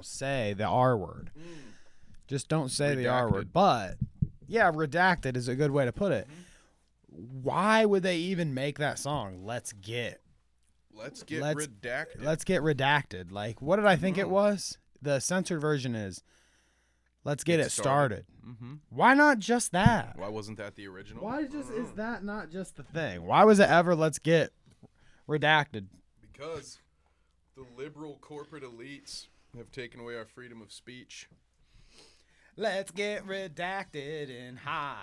say the R word. Just don't say Redacted. the R word. But yeah, redacted is a good way to put it. Why would they even make that song? Let's get redacted. Let's get redacted. Like, what did I think it was? The censored version is let's get it started. Why not just that? Why wasn't that the original? Why is that not just the thing? Why was it ever let's get redacted? Because the liberal corporate elites have taken away our freedom of speech. Let's get redacted and high.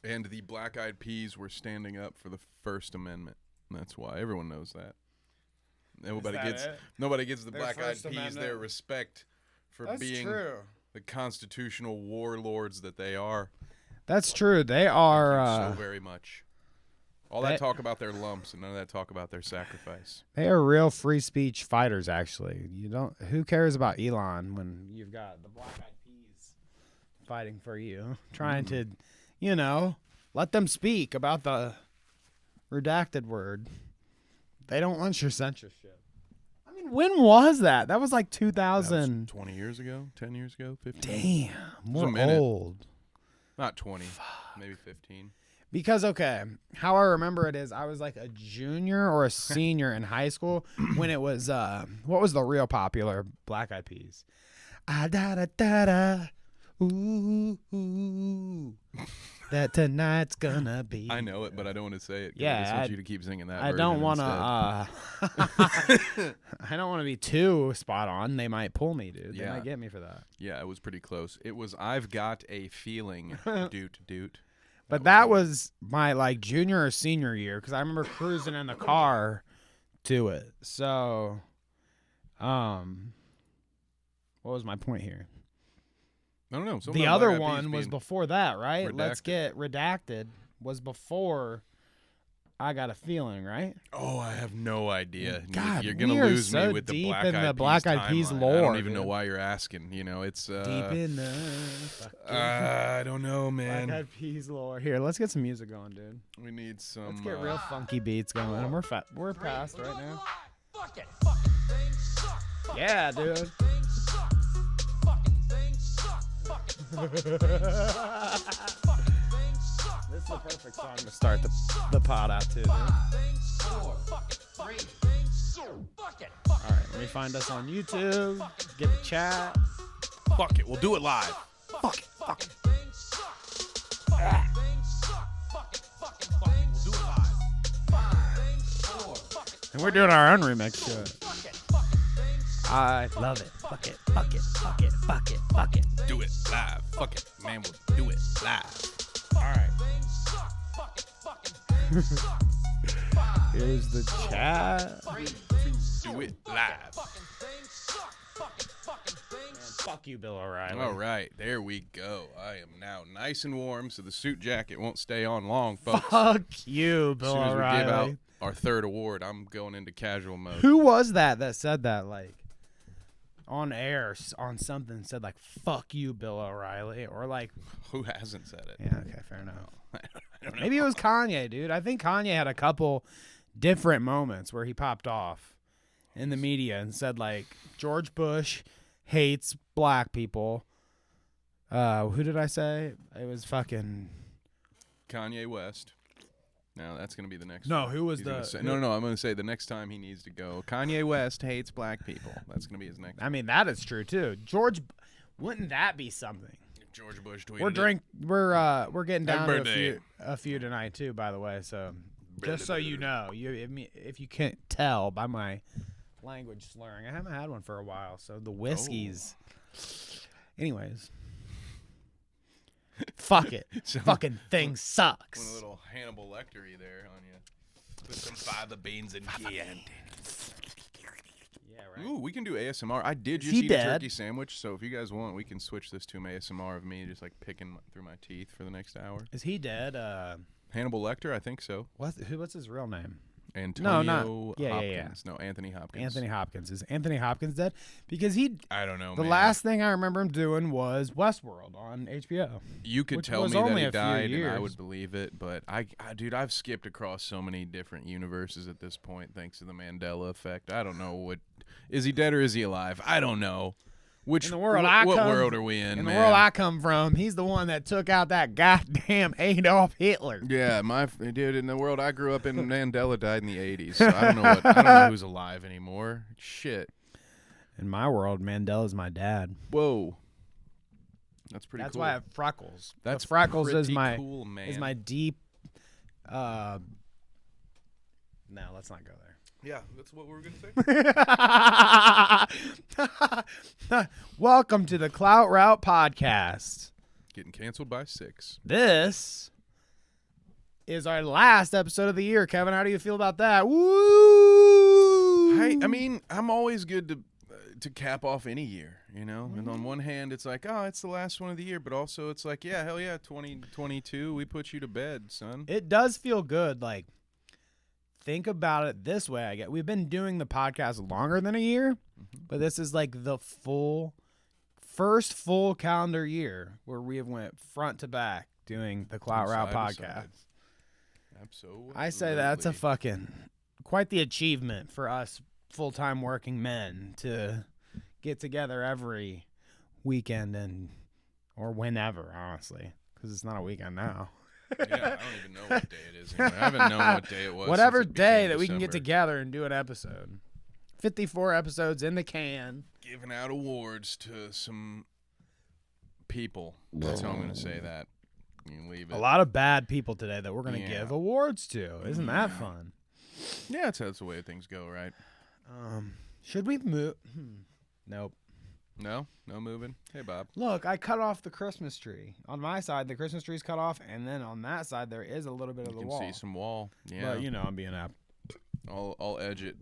And the Black Eyed Peas were standing up for the First Amendment. That's why everyone knows that. Nobody gives the Black Eyed Peas their respect for being the constitutional warlords that they are. That's true. They are so very much. All that talk about their lumps and none of that talk about their sacrifice. They are real free speech fighters. Actually, who cares about Elon when you've got the Black Eyed Peas fighting for you, trying to, let them speak about the redacted word. They don't want your censorship. I mean, when was that? That was like 2000. That was 20 years ago, 10 years ago, 15. Damn, we're old. Not 20, maybe 15. Because, okay, how I remember it is I was like a junior or a senior in high school when it was, what was the real popular Black Eyed Peas? Da-da-da-da, ooh, ooh, that tonight's gonna be. I know it, but I don't want to say it. Yeah, I just want you to keep singing that. I don't want to. I don't want to be too spot on. They might pull me, dude. They might get me for that. Yeah, it was pretty close. It was "I've Got a Feeling," doot. But that was my like junior or senior year because I remember cruising in the car to it. So, what was my point here? I don't know. The other one was before that, right? Redacted. Let's get redacted was before I Got a Feeling, right? Oh, I have no idea. God, you're gonna we are lose so me with the deep Black in Eyed the Black Eyed Peas timeline. lore. I don't even dude. know why you're asking. It's Deep in the I don't know, man. Black Eyed Peas lore. Here, let's get some music going, dude. We need some. Let's get real funky beats going. And we're past right now. Fuck it. Things suck. Yeah, dude. Things suck. Things suck. This is the perfect song to start the pod out to, dude. Alright, let me find us on YouTube. Get the chat. Fuck it. We'll do it live. Fuck it. We'll do it live. And we're doing our own remix shit. I love it. Fuck it. Fuck it. Fuck it. Fuck it. Fuck it. Do it live. Fuck it, man. We'll do it live. Alright. Here's the chat. Do it live. Fuck you, Bill O'Reilly. All right, there we go. I am now nice and warm, so the suit jacket won't stay on long, folks. Fuck you, As Bill soon as we O'Reilly. give out our third award, I'm going into casual mode. Who was that said that, like, on air, on something, said, like, fuck you, Bill O'Reilly, or, like... Who hasn't said it? Yeah, okay, fair enough. I don't know. Maybe it was Kanye, dude. I think Kanye had a couple different moments where he popped off in the media and said, like, George Bush hates black people. Who did I say? It was fucking... Kanye West. No, that's going to be the next No, one. who was He's gonna the... say, no, I'm going to say the next time he needs to go, Kanye West hates black people. That's going to be his next I mean, that is true, too. George... Wouldn't that be something? George Bush tweeted We're getting down to a few tonight, too, by the way, so... Just so you know, if you can't tell by my language slurring, I haven't had one for a while, so the whiskeys. Anyways, fuck it, fucking thing Went sucks. a little Hannibal Lecter-y there on you. With some fava beans and candy. Yeah, right. Ooh, we can do ASMR. I did Is just he eat dead? a turkey sandwich, so if you guys want, we can switch this to an ASMR of me just like picking through my teeth for the next hour. Is he dead? Hannibal Lecter, I think so. What's his real name? Antonio Yeah. Hopkins. No, Anthony Hopkins. Anthony Hopkins. Is Anthony Hopkins dead? Because I don't know, the man. last thing I remember him doing was Westworld on HBO. You could which tell was me that only he a few died, and I years. would believe it, but dude, I've skipped across so many different universes at this point thanks to the Mandela effect. I don't know is he dead or is he alive? I don't know. Which in the world what world are we in, In man? the world I come from, he's the one that took out that goddamn Adolf Hitler. Yeah, dude. In the world I grew up in, Mandela died in the '80s. So I don't know who's alive anymore. Shit. In my world, Mandela's my dad. Whoa. That's pretty. That's cool. why I have freckles. That's the freckles pretty is my cool, man. is my deep. No, let's not go there. Yeah, that's what we were gonna say. Welcome to the Clout Route podcast. Getting canceled by 6. This is our last episode of the year. Kevin, how do you feel about that? Woo! I mean, I'm always good to cap off any year, you know. And on one hand, it's like, oh, it's the last one of the year, but also it's like, yeah, hell yeah, 2022, we put you to bed, son. It does feel good. Like, think about it this way. I guess we've been doing the podcast longer than a year, but this is like the first full calendar year where we have went front to back doing the Clout Route podcast. Absolutely. I say that's a fucking quite the achievement for us full-time working men to get together every weekend or whenever, honestly, because it's not a weekend now. Yeah, I don't even know what day it is anymore. I haven't known what day it was. Whatever since it day that became we can get December. together and do an episode. 54 episodes in the can. Giving out awards to some people. That's how I'm going to say that. You can leave it. A lot of bad people today that we're going to give awards to. Isn't that fun? Yeah, that's the way things go, right? Should we move? Nope. No moving. Hey, Bob. Look, I cut off the Christmas tree. On my side, the Christmas tree's cut off, and then on that side, there is a little bit of the wall. You can see some wall. Yeah. But, you know, I'm being up. I'll edge it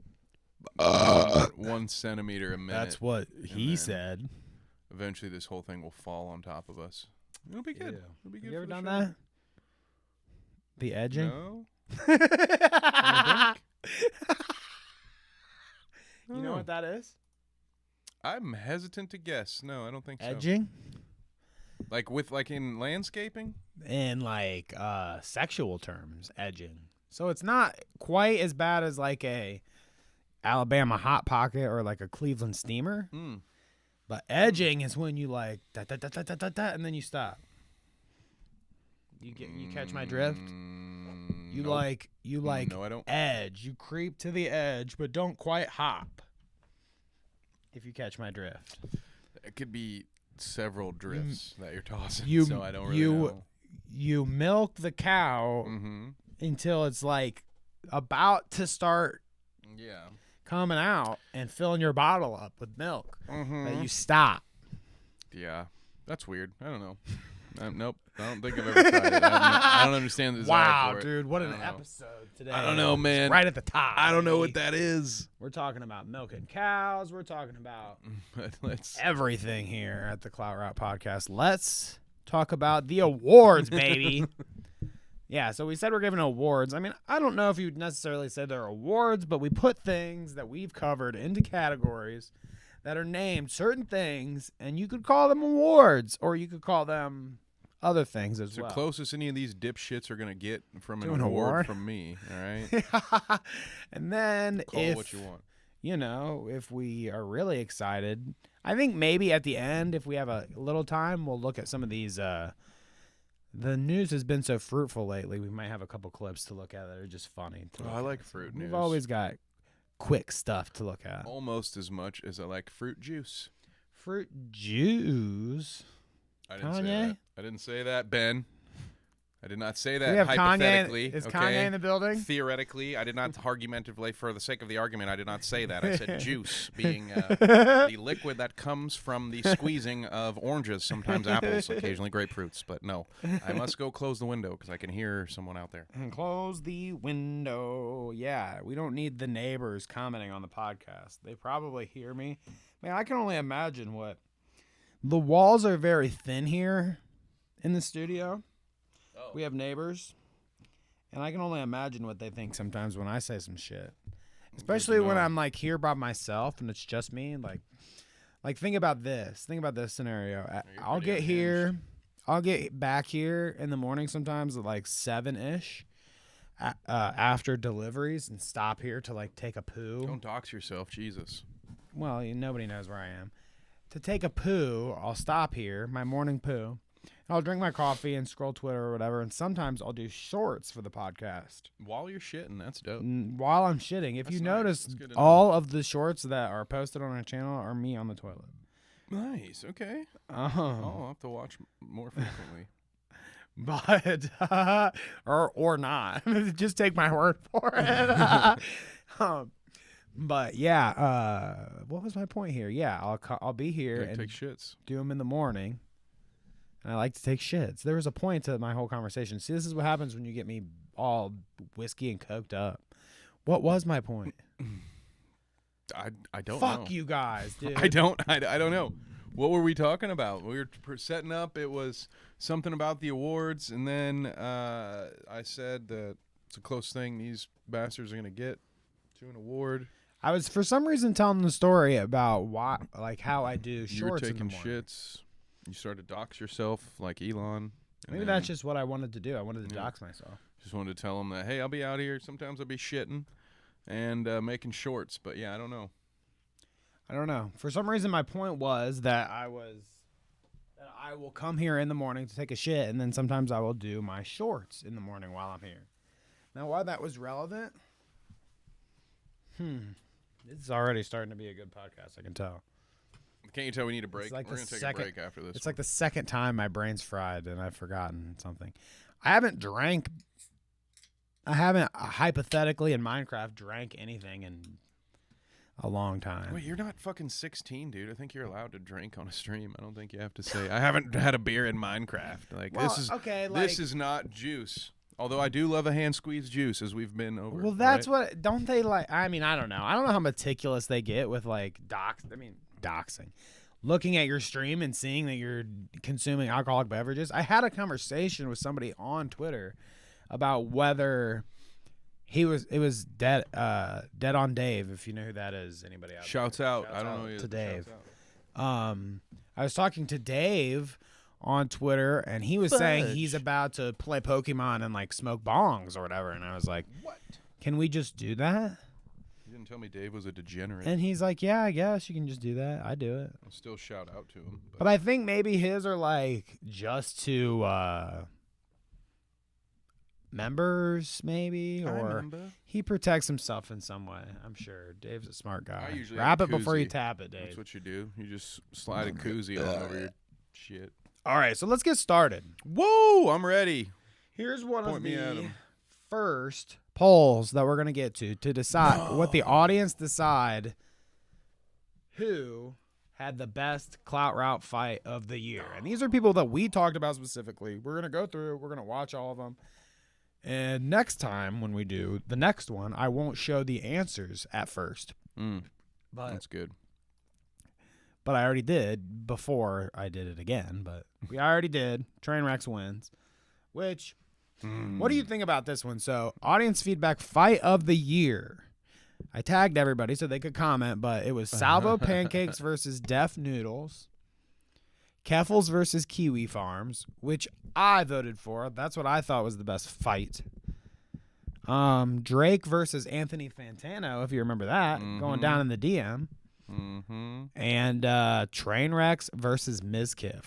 1 centimeter a minute. That's what he said. Eventually, this whole thing will fall on top of us. It'll be good. Ew. It'll be good. Have you ever for done sure. that? The edging? No. You know what that is? I'm hesitant to guess. No, I don't think so. Edging? Like in landscaping? In like sexual terms, edging. So it's not quite as bad as like a Alabama Hot Pocket or like a Cleveland Steamer. But edging is when you like da, da, da, da, da, da, da, and then you stop. You catch my drift? You Nope. like No, I don't. edge. You creep to the edge, but don't quite hop. If you catch my drift. It could be several drifts that you're tossing, You so I don't really know. You milk the cow until it's like about to start coming out and filling your bottle up with milk. That you stop. Yeah, that's weird. I don't know. Nope, I don't think I've ever tried it. I don't understand the desire Wow, for it. dude, what an episode today. I don't know, man. It's right at the top. I don't know what that is. We're talking about milking cows. We're talking about everything here at the Clout Route podcast. Let's talk about the awards, baby. Yeah, so we said we're giving awards. I mean, I don't know if you'd necessarily say they're awards, but we put things that we've covered into categories that are named certain things, and you could call them awards, or you could call them other things as well. It's the closest any of these dipshits are going to get from an an award award? from me, all right? And then Call it what you want. You know, if we are really excited, I think maybe at the end, if we have a little time, we'll look at some of these. The news has been so fruitful lately. We might have a couple clips to look at that are just funny. I like fruit news. We've always got quick stuff to look at. Almost as much as I like fruit juice. Fruit juice. I didn't say Kanye? that. I didn't say that, Ben. I did not say that. We have hypothetically. Kanye. Is okay? Kanye in the building? Theoretically, I did not argumentatively, for the sake of the argument, I did not say that. I said juice, being the liquid that comes from the squeezing of oranges, sometimes apples, occasionally grapefruits. But no, I must go close the window because I can hear someone out there. And close the window. Yeah, we don't need the neighbors commenting on the podcast. They probably hear me. Man, I can only imagine what. The walls are very thin here in the studio. Oh. We have neighbors, and I can only imagine what they think sometimes when I say some shit. Especially when I'm like here by myself and it's just me. Like think about this. Think about this scenario. I'll get here. I'll get back here in the morning sometimes at like 7-ish after deliveries and stop here to like take a poo. Don't dox yourself, Jesus. Well, nobody knows where I am. to take a poo, I'll stop here, my morning poo. I'll drink my coffee and scroll Twitter or whatever, and sometimes I'll do shorts for the podcast. While you're shitting, that's dope. While I'm shitting. If That's you nice. notice, That's good to know. all of the shorts that are posted on our channel are me on the toilet. Nice. Okay. Oh. I'll have to watch more frequently. But or not. Just take my word for it. But yeah, what was my point here? Yeah, I'll be here Yeah, and take shits. do them in the morning. And I like to take shits. There was a point to my whole conversation. See, this is what happens when you get me all whiskey and coked up. What was my point? I don't know. Fuck you guys, dude. I don't know. What were we talking about? We were setting up. It was something about the awards, and then I said that it's a close thing. These bastards are gonna get to an award. I was for some reason telling the story about why, like how I do You were shorts in the taking morning. shits. You started to dox yourself like Elon. and Maybe then that's just what I wanted to do. I wanted to Yeah. dox myself. just wanted to tell them that, hey, I'll be out here. Sometimes I'll be shitting and making shorts. But yeah, I don't know. I don't know. For some reason, my point was that I will come here in the morning to take a shit, and then sometimes I will do my shorts in the morning while I'm here. Now, why that was relevant? This is already starting to be a good podcast. I can tell. Can't you tell we need a break? like We're the going to take second- a break after this. It's like the second time my brain's fried and I've forgotten something. I haven't hypothetically in Minecraft drank anything in a long time. Wait, you're not fucking 16, dude. I think you're allowed to drink on a stream. I don't think you have to say, I haven't had a beer in Minecraft. Like, Well, this is okay, this like- is not juice. Although I do love a hand squeeze juice, as we've been over. Well, that's right? what don't they like? I mean, I don't know. I don't know how meticulous they get with like doxing. Looking at your stream and seeing that you're consuming alcoholic beverages. I had a conversation with somebody on Twitter about whether it was dead on Dave, if you know who that is. Anybody out Shouts there? out. Shouts I don't out know who he is, to but Dave. shouts out. I was talking to Dave on Twitter, and he was saying Fudge. he's about to play Pokemon and like smoke bongs or whatever. And I was like, What? can we just do that? You didn't tell me Dave was a degenerate. And he's like, yeah, I guess you can just do that. I do it. I'll still shout out to him. But I think maybe his are like just to members, maybe, I or remember. he protects himself in some way. I'm sure. Dave's a smart guy. I usually Wrap have it a before you koozie. tap it, That's Dave. what you do. You just slide a koozie all over your shit. All right, so let's get started. Whoa, I'm ready. Here's one Point of me at the 'em. first polls that we're going to get to decide what the audience decide who had the best Clout Route fight of the year. And these are people that we talked about specifically. We're going to go through, we're going to watch all of them. And next time when we do the next one, I won't show the answers at first. But That's good. But I already did before I did it again. But we already did. Trainwrecks wins. Which, what do you think about this one? So, audience feedback fight of the year. I tagged everybody so they could comment, but it was SalvoPancakes versus Deaf Noodles. Keffels versus Kiwi Farms, which I voted for. That's what I thought was the best fight. Drake versus Anthony Fantano, if you remember that, going down in the DM. Mm-hmm. And Trainwrecks versus Mizkif,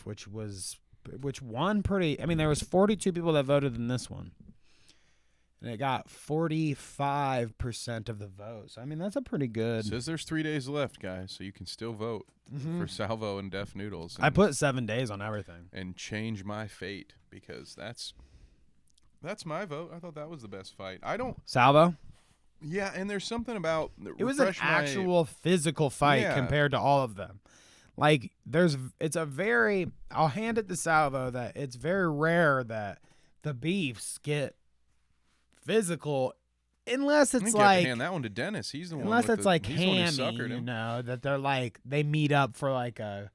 which won pretty. I mean, there was 42 people that voted in this one, and it got 45% of the vote. So I mean, that's a pretty good. Says there's 3 days left, guys, so you can still vote for Salvo and Deaf Noodles. I put 7 days on everything. and change my fate because that's my vote. I thought that was the best fight. I don't. Salvo. Yeah, and there's something about It was an actual physical fight Yeah. compared to all of them. Like it's a very. I'll hand it to Salvo that it's very rare that the beefs get physical, unless it's like hand that one to Dennis. He's the one. unless with it's the, like he's the one who Hammy, suckered you him. know, that they're like they meet up for like a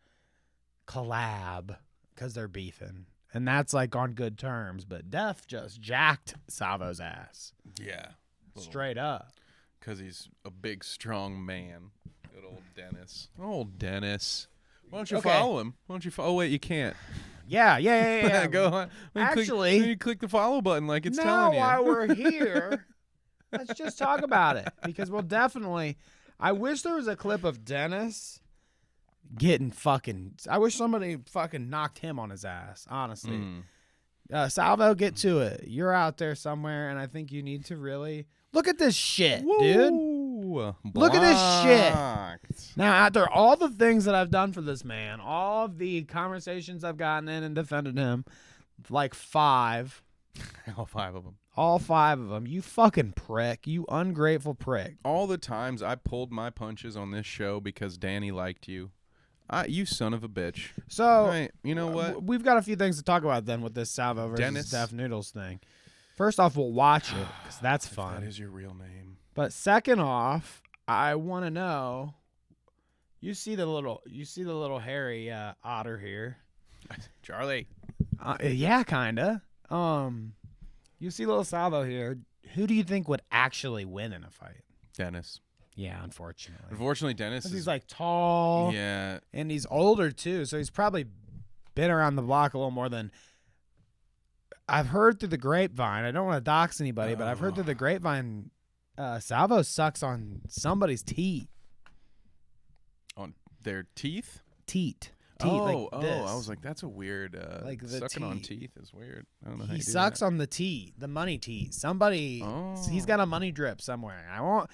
collab because they're beefing, and that's like on good terms. But Def just jacked Salvo's ass Yeah, straight up. because he's a big, strong man. Good old Dennis. Old Dennis. Why don't you Okay. follow him? Why don't you? Oh wait, you can't. Yeah. Go on. Actually- you click the follow button like it's now telling you. while we're here, let's just talk about it because we'll definitely. I wish there was a clip of Dennis getting fucking. I wish somebody fucking knocked him on his ass. Honestly, Salvo, get to it. You're out there somewhere, and I think you need to really look at this shit, dude. Look at this shit. Now, after all the things that I've done for this man, all of the conversations I've gotten in and defended him, like 5. All 5 of them. All 5 of them. You fucking prick. You ungrateful prick. All the times I pulled my punches on this show because Danny liked you. You son of a bitch. So, right, you know what? We've got a few things to talk about then with this Salvo versus Dennis. Def Noodles thing. First off, we'll watch it because that's If fun. that is your real name. But second off, I want to know. You see the little hairy otter here. Charlie. Yeah, kinda. You see little Salvo here. Who do you think would actually win in a fight? Dennis. Yeah, unfortunately. Unfortunately, Dennis 'Cause is he's like tall. Yeah. And he's older too, so he's probably been around the block a little more than I've heard through the grapevine. I don't want to dox anybody, but I've heard through the grapevine Salvo sucks on somebody's teat. On their teeth? Teat. Oh, like this. I was like, that's a weird. Like the sucking on teeth. teeth is weird. I don't know how He you do sucks that. on the teat, the money teat. Somebody, he's got a money drip somewhere. I won't.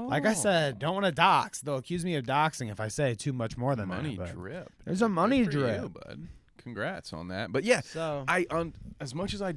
Like I said, don't want to dox. They'll accuse me of doxing if I say too much more than money that. but drip. There's a money Good for drip. you, bud. Congrats on that. But yeah, So as much as I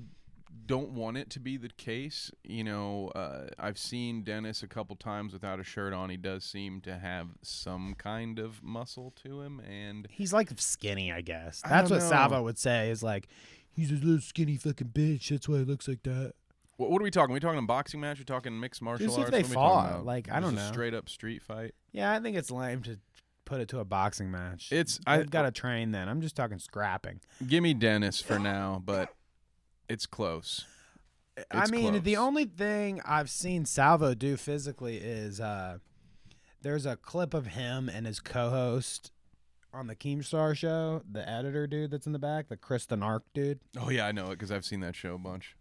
don't want it to be the case, you know, I've seen Dennis a couple times without a shirt on. He does seem to have some kind of muscle to him, and he's like skinny, I guess. I That's don't what know. Salvo would say. Is like he's a little skinny fucking bitch. That's why he looks like that. what are we talking? Are we talking a boxing match? Are we talking mixed martial Just arts? if they What are we talking fought. about? Like, I Just don't a know. straight up street fight. Yeah, I think it's lame to put it to a boxing match. I've I've got to train then. I'm just talking scrapping. Give me Dennis for now, but it's close. I It's mean, the close. only thing I've seen Salvo do physically is there's a clip of him and his co-host on the Keemstar show, the editor dude that's in the back, the Chris the Narc dude. Oh yeah, I know it because I've seen that show a bunch.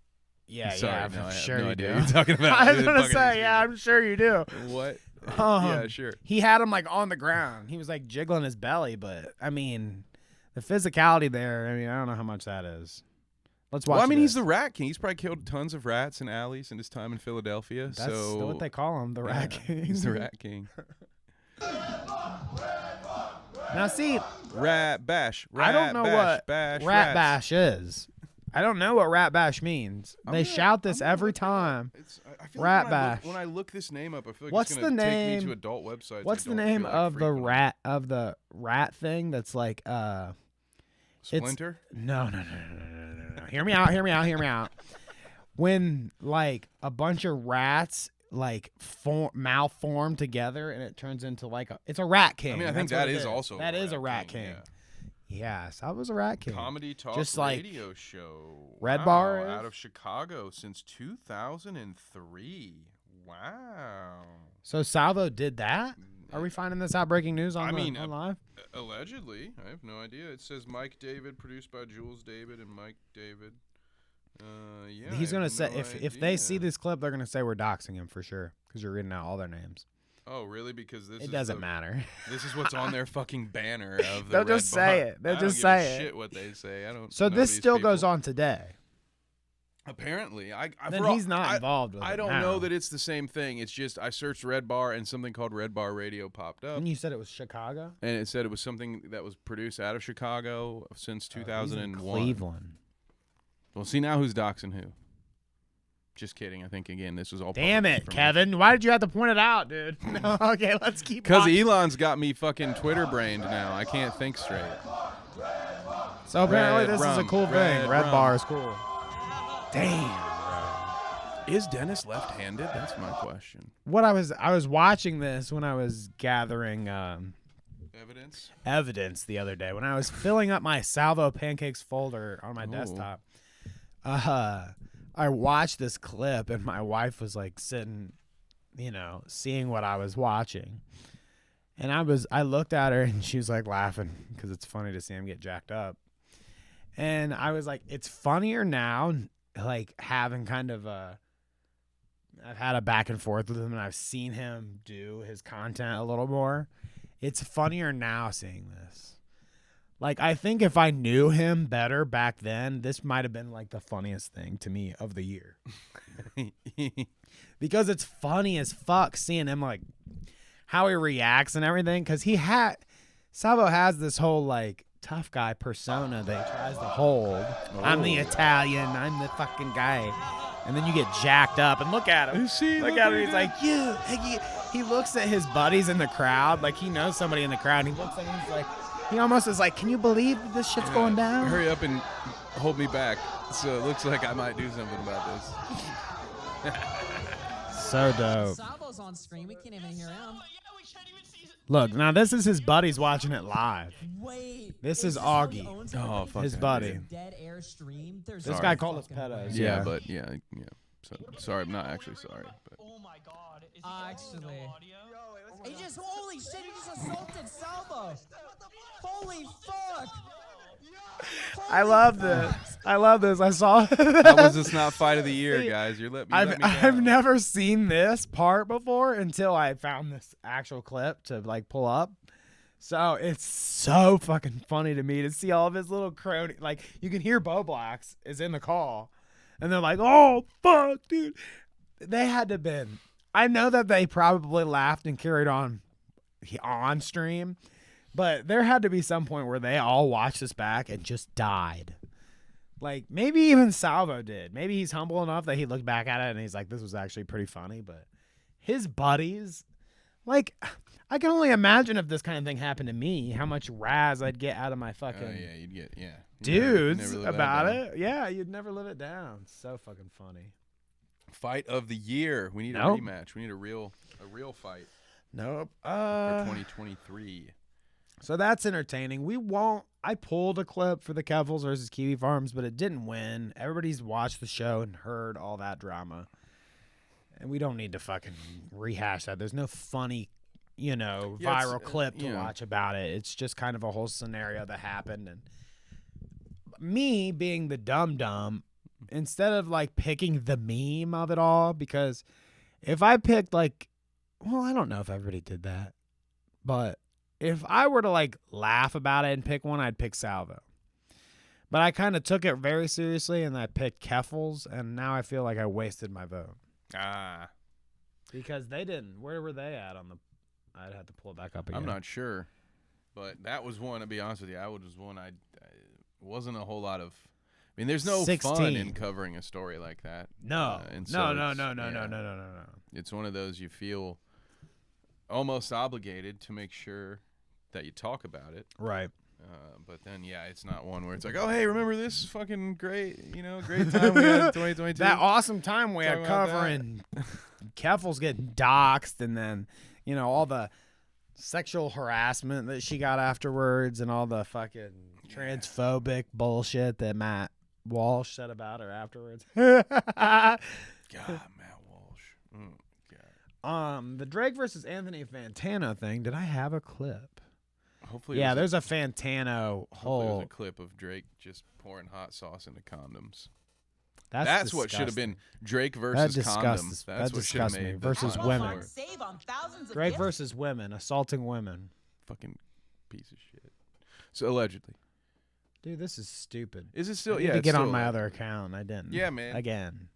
Yeah, Sorry, yeah, no, I'm I have sure no you idea do. what you're talking about. I was It gonna fucking say, is yeah, I'm sure you do. What? Um, Yeah, sure. He had him like on the ground. He was like jiggling his belly, but I mean, the physicality there. I mean, I don't know how much that is. Let's watch. Well, I mean, he's this. the Rat King. He's probably killed tons of rats in alleys in his time in Philadelphia. That's so what they call him, the Rat yeah, King. He's the Rat King. Now, see, Rat bash. I don't know what bash, Rat rats. Bash is. I don't know what Rat Bash means. They shout this every time. I feel Rat like Bash. when I look this name up, I feel like What's it's gonna the take name- me to adult websites. What's I the don't name feel like of the frequenting. rat thing that's like Splinter? No. Hear me out. When like a bunch of rats like malform together and it turns into like it's a rat king. I mean, I think That's what that it is also that is a rat King. king. Yeah. Yes, I was a rat king. Comedy talk Just like radio show. Red Wow, Bar is? out of Chicago since 2003. Wow. So Salvo did that? Are we finding this out breaking news on on live? Allegedly, I have no idea. It says Mike David, produced by Jules David and Mike David. Yeah. He's I gonna have say no if they see idea. this clip, they're gonna say we're doxing him for sure because you're reading out all their names. Oh, really? Because this It doesn't matter. This is what's on their fucking banner of the They'll Red just say Bar. it. They'll I just don't give say a it. shit what they say. I don't So know this these still goes people. on today. Apparently, Then he's not involved with it I don't now. know that it's the same thing. It's just I searched Red Bar and something called Red Bar Radio popped up, And you said it was Chicago? and it said it was something that was produced out of Chicago since He's in 2001. Cleveland. Well, see now who's doxing who. Just kidding. I think again this was all. Damn public it, information. Kevin. Why did you have to point it out, dude? No, okay, let's keep Because watching. Elon's got me fucking Twitter brained now. I can't think straight. So apparently Red this is a rum, cool red thing. Red rum. Bar is cool. Damn. Is Dennis left-handed? That's my question. What I was watching this when I was gathering Evidence? evidence the other day when I was filling up my SalvoPancakes folder on my Ooh. desktop. I watched this clip and my wife was like sitting, seeing what I was watching. And I looked at her and she was like laughing because it's funny to see him get jacked up. And I was like, it's funnier now, like having kind of I've had a back and forth with him and I've seen him do his content a little more. It's funnier now seeing this. Like, I think if I knew him better back then, this might have been like the funniest thing to me of the year. Because it's funny as fuck seeing him, like, how he reacts and everything. Because Salvo has this whole, like, tough guy persona that he tries to hold. Oh. I'm the Italian. I'm the fucking guy. And then you get jacked up. And look at him. Look at him. He's like, he looks at his buddies in the crowd. Like, he knows somebody in the crowd. And he looks at him. He's like, he almost is like, can you believe that this shit's going down? Hurry up and hold me back. So it looks like I might do something about this. So dope. Salvo's on screen. We can't even hear him. Look, now this is his buddies watching it live. Wait. This is Augie. Oh, fuck his that, buddy. dude. Dead air stream. There's This no guy called us fucking pedos. way. Yeah, but yeah. So, sorry, I'm not actually sorry. But. Oh my god. Is Actually. audio? He just, holy shit, he just assaulted Salvo. Holy fuck. I love this. I saw. How was this not fight of the year, guys? You're let me down. I've never seen this part before until I found this actual clip to like pull up. So it's so fucking funny to me to see all of his little crony. Like, you can hear Bo Blacks is in the call, and they're like, "Oh fuck, dude." They had to been. I know that they probably laughed and carried on stream, but there had to be some point where they all watched this back and just died. Like, maybe even Salvo did. Maybe he's humble enough that he looked back at it and he's like, this was actually pretty funny. But his buddies, like, I can only imagine if this kind of thing happened to me, how much razz I'd get out of my fucking yeah, you'd get, dudes never live about that down. it. Yeah, you'd never live it down. So fucking funny. Fight of the year. We need a rematch. We need a real fight Nope. for 2023. So that's entertaining. I pulled a clip for the Keffels versus Kiwi Farms, but it didn't win. Everybody's watched the show and heard all that drama. And we don't need to fucking rehash that. There's no funny, viral clip to watch about it. It's just kind of a whole scenario that happened. And me being the dumb, instead of like picking the meme of it all, because if I picked I don't know if everybody did that, but if I were to like laugh about it and pick one, I'd pick Salvo. But I kind of took it very seriously and I picked Keffels, and now I feel like I wasted my vote. Because they didn't. Where were they at on the? I'd have to pull it back up again. I'm not sure, but that was one. To be honest with you, I was one. I wasn't a whole lot of. I mean, there's no 16. fun in covering a story like that. No. No. It's one of those you feel almost obligated to make sure that you talk about it. Right. But then, it's not one where it's like, oh, hey, remember this fucking great time we had in 2022? That awesome time we had Talk about covering Keffels getting doxxed, and then, all the sexual harassment that she got afterwards, and all the fucking transphobic bullshit that Matt Walsh said about her afterwards. God, Matt Walsh. Oh, God. The Drake versus Anthony Fantano thing. Did I have a clip? Hopefully, there's a Fantano hopefully it was whole. a clip of Drake just pouring hot sauce into condoms. That's what should have been Drake That versus disgusts. condoms. That's That what should have disgusts me. made the Versus final women. four. Save on thousands of Drake gifts. versus women, assaulting women. Fucking piece of shit. So allegedly, Dude, this is stupid. is it still? I need Yeah, to it's get on still my alleged. other account. I didn't. Yeah, man. Again.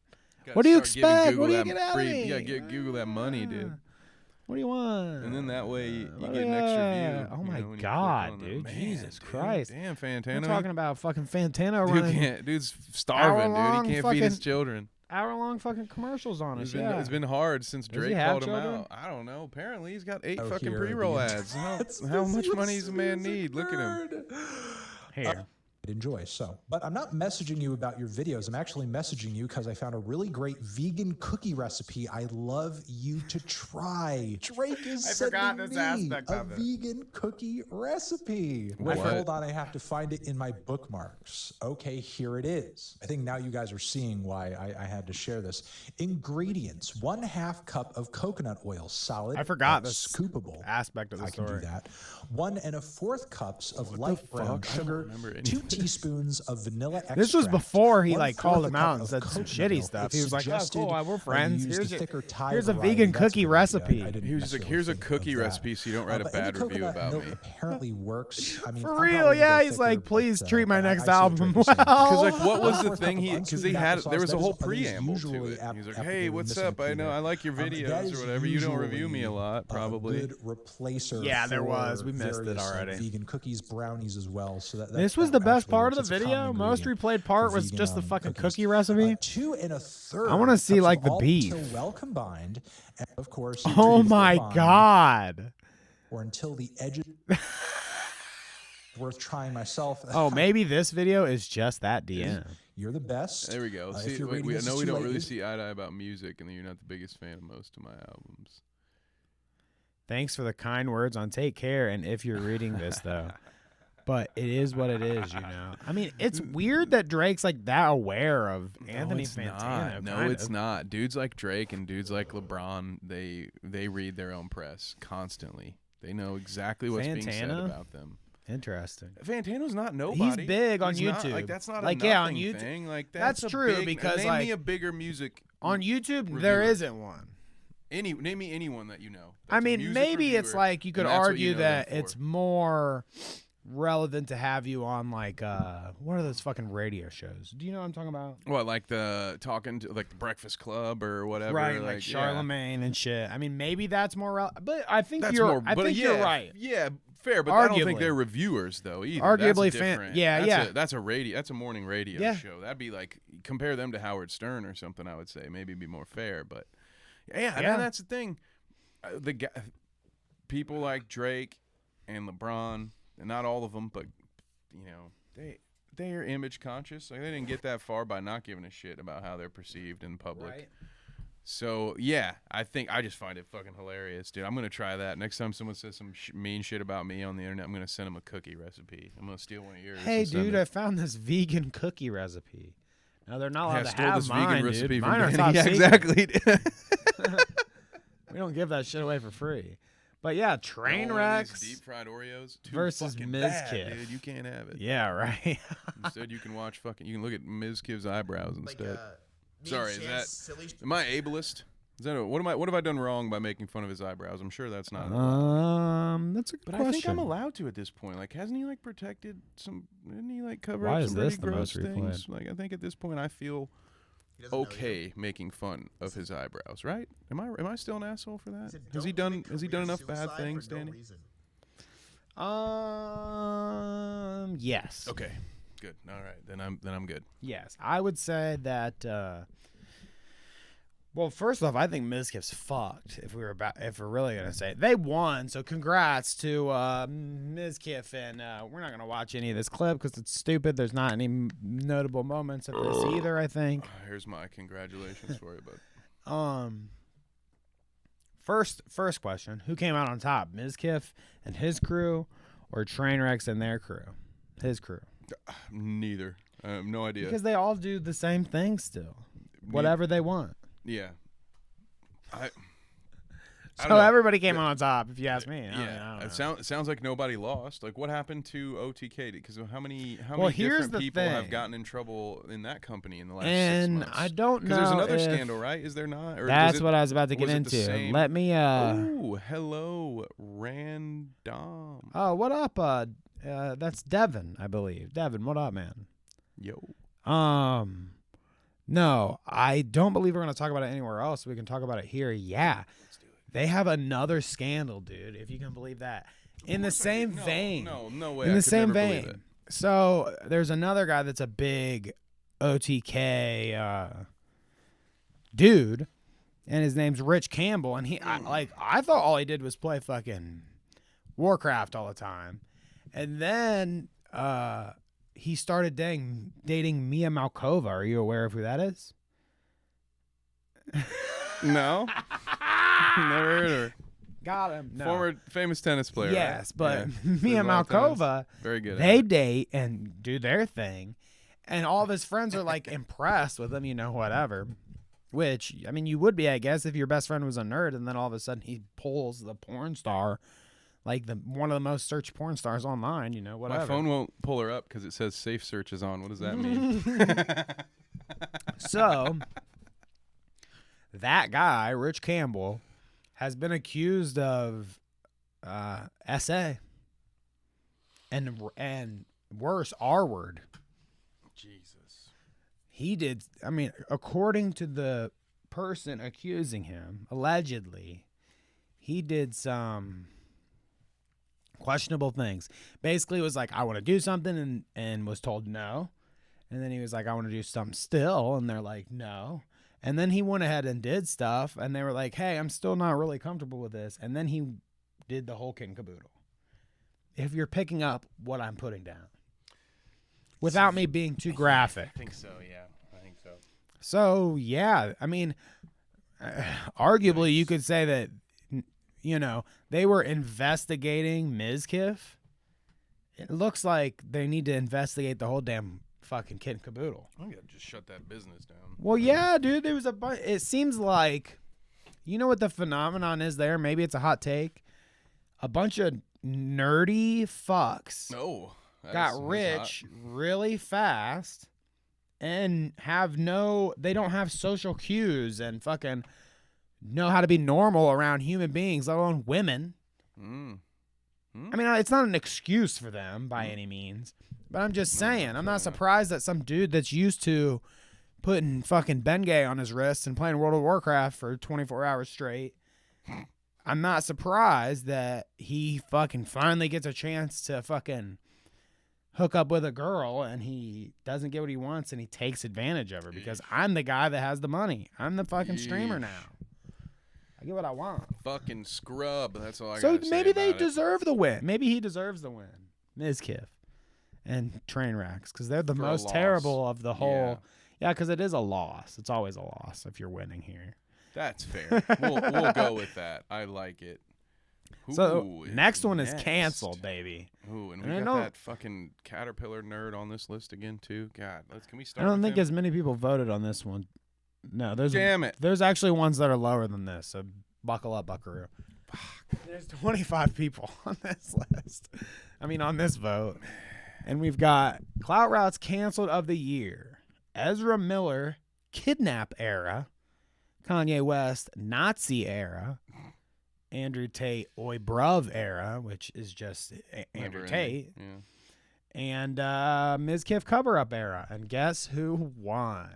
Gotta What do you start giving expect? Google What do you that get out of free- me? You gotta get Google that money, dude. What do you want? And then that way you What get do an extra you- view. Oh you my know, when you click God, on dude. Man, Jesus dude. Christ. Damn, Fantano. We're talking about fucking Fantano Dude running dude's starving, hour-long dude. He can't feed his fucking- children. hour-long fucking commercials on us. It's been hard since Does he Drake have called him children? out. I don't know. Apparently, he's got 8 Oh, fucking here are pre-roll the- ads. How much money does a man need? Look at him. Here. Enjoy. But I'm not messaging you about your videos. I'm actually messaging you because I found a really great vegan cookie recipe I'd love you to try. Drake is I forgot sending this me aspect a of it. vegan cookie recipe. What? Wait, hold on. I have to find it in my bookmarks. Okay, here it is. I think now you guys are seeing why I had to share this. Ingredients: 1/2 cup of coconut oil, solid. I forgot that's this scoopable. aspect of the I can story. do that. 1 1/4 cups of light brown fuck? I don't sugar, remember 2 anything. teaspoons of vanilla extract. This was before he like 1/4 called a him cup out and of said some coconut shitty milk. stuff. It's He was like, "Oh, suggested cool, we're that you friends. use the thicker Thai Here's a variety. vegan That's cookie good. recipe." I didn't He was just like, necessarily here's a think cookie of that. recipe so you don't write a But any bad review coconut about milk me. apparently works. I mean, For I'm real, probably yeah. gonna He's go like, thicker, "Please but, treat my I next still album drink the same. well." Because like, what was the 1/4 thing? cup of Because they unsweetened had applesauce, there was a that whole is preamble to usually it. He was like, applicable hey, to what's missing up? I know peanut. I like your That videos is or whatever. You don't review me a usually lot, probably. A good replacer. Yeah, there for was. We missed it various, already. Vegan cookies, brownies as well. So This was the best actually part of works. the It's a video. common Most ingredient replayed part for was vegan, just the fucking cookies. cookie recipe. 2 1/3. I wanna see, cups of like, the all beef. till well combined, and of course. Oh until my combined, god. Or until the edges. Worth trying myself. Oh, maybe this video is just that DM. You're the best. There we go. If See, you're wait, reading I this, know it's we too don't late. really see eye to eye about music, and then you're not the biggest fan of most of my albums. Thanks for the kind words on take care. And if you're reading this, though, but it is what it is, you know. I mean, it's weird that Drake's like that aware of Anthony it's Fantano. Not. No, it's not. Dudes like Drake and dudes like LeBron, they read their own press constantly. They know exactly what's being said Fantana? about them. Interesting. Fantano's not nobody. He's big on He's not- YouTube. like that's not Like, a yeah, on nothing YouTube- thing. Like That's a true, big, because, name like, me a bigger music On YouTube, there reviewer. isn't one. Name me anyone that you know. I that's a mean, music maybe it's reviewer, like you could and that's what argue you know them that for. it's more relevant to have you on like what are those fucking radio shows? Do you know what I'm talking about? What, like the talking to like the Breakfast Club or whatever, Right, like Charlemagne and shit. I mean, maybe that's more relevant, but I think That's you're. more, I but think yeah, you're right. Yeah, fair, but I don't think Arguably. they're reviewers though either. Arguably that's fan- yeah, yeah. That's a radio. That's a morning radio Yeah. show. That'd be like compare them to Howard Stern or something. I would say maybe be more fair, but yeah, I Yeah. mean, that's the thing. People like Drake and LeBron, and not all of them, but you know they are image conscious. Like they didn't get that far by not giving a shit about how they're perceived in public. Right. So yeah, I just find it fucking hilarious, dude. I'm gonna try that next time someone says some mean shit about me on the internet. I'm gonna send them a cookie recipe. I'm gonna steal one of yours. Hey, and send dude, it. I found this vegan cookie recipe. Now they're not allowed Yeah, I to stole have this mine, vegan dude. recipe from Mine are Danny. top Yeah, secret. exactly. We don't give that shit away for free. But yeah, One of these Trainwrecks. deep fried Oreos too versus fucking bad, Mizkif. dude. You can't have it. Yeah, right. Instead, you can watch fucking. You can look at Mizkif's eyebrows instead. Me Sorry, and is Chance, that? silly Am I ableist? Is that what have I done wrong by making fun of his eyebrows? I'm sure that's not. That's a good But question. I think I'm allowed to at this point. Like, hasn't he like protected some? Didn't he like cover Why up is some this pretty the most gross things? replayed? Like, I think at this point I feel He doesn't know you. okay making fun of his eyebrows. Right? Am I still an asshole for that? said, Has he "Don't done? commit Has he done career enough bad suicide things, for no Danny? reason." Yes. Okay, good. All right, then I'm good. Yes, I would say that. Well, first off, I think Mizkif's fucked. If we're really gonna say it. They won, so congrats to Mizkif. And we're not gonna watch any of this clip because it's stupid. There's not any notable moments of this either. I think. Here's my congratulations for you, bud. First question: who came out on top, Mizkif and his crew, or Trainwrecks and their crew? His crew. Neither. I have no idea. Because they all do the same thing still. Whatever they want. Yeah. I So don't know. everybody came out on top, if you ask me. Yeah, I don't know. it sounds like nobody lost. Like, what happened to OTK? Because how many Well, here's different the people have thing. gotten in trouble in that company in the last 6 And months? I don't know. Because there's another if scandal, right? Is there not? Or That's does it, what I was about to get was it the into. same- Let me. Oh, hello, random. Oh, what up? That's Devin, I believe. Devin, what up, man? Yo. No, I don't believe we're gonna talk about it anywhere else. We can talk about it here. Yeah, they have another scandal, dude. If you can believe that. In the same vein. No way. In I the could same never believe vein. it. So there's another guy that's a big OTK dude, and his name's Rich Campbell. And I thought all he did was play fucking Warcraft all the time, and then he started dating Mia Malkova. Are you aware of who that is? No. Never heard of her. Got him. No. Former famous tennis player. Yes, right? but Yeah. Mia Plays a lot of tennis. Malkova, Very good. they date and do their thing, and all of his friends are like impressed with him, whatever. Which, I mean, you would be, I guess, if your best friend was a nerd, and then all of a sudden he pulls the porn star like one of the most searched porn stars online. You know, whatever. My phone won't pull her up because it says safe search is on. What does that mean? So that guy, Rich Campbell, has been accused of SA and worse, R-word. Jesus. He did. I mean, according to the person accusing him, allegedly, he did some questionable things. Basically, it was like, I want to do something, and was told no. And then he was like, I want to do something still, and they're like, no. And then he went ahead and did stuff, and they were like, hey, I'm still not really comfortable with this. And then he did the whole kit and caboodle. If you're picking up what I'm putting down. Without me being too graphic. I think so, yeah. I think so. So, yeah, I mean, arguably you could say that, you know, they were investigating Mizkif. It looks like they need to investigate the whole damn fucking kit and caboodle. I'm going to just shut that business down. Well, yeah, dude, there was it seems like, you know what the phenomenon is there? Maybe it's a hot take. A bunch of nerdy fucks got rich really fast and they don't have social cues and fucking know how to be normal around human beings, let alone women. I mean, it's not an excuse for them by any means, but I'm just saying, I'm not surprised that some dude that's used to putting fucking Bengay on his wrist and playing World of Warcraft for 24 hours straight, I'm not surprised that he fucking finally gets a chance to fucking hook up with a girl and he doesn't get what he wants and he takes advantage of her because I'm the guy that has the money. I'm the fucking streamer now. I get what I want. Fucking scrub. That's all I So gotta say maybe they about it. deserve the win. Maybe he deserves the win. Mizkif and Trainwrecks, because they're the For a most loss. terrible of the whole. Yeah, because it is a loss. It's always a loss if you're winning here. That's fair. We'll go with that. I like it. So Who next one is next? canceled, baby. Ooh, and And I we know- got that fucking Caterpillar nerd on this list again too. God, can we start? I don't with think him? as many people voted on this one. No, Damn it. There's actually ones that are lower than this. So buckle up, Buckaroo. There's 25 people on this list. I mean, on this vote. And we've got Clout Route's canceled of the year. Ezra Miller, kidnap era. Kanye West, Nazi era. Andrew Tate, oi bruv era, which is just Andrew Never Tate. ending. Yeah. And Mizkif cover-up era. And guess who won?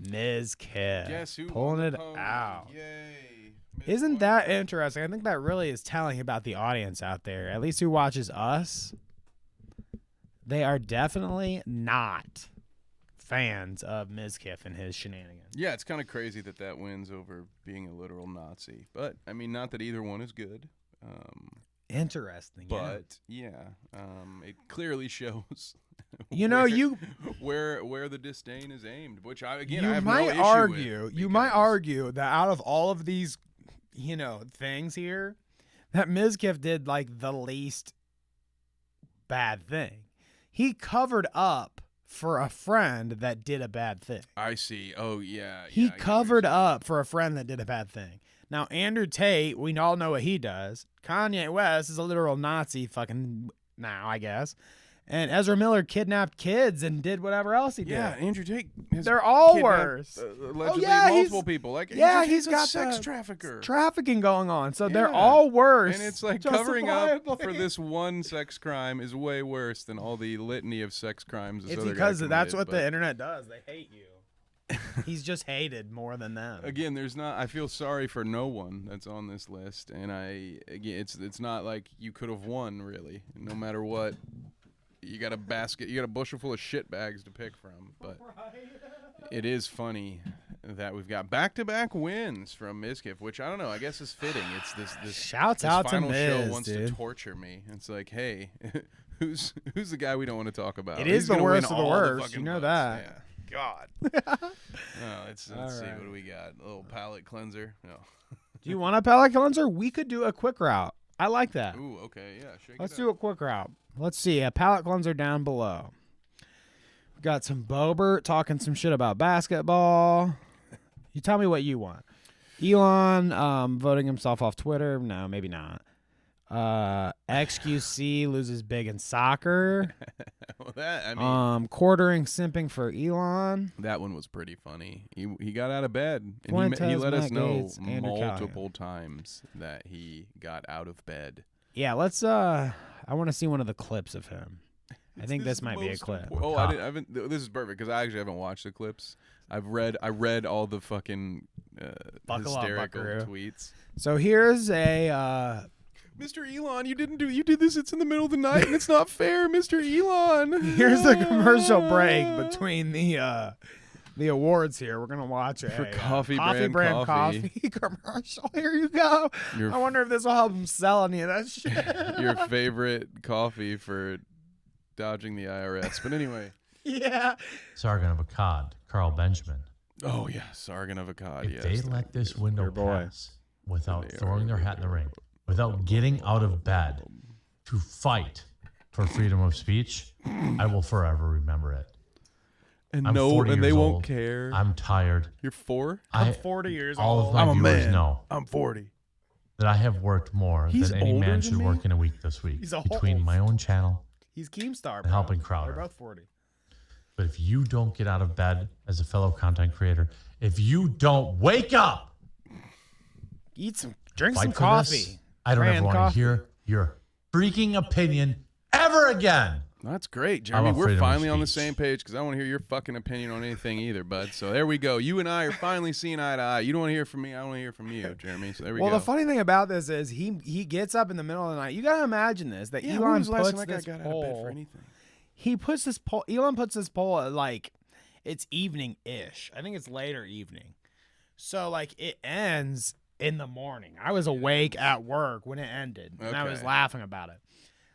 Mizkif. Guess who pulling won it the podium? out. Yay. Isn't that interesting? I think that really is telling about the audience out there, at least who watches us. They are definitely not fans of Mizkif and his shenanigans. Yeah, it's kind of crazy that wins over being a literal Nazi. But, I mean, not that either one is good. Interesting. But, yeah, it clearly shows You know, where the disdain is aimed, which I you have might no issue argue. with You might because- argue that out of all of these, things here, that Mizkif did like the least bad thing. He covered up for a friend that did a bad thing. I see. Oh, yeah. He yeah, I get what you're covered saying. up for a friend that did a bad thing. Now, Andrew Tate, we all know what he does. Kanye West is a literal Nazi fucking now, I guess. And Ezra Miller kidnapped kids and did whatever else he did. Yeah, Andrew Tate. Has They're all kidnapped, worse. Allegedly yeah, multiple people. Like, yeah, Andrew he's Tate's a got sex the trafficker. Trafficking going on. So they're Yeah. all worse. And it's like covering up for justifiably. this one sex crime is way worse than all the litany of sex crimes. This It's other guy because that's committed, what but the internet does. They hate you. He's just hated more than them. Again, I feel sorry for no one that's on this list, and it's not like you could have won really. No matter what, you got a bushel full of shit bags to pick from. But it is funny that we've got back-to-back wins from Mizkif, which I don't know. I guess is fitting. It's this Shouts this out to final show Miz, wants dude. to torture me. It's like, hey, who's the guy we don't want to talk about? It He's is the gonna win worst of the all worst. fucking You know votes. that. Yeah. God. Let's see. All What right. do we got? A little palate cleanser. No. Do you want a palate cleanser? We could do a quick route. I like that. Ooh, okay, yeah. Let's do a quick route. Let's see. A palate cleanser down below. We got some Bobert talking some shit about basketball. You tell me what you want. Elon voting himself off Twitter. No, maybe not. XQC loses big in soccer. Well, Quartering simping for Elon. that one was pretty funny. He got out of bed and he Fuentes, let us Matt know Gates, Andrew multiple times that he got out of bed. Yeah, let's. I want to see one of the clips of him. I think this is might be a most clip. Oh, I haven't. This is perfect because I actually haven't watched the clips. I read all the fucking Buckle up, hysterical buckaroo. tweets. So here's a. Mr. Elon, you did this. It's in the middle of the night and it's not fair, Mr. Elon. Here's the commercial break between the awards here. We're gonna watch it For coffee brand coffee commercial. Here you go. I wonder if this will help him sell any of that shit. Your favorite coffee for dodging the IRS. But anyway. Yeah. Sargon of Akkad, Carl Benjamin. Oh yeah, Sargon of Akkad. If they let this window Your boy. pass without throwing their hat in the ring, without getting out of bed to fight for freedom of speech, I will forever remember it. And I'm 40 and they years won't old. care. I'm tired. You're 4? I'm 40 years all old. of my I'm a viewers man. know I'm 40. that I have worked more He's than any older man than should me? work in a week this week He's a between whole- my own channel. He's Keemstar, And bro. helping Crowder. They're both 40. But if you don't get out of bed as a fellow content creator, if you don't wake up, Drink fight some for coffee. this, I don't Brand ever want coffee. to hear your freaking opinion ever again. That's great, How Jeremy. about We're freedom of finally on the speech? same page because I don't want to hear your fucking opinion on anything either, bud. So there we go. You and I are finally seeing eye to eye. You don't want to hear from me. I don't want to hear from you, Jeremy. So there we Well, go. the funny thing about this is he gets up in the middle of the night. You gotta imagine this. That yeah, when Elon was the last puts time that guy this got out of bed for poll. anything? He puts this poll. Elon puts this poll at like it's evening-ish. I think it's later evening. So like it ends in the morning. I was awake at work when it ended, and I was Okay. laughing about it.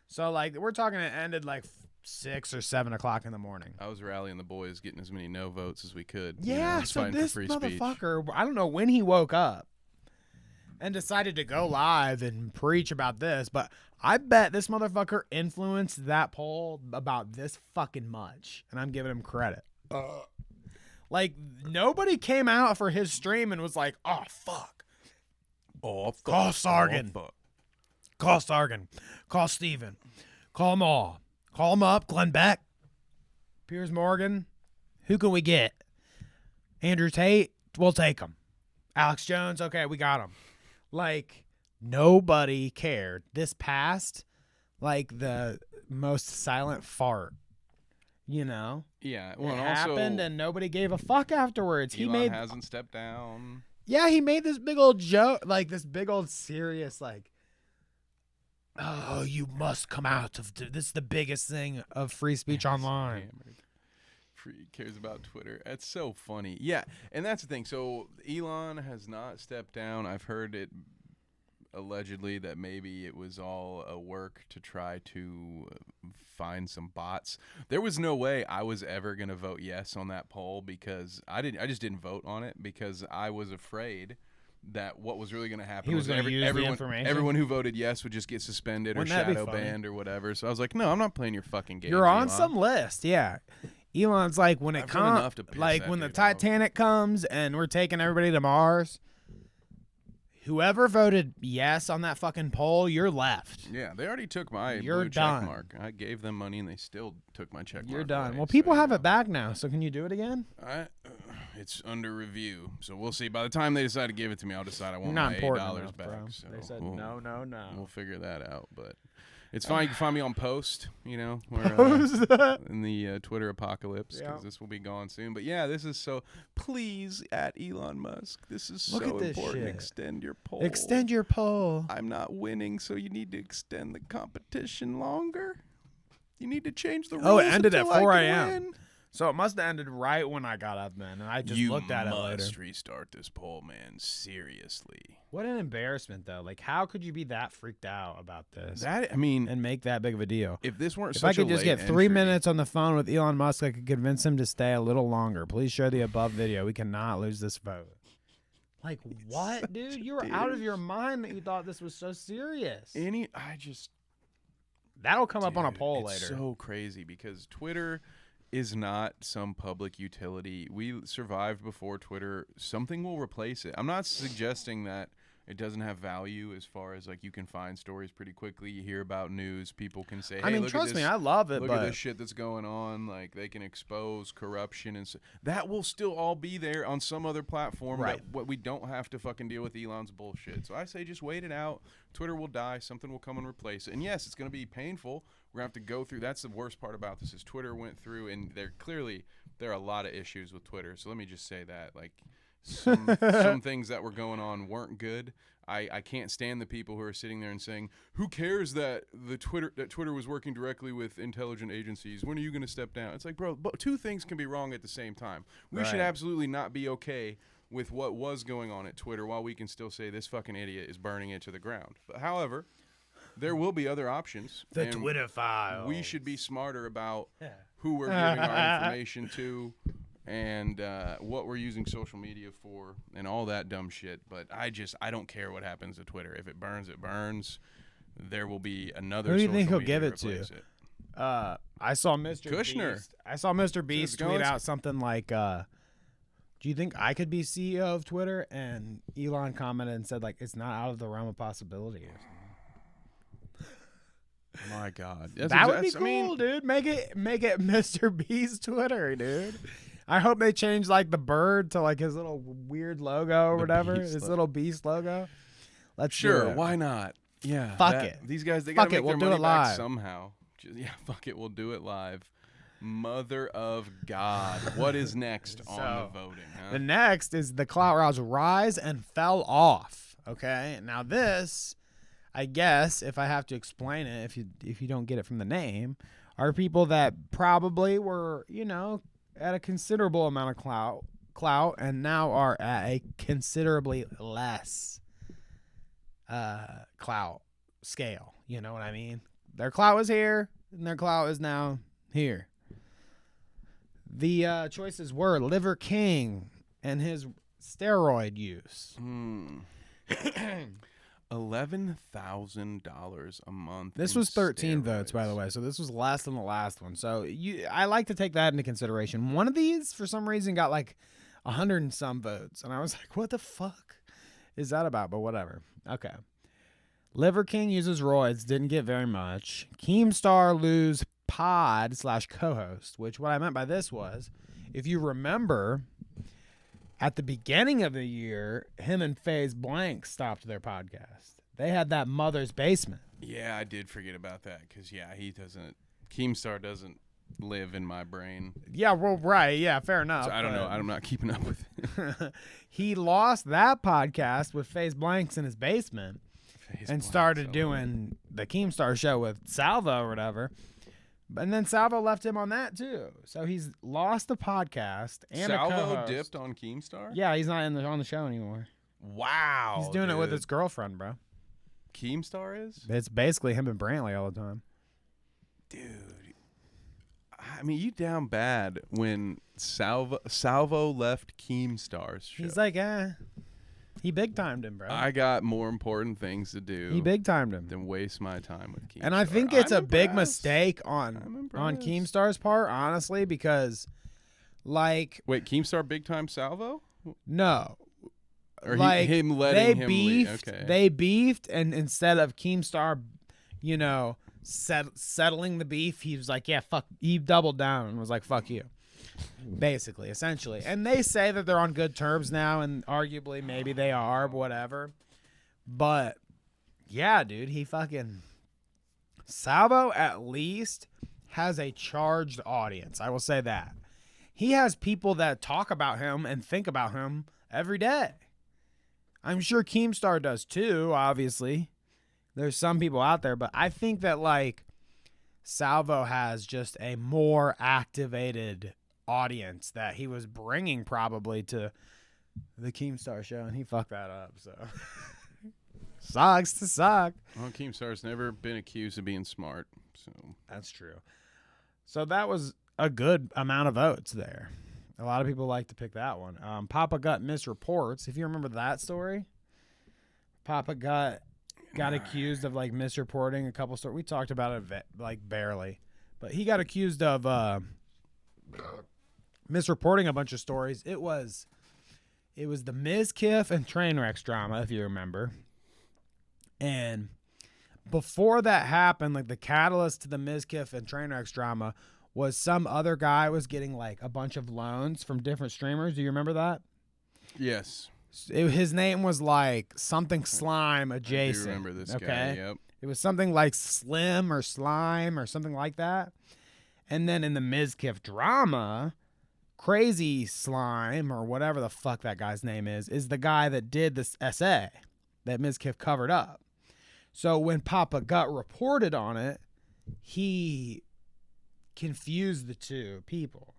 So like we're talking, it ended like 6 or 7 o'clock in the morning. I was rallying the boys, getting as many no votes as we could. You know, Yeah, just so fighting this for free speech. motherfucker, I don't know when he woke up and decided to go live and preach about this, but I bet this motherfucker influenced that poll about this fucking much, and I'm giving him credit. Like, nobody came out for his stream and was like, oh, fuck. Oh, fuck. Call Sargon. Oh, fuck. Call Sargon. Call Steven. Call them all. Call them up. Glenn Beck. Piers Morgan. Who can we get? Andrew Tate. We'll take him. Alex Jones. Okay, we got him. Like, nobody cared. This passed like the most silent fart. You know? Yeah, well, It and also, happened and nobody gave a fuck afterwards. Elon hasn't stepped down. Yeah, he made this big old joke, like this big old serious, like, oh, you must come out of this is the biggest thing of free speech online. Hammered. Free cares about Twitter. That's so funny. Yeah, and that's the thing. So Elon has not stepped down. I've heard it allegedly that maybe it was all a work to try to find some bots. There was no way I was ever going to vote yes on that poll because I just didn't vote on it because I was afraid that what was really going to happen He was gonna use the information? everyone who voted yes would just get suspended Wouldn't or that be shadow funny? banned or whatever. So I was like, no, I'm not playing your fucking game. You're on some list, yeah. Elon's like, when it I've done comes, enough to piss like that when the dude off. Titanic comes and we're taking everybody to Mars, whoever voted yes on that fucking poll, you're left. Yeah, they already took my You're blue done. check mark. I gave them money and they still took my check mark. You're done. away, Well, so, people you have know. it back now, so can you do it again? It's under review, so we'll see. By the time they decide to give it to me, I'll decide I want You're not my important $8 enough, back. bro. So They said we'll, no. We'll figure that out, but it's fine. You can find me on Post. You know, where, Post. in the Twitter apocalypse because Yeah. this will be gone soon. But yeah, this is so. Please, at Elon Musk, this is Look so at this important. shit. Extend your poll. Extend your poll. I'm not winning, so you need to extend the competition longer. You need to change the rules. Oh, it ended at until I 4 can a.m.. win. So it must have ended right when I got up then, and I just looked at it later. must restart this poll, man. Seriously. What an embarrassment, though. Like, how could you be that freaked out about this That I mean, and make that big of a deal? if this weren't If such I could a just late get 3 entry- minutes on the phone with Elon Musk, I could convince him to stay a little longer. Please share the above video. We cannot lose this vote. Like, what, dude? You were out of your mind that you thought this was so serious. That'll come up on a Dude, poll it's later. so crazy because Twitter is not some public utility. We survived before Twitter. Something will replace it. I'm not suggesting that It doesn't have value as far as like you can find stories pretty quickly. You hear about news. People can say, hey, I mean, look trust at me, this, I love it, look but at this shit that's going on. Like they can expose corruption and that will still all be there on some other platform. Right. That what we don't have to fucking deal with Elon's bullshit. So I say just wait it out. Twitter will die. Something will come and replace it. And yes, it's going to be painful. We're going to have to go through. That's the worst part about this is Twitter went through, and there are a lot of issues with Twitter. So let me just say that like some things that were going on weren't good. I can't stand the people who are sitting there and saying, who cares that Twitter was working directly with intelligent agencies? When are you going to step down? It's like, bro, two things can be wrong at the same time. We should absolutely not be okay with what was going on at Twitter while we can still say this fucking idiot is burning it to the ground. But however, there will be other options. the Twitter file. We should be smarter about who we're giving our information to and what we're using social media for and all that dumb shit. But I don't care what happens to Twitter. If it burns, it burns. There will be another. Who do you social think he'll media give it to? replace it. I saw Mr. Kushner. Beast. I saw Mr. Beast tweet going- out something like, do you think I could be CEO of Twitter? And Elon commented and said, like, it's not out of the realm of possibility. My God, That would be cool, dude. Make it Mr. Beast Twitter, dude. I hope they change like the bird to like his little weird logo or whatever, his little beast logo. Let's do Sure, it. why not? Yeah, Fuck it. These guys, they Fuck gotta it, make we'll their do money it back live. somehow. Yeah, fuck it, we'll do it live. Mother of God, what is next on the voting? Huh? The next is the Clout Route's rise and fell off. Okay, now this, I guess, if I have to explain it, if you don't get it from the name, are people that probably were, at a considerable amount of clout, and now are at a considerably less clout scale. You know what I mean? Their clout was here, and their clout is now here. The choices were Liver King and his steroid use. $11,000 a month. This in was 13 votes, by the steroids. way, so this was less than the last one. So I like to take that into consideration. One of these, for some reason, got like 100 and some votes, and I was like, what the fuck is that about? But whatever. Okay. Liver King uses roids, didn't get very much. Keemstar lose pod / co-host, which what I meant by this was, if you remember, at the beginning of the year, him and FaZe Blank stopped their podcast. They had that Mother's Basement. Yeah, I did forget about that because Keemstar doesn't live in my brain. Yeah, well, right. Yeah, fair enough. So I don't know. I'm not keeping up with it. He lost that podcast with FaZe Blanks in his basement and started doing the Keemstar show with Salvo or whatever. And then Salvo left him on that too. So he's lost the podcast and Salvo a co-host. dipped on Keemstar? Yeah, he's not on the show anymore. Wow. He's doing it with dude. his girlfriend, bro. Keemstar is? It's basically him and Brantley all the time. Dude. I mean, you down bad when Salvo left Keemstar's show. He's like, he big timed him, bro. I got more important things to do. He big timed him. Than waste my time with Keemstar. And I think it's I'm a big impressed. mistake I'm on impressed. Keemstar's part, honestly, because like Wait, Keemstar big time Salvo? no. Or like him letting they him beefed, leave? Okay. They beefed, and instead of Keemstar, settling the beef, he was like, yeah, fuck. He doubled down and was like, fuck you. Basically, essentially. And they say that they're on good terms now, and arguably maybe they are, whatever. But yeah, dude, he fucking Salvo at least has a charged audience. I will say that. He has people that talk about him and think about him every day. I'm sure Keemstar does too, obviously. There's some people out there, but I think that like Salvo has just a more activated audience that he was bringing probably to the Keemstar show, and he fucked that up. So sucks to suck. Well, Keemstar's never been accused of being smart, so That's true. So that was a good amount of votes there. A lot of people like to pick that one. Papa Gut misreports. If you remember that story, Papa Gut got accused of like misreporting a couple stories. We talked about it like barely, but he got accused of misreporting a bunch of stories. It was It was the Mizkif and Trainwrecks drama, if you remember. And before that happened, like the catalyst to the Mizkif and Trainwrecks drama was some other guy was getting like a bunch of loans from different streamers. Do you remember that? Yes. His name was like something slime adjacent. I do remember this okay? guy. Yep. It was something like Slim or Slime or something like that. And then in the Mizkif drama, Crazy Slime or whatever the fuck that guy's name is the guy that did this essay that Mizkif covered up. So when Papa Gut reported on it, he confused the two people.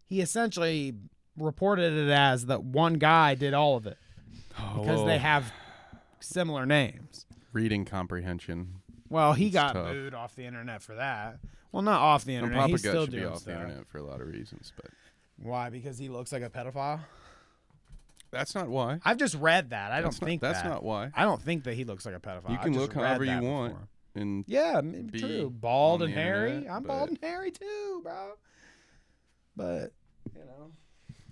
He essentially reported it as that one guy did all of it because they have similar names. Reading comprehension. Well, he got tough. booed off the internet for that. Well, not off the internet. Papa He's Gut still should be doing off the stuff. internet for a lot of reasons, but Why? Because he looks like a pedophile? that's not why. I've just read that. I don't think that's that. not why. I don't think that he looks like a pedophile. You I can just look read however you that want. before. And Yeah, be true. Bald on and the hairy. internet, I'm but- bald and hairy too, bro. But,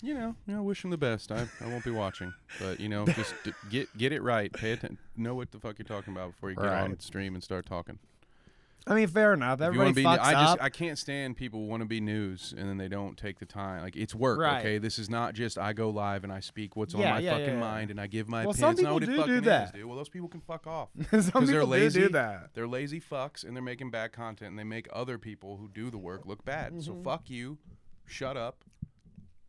you know, wish him the best. I won't be watching, but just get it right. Pay attention. Know what the fuck you're talking about before you get Right. on stream and start talking. I mean, fair enough. If you wanna Everybody be, fucks up. I can't stand people who want to be news and then they don't take the time. Like it's work, Right. okay? This is not just I go live and I speak what's on Yeah, my yeah, fucking yeah. mind and I give my Well, opinion. some It's not what people it do fucking that. is, dude. Well, those people can fuck off. Some Because they're people lazy. do that. They're lazy fucks and they're making bad content and they make other people who do the work look bad. So fuck you. Shut up.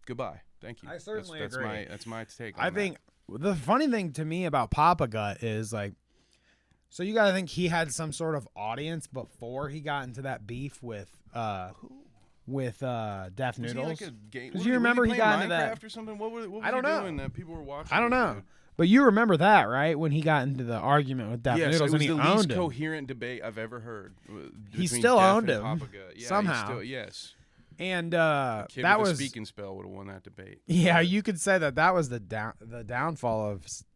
Goodbye. Thank you. I certainly that's agree. That's my take on I that. think the funny thing to me about Papa Gut is like, so you got to think he had some sort of audience before he got into that beef with Deaf Was he Noodles. like a game? 'Cause you remember he got into that- Minecraft or something? What was I don't he know. doing that people were watching? I don't it, know. dude? But you remember that, right? When he got into the argument with Deaf Yes, Noodles it and was he the least owned him. coherent debate I've ever heard. He between still Def owned and him, Papa Gut. Yeah, somehow. Yes. And Kid that with a was speaking spell would have won that debate. yeah, you could say that was the downfall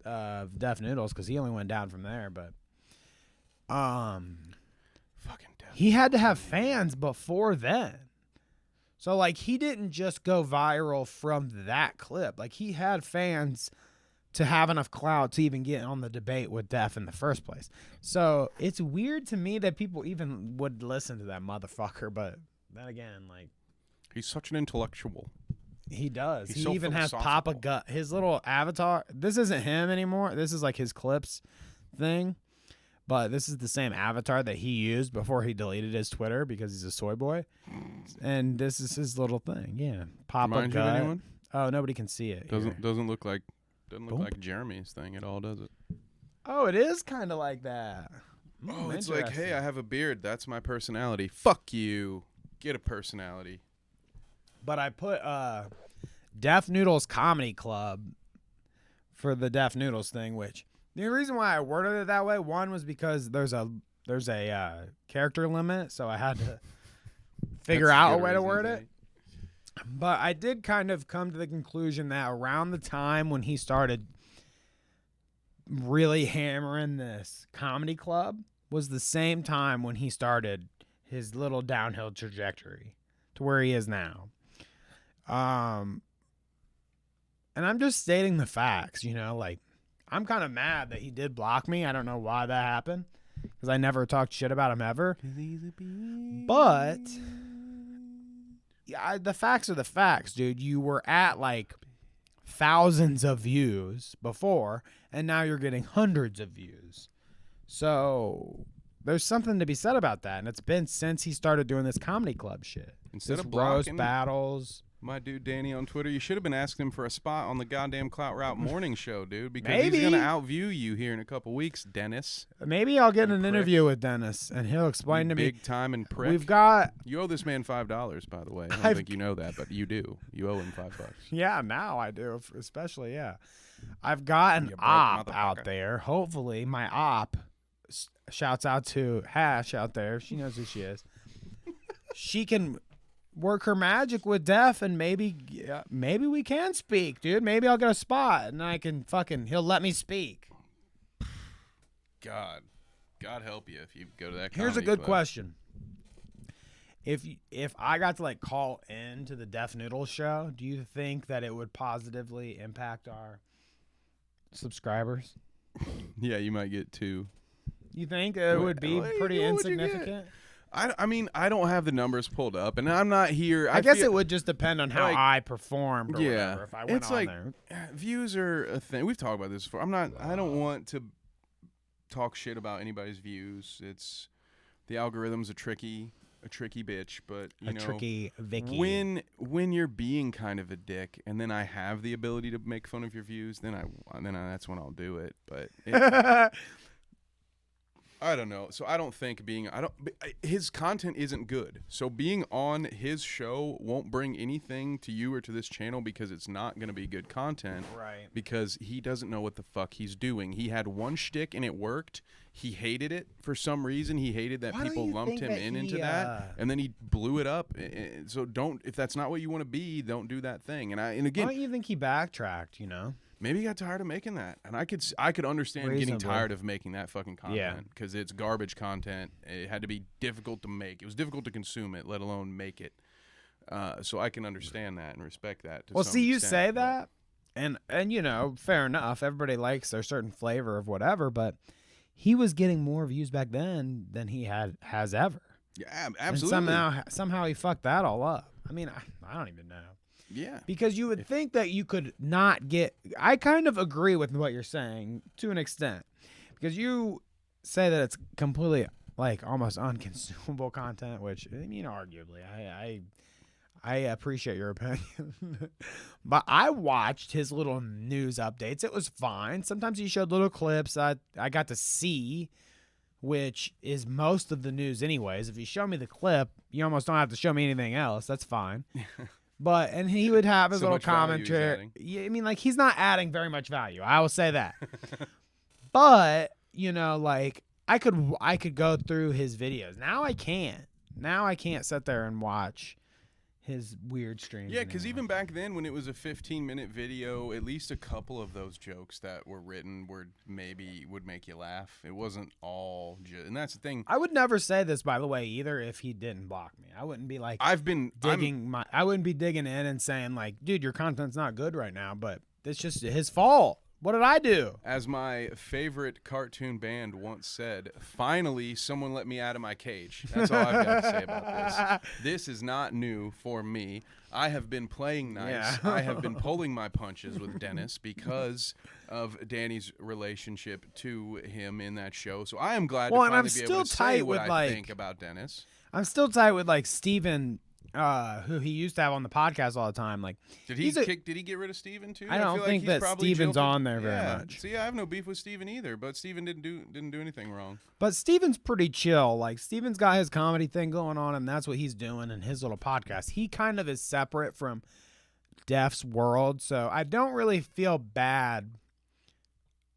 of Deaf Noodles because he only went down from there. But Fucking Def. he had to have fans before then. So like he didn't just go viral from that clip. Like he had fans to have enough clout to even get on the debate with Def in the first place. So it's weird to me that people even would listen to that motherfucker. But then again, like He's such an intellectual. he does. He's He so even has philosophical. Papa Gut. His little avatar. This isn't him anymore. This is like his clips thing. But this is the same avatar that he used before he deleted his Twitter because he's a soy boy. And this is his little thing. Yeah. Papa Remind you of Gut. anyone? Oh, nobody can see it. here. Doesn't look like Boom. like Jeremy's thing at all, does it? Oh, it is kind of like that. Oh, it's like, hey, interesting. I have a beard. That's my personality. Fuck you. Get a personality. But I put Deaf Noodles Comedy Club for the Deaf Noodles thing, which the reason why I worded it that way, one was because there's a character limit, so I had to figure That's out a good way to reason, word eh? it. But I did kind of come to the conclusion that around the time when he started really hammering this comedy club was the same time when he started his little downhill trajectory to where he is now. And I'm just stating the facts, like I'm kind of mad that he did block me. I don't know why that happened because I never talked shit about him ever. But yeah, the facts are the facts, dude. You were at like thousands of views before, and now you're getting hundreds of views. So there's something to be said about that, and it's been since he started doing this comedy club shit. Instead This of roast blocking battles. my dude Danny on Twitter, you should have been asking him for a spot on the goddamn Clout Route morning show, dude, because Maybe. he's gonna outview you here in a couple weeks, Dennis. Maybe I'll get You an prick. interview with Dennis, and he'll explain to me. Big time and prick. We've got, You owe this man $5, by the way. I don't I've- think you know that, but you do. You owe him $5. yeah, now I do, especially, yeah. I've got an You broke op motherfucker. out there. Hopefully, my op shouts out to Hash out there. She knows who she is. She can work her magic with Def, and maybe we can speak, dude. Maybe I'll get a spot, and I can he'll let me speak. God help you if you go to that. Here's a comedy good club. question. if I got to like call in to the Deaf Noodle show, do you think that it would positively impact our subscribers? Yeah, you might get 2. You think it would be pretty what would you get? insignificant? I mean, I don't have the numbers pulled up, and I'm not here. I guess it would just depend on how like, I performed or yeah, whatever. If I went it's on like there. views are a thing. We've talked about this before. I don't want to talk shit about anybody's views. It's the algorithm's a tricky bitch, but you know, tricky Vicky. When you're being kind of a dick, and then I have the ability to make fun of your views, then that's when I'll do it. But I don't know. So I don't think his content isn't good. So being on his show won't bring anything to you or to this channel because it's not going to be good content. Right. Because he doesn't know what the fuck he's doing. He had one shtick and it worked. He hated it for some reason. He hated that people lumped him into that, and then he blew it up. So if that's not what you want to be, don't do that thing. And again, why don't you think he backtracked? You know. Maybe he got tired of making that, and I could understand getting tired of making that fucking content because it's garbage content. It had to be difficult to make. It was difficult to consume it, let alone make it. So I can understand that and respect that. Well, see, you say that, and you know, fair enough. Everybody likes their certain flavor of whatever, but he was getting more views back then than he has ever. Yeah, absolutely. And somehow he fucked that all up. I mean, I don't even know. Yeah. Because you would think that you could not get... I kind of agree with what you're saying to an extent. Because you say that it's completely, like, almost unconsumable content, which, I mean, arguably, I appreciate your opinion. But I watched his little news updates. It was fine. Sometimes he showed little clips I got to see, which is most of the news anyways. If you show me the clip, you almost don't have to show me anything else. That's fine. And he would have his little commentary. Yeah, I mean, like, he's not adding very much value. I will say that. But, you know, like, I could go through his videos. Now I can't. Now I can't sit there and watch his weird streams. Yeah, because even back then when it was a 15-minute video, at least a couple of those jokes that were written would make you laugh. It wasn't all just, and that's the thing. I would never say this, by the way, either if he didn't block me. I wouldn't be like I wouldn't be digging in and saying like, dude, your content's not good right now, but it's just his fault. What did I do? As my favorite cartoon band once said, finally someone let me out of my cage. That's all I've got to say about this. This is not new for me. I have been playing nice. Yeah. I have been pulling my punches with Dennis because of Danny's relationship to him in that show. So I am glad to finally be able to say what I think about Dennis. I'm still tight with like Steven, who he used to have on the podcast all the time. Like, did he get rid of Steven too? I don't think that Steven's on there very much. See, I have no beef with Steven either, but Steven didn't do anything wrong. But Steven's pretty chill. Like, Steven's got his comedy thing going on, and that's what he's doing in his little podcast. He kind of is separate from Def's world, so I don't really feel bad.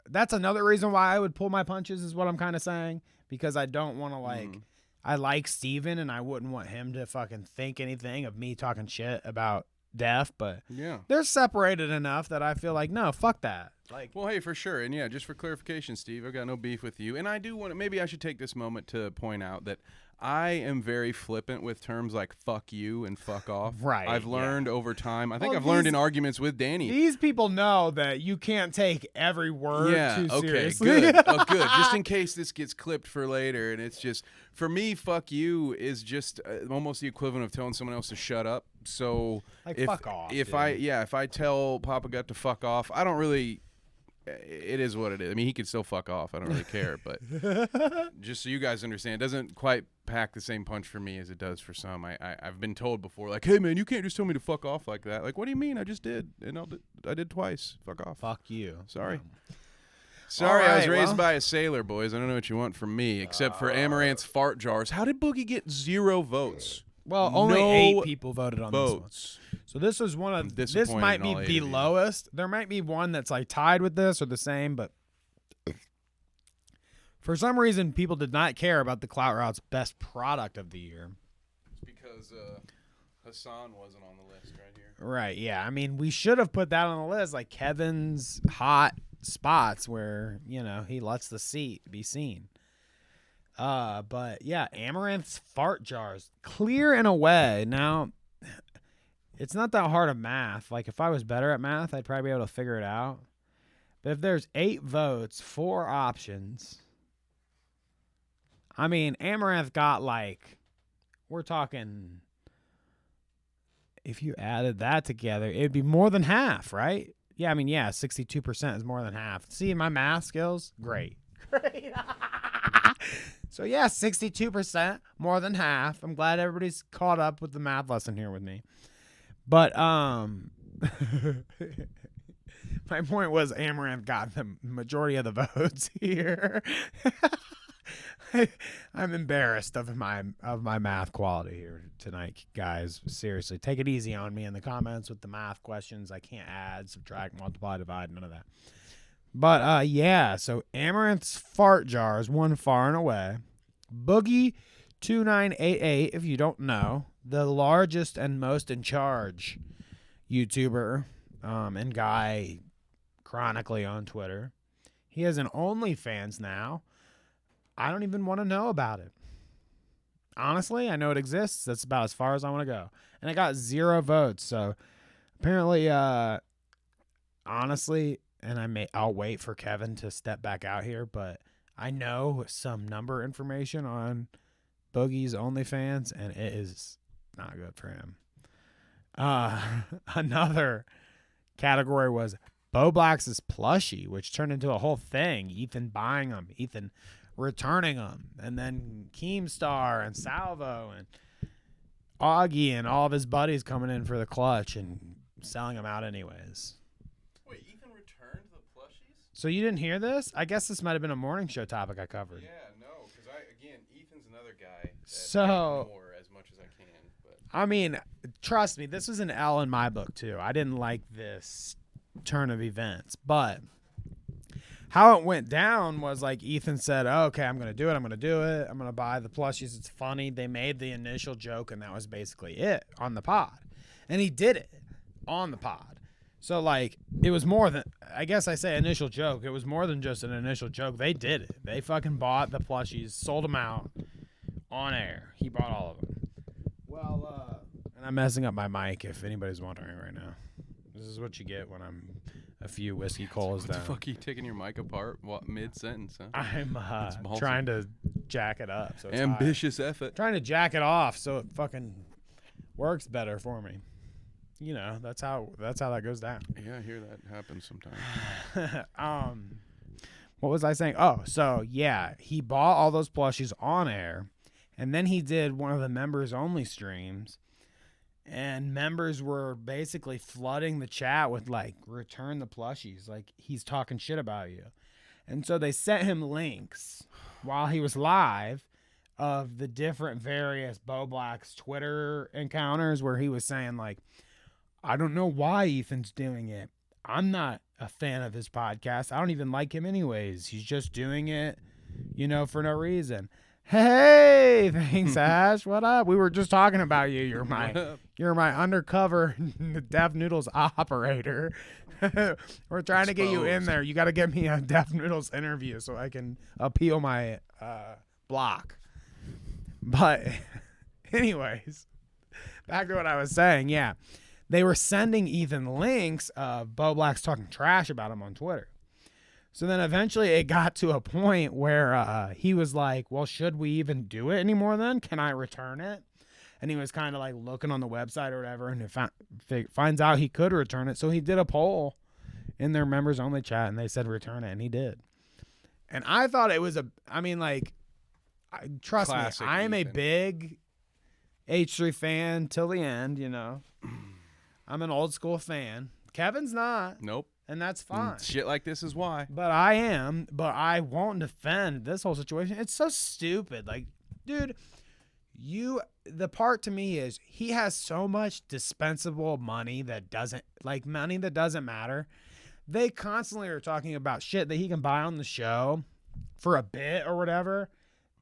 That's another reason why I would pull my punches, is what I'm kind of saying, because I don't want to like. I like Steven, and I wouldn't want him to fucking think anything of me talking shit about Def, but yeah, they're separated enough that I feel like, no, fuck that. Like, well, hey, for sure. And yeah, just for clarification, Steve, I've got no beef with you. And I do want to, maybe I should take this moment to point out that I am very flippant with terms like fuck you and fuck off. Right. I've learned over time. I think I've learned in arguments with Danny. These people know that you can't take every word too seriously. Good. Oh, good. Just in case this gets clipped for later. And it's just, for me, fuck you is just almost the equivalent of telling someone else to shut up. So like, fuck off. If I tell Papa Gut to fuck off, I don't really. It is what it is. I mean, he could still fuck off. I don't really care. But just so you guys understand, it doesn't quite pack the same punch for me as it does for some. I've been told before, like, hey, man, you can't just tell me to fuck off like that. Like, what do you mean? I just did. And I did twice. Fuck off. Fuck you. Sorry. Sorry, I was raised by a sailor, boys. I don't know what you want from me, except for Amaranth's fart jars. How did Boogie get 0 votes? Well, only 8 people voted on this one. So this is one of this might be the lowest. There might be one that's like tied with this or the same, but for some reason people did not care about the Clout Route's best product of the year. It's because Hassan wasn't on the list right here. Right, yeah. I mean, we should have put that on the list, like Kevin's hot spots where, you know, he lets the seat be seen. But yeah, Amaranth's fart jars, clear and away. Now, it's not that hard of math. Like, if I was better at math, I'd probably be able to figure it out. But if there's 8 votes, 4 options, I mean, Amaranth got like, we're talking, if you added that together, it'd be more than half, right? Yeah, I mean, yeah, 62% is more than half. See, my math skills, great. Great. So, yeah, 62%, more than half. I'm glad everybody's caught up with the math lesson here with me. But, my point was Amaranth got the majority of the votes here. I'm embarrassed of my math quality here tonight, guys. Seriously, take it easy on me in the comments with the math questions. I can't add, subtract, multiply, divide, none of that. But yeah, so Amaranth's fart jars won far and away. Boogie 2988, if you don't know, the largest and most in charge YouTuber and guy chronically on Twitter. He has an OnlyFans now. I don't even want to know about it. Honestly, I know it exists. That's about as far as I want to go. And I got 0 votes. So apparently, honestly, and I'll wait for Kevin to step back out here, but I know some number information on Boogie's OnlyFans, and it is not good for him. Another category was Bo Black's plushie, which turned into a whole thing. Ethan buying them, Ethan returning them, and then Keemstar and Salvo and Augie and all of his buddies coming in for the clutch and selling them out anyways. Wait, Ethan returned the plushies? So you didn't hear this? I guess this might have been a morning show topic I covered. Yeah, no, because Ethan's another guy that So- I ignore as much as I can. But I mean, trust me, this was an L in my book too. I didn't like this turn of events, but how it went down was like Ethan said, oh, okay, I'm going to do it. I'm going to buy the plushies. It's funny. They made the initial joke, and that was basically it on the pod. And he did it on the pod. So, like, it was more than, I guess I say initial joke. It was more than just an initial joke. They did it. They fucking bought the plushies, sold them out on air. He bought all of them. Well, and I'm messing up my mic if anybody's wondering right now. This is what you get when I'm a few whiskey colas what down. the fuck are you taking your mic apart mid-sentence, huh? I'm ballsy. trying to jack it up. So it's Ambitious effort. trying to jack it off so it fucking works better for me. You know, that's how that goes down. Yeah, I hear that happens sometimes. What was I saying? Oh, so yeah, he bought all those plushies on air, and then he did one of the members only streams. And members were basically flooding the chat with, like, return the plushies. Like, he's talking shit about you. And so they sent him links while he was live of the different various Bo Black's Twitter encounters where he was saying, like, I don't know why Ethan's doing it. I'm not a fan of his podcast. I don't even like him anyways. He's just doing it, you know, for no reason. Hey, thanks, Ash. What up? We were just talking about you. You're my undercover Deaf Noodles operator. We're trying to get you in there. You got to get me a Deaf Noodles interview so I can appeal my block. But anyways, back to what I was saying. Yeah, they were sending Ethan links of Bo Black's talking trash about him on Twitter. So then eventually it got to a point where he was like, well, should we even do it anymore then? Can I return it? And he was kind of like looking on the website or whatever, and finds out he could return it. So he did a poll in their members only chat, and they said return it, and he did. And I thought it was trust Classic me, I am a Ethan. big H3 fan till the end, you know. I'm an old school fan. Kevin's not. Nope. And that's fine. Shit like this is why. But I am. But I won't defend this whole situation. It's so stupid. Like, dude, the part to me is he has so much dispensable money that doesn't matter. They constantly are talking about shit that he can buy on the show for a bit or whatever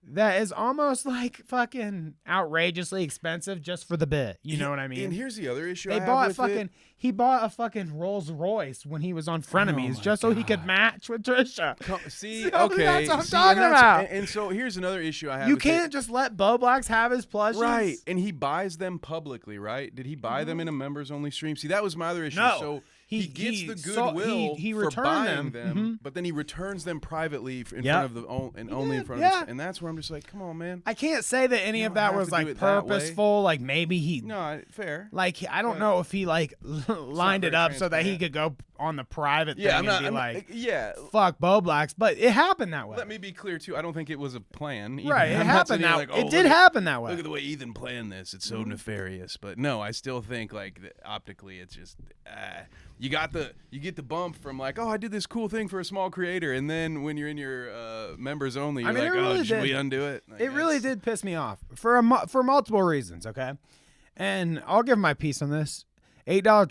that is almost like fucking outrageously expensive just for the bit. You know what I mean? And here's the other issue They I have bought with fucking. it. He bought a fucking Rolls Royce when he was on Frenemies just so he could match with Trisha. See, So okay. that's what I'm See, talking about. And so here's another issue I have. You with can't it. just let Bo Blacks have his plushies. Right, and he buys them publicly, right? Did he buy them in a members only stream? See, that was my other issue. No. So He- gets he the saw- goodwill he for returned buying them. them, but then he returns them privately in Yep. front of the and only in did, front yeah. of us. And that's where I'm just like, come on, man. I can't say that any You of don't that have was to do like it that way. purposeful. Like maybe he, No, fair. like I don't know if he like lined it very up so that he transparent. could go on the private Yeah, thing and be like, yeah. "Fuck Bo Blacks," but it happened that way. Let me be clear too. I don't think it was a plan. either. Right, it I'm not happened sitting that here like, it oh, did look at- happen that way. Look at the way Ethan planned this. It's so nefarious. But no, I still think like optically, it's just you get the bump from like, oh, I did this cool thing for a small creator, and then when you're in your members only, you're I mean, like, it really oh, should we did. undo it? Like, It really that's- did piss me off for for multiple reasons. Okay, and I'll give my piece on this. $8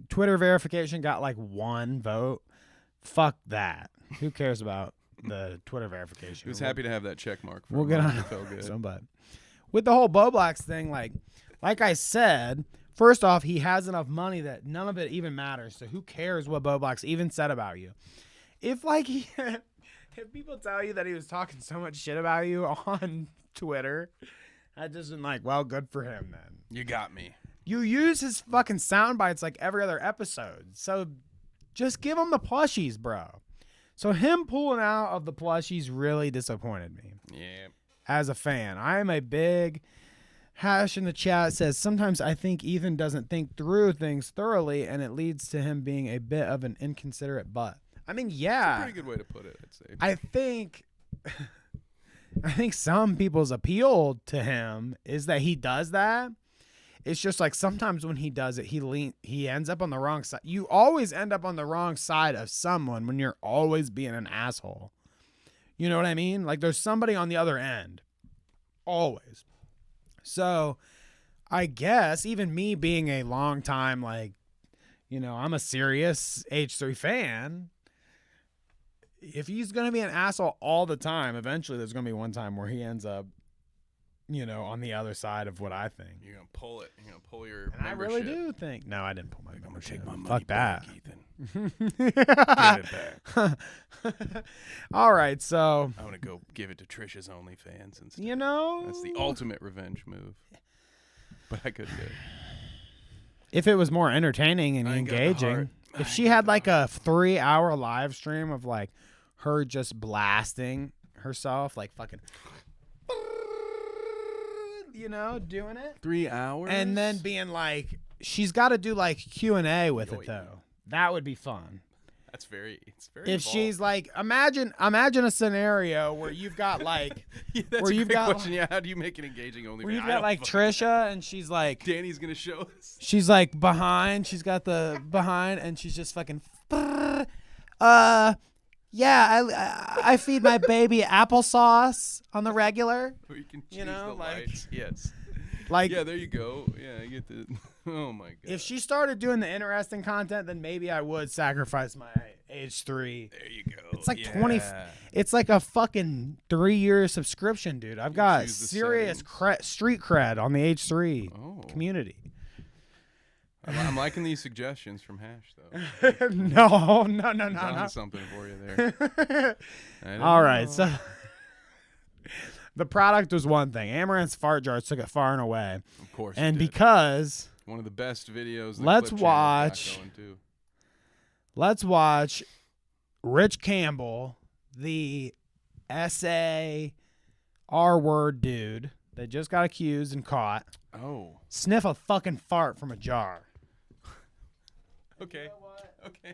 Twitter verification got like 1 vote. Fuck that. Who cares about the Twitter verification? He was happy to have that check mark. For We'll him. get on It felt good. somebody. With the whole Bo Blacks thing, like I said, first off, he has enough money that none of it even matters. So who cares what Bo Blacks even said about you? If like if people tell you that he was talking so much shit about you on Twitter, I just been like, well, good for him then. You got me. You use his fucking sound bites like every other episode. So just give him the plushies, bro. So him pulling out of the plushies really disappointed me Yeah. as a fan. I am a big Hash in the chat says, sometimes I think Ethan doesn't think through things thoroughly and it leads to him being a bit of an inconsiderate butt. I mean, yeah. Pretty good way to put it, I'd say. I think some people's appeal to him is that he does that. It's just like sometimes when he does it, he ends up on the wrong side. You always end up on the wrong side of someone when you're always being an asshole. You know what I mean? Like there's somebody on the other end. Always. So I guess even me being a long time, like, you know, I'm a serious H3 fan. If he's going to be an asshole all the time, eventually there's going to be one time where he ends up, you know, on the other side of what I think. You're gonna pull it. You're gonna pull your And I membership. really do think. No, I didn't pull my membership. Take my money Fuck that. back, Ethan. Give it back. All right, so I'm gonna go give it to Trisha's OnlyFans instead. you know, That's the ultimate revenge move. But I couldn't do it. if it was more entertaining and I ain't got the engaging, heart. if she had like a 3-hour live stream of like her just blasting herself, like fucking, you know, doing it, 3 hours. and then being like, she's got to do like Q&A with it Yoink. though. That would be fun. it's very. If involved. she's like, imagine a scenario where you've got like, Yeah, that's where a you've great got question. Yeah, how do you make it engaging OnlyFans? where you've I got don't like fucking- Trisha and she's like, Danny's gonna show us. she's like behind, she's got the behind, and she's just fucking, yeah, I feed my baby applesauce on the regular, Where you can choose You know, the like- lights. Yes. like. Yeah, there you go. Yeah, you get the. Oh my god. If she started doing the interesting content, then maybe I would sacrifice my H3. There you go. It's like yeah. 20. It's like a fucking 3-year subscription, dude. I've got choose the serious street cred on the H3 Oh. community. I'm liking these suggestions from Hash though. No. Found something for you there. I don't All right, know. so the product was one thing. Amaranth's fart jars took it far and away, Of course. it and did. because one of the best videos. the Let's Clip Channel got watch- going, too. let's watch Rich Campbell, the SA R-word dude that just got accused and caught, Oh. sniff a fucking fart from a jar. Okay. Okay.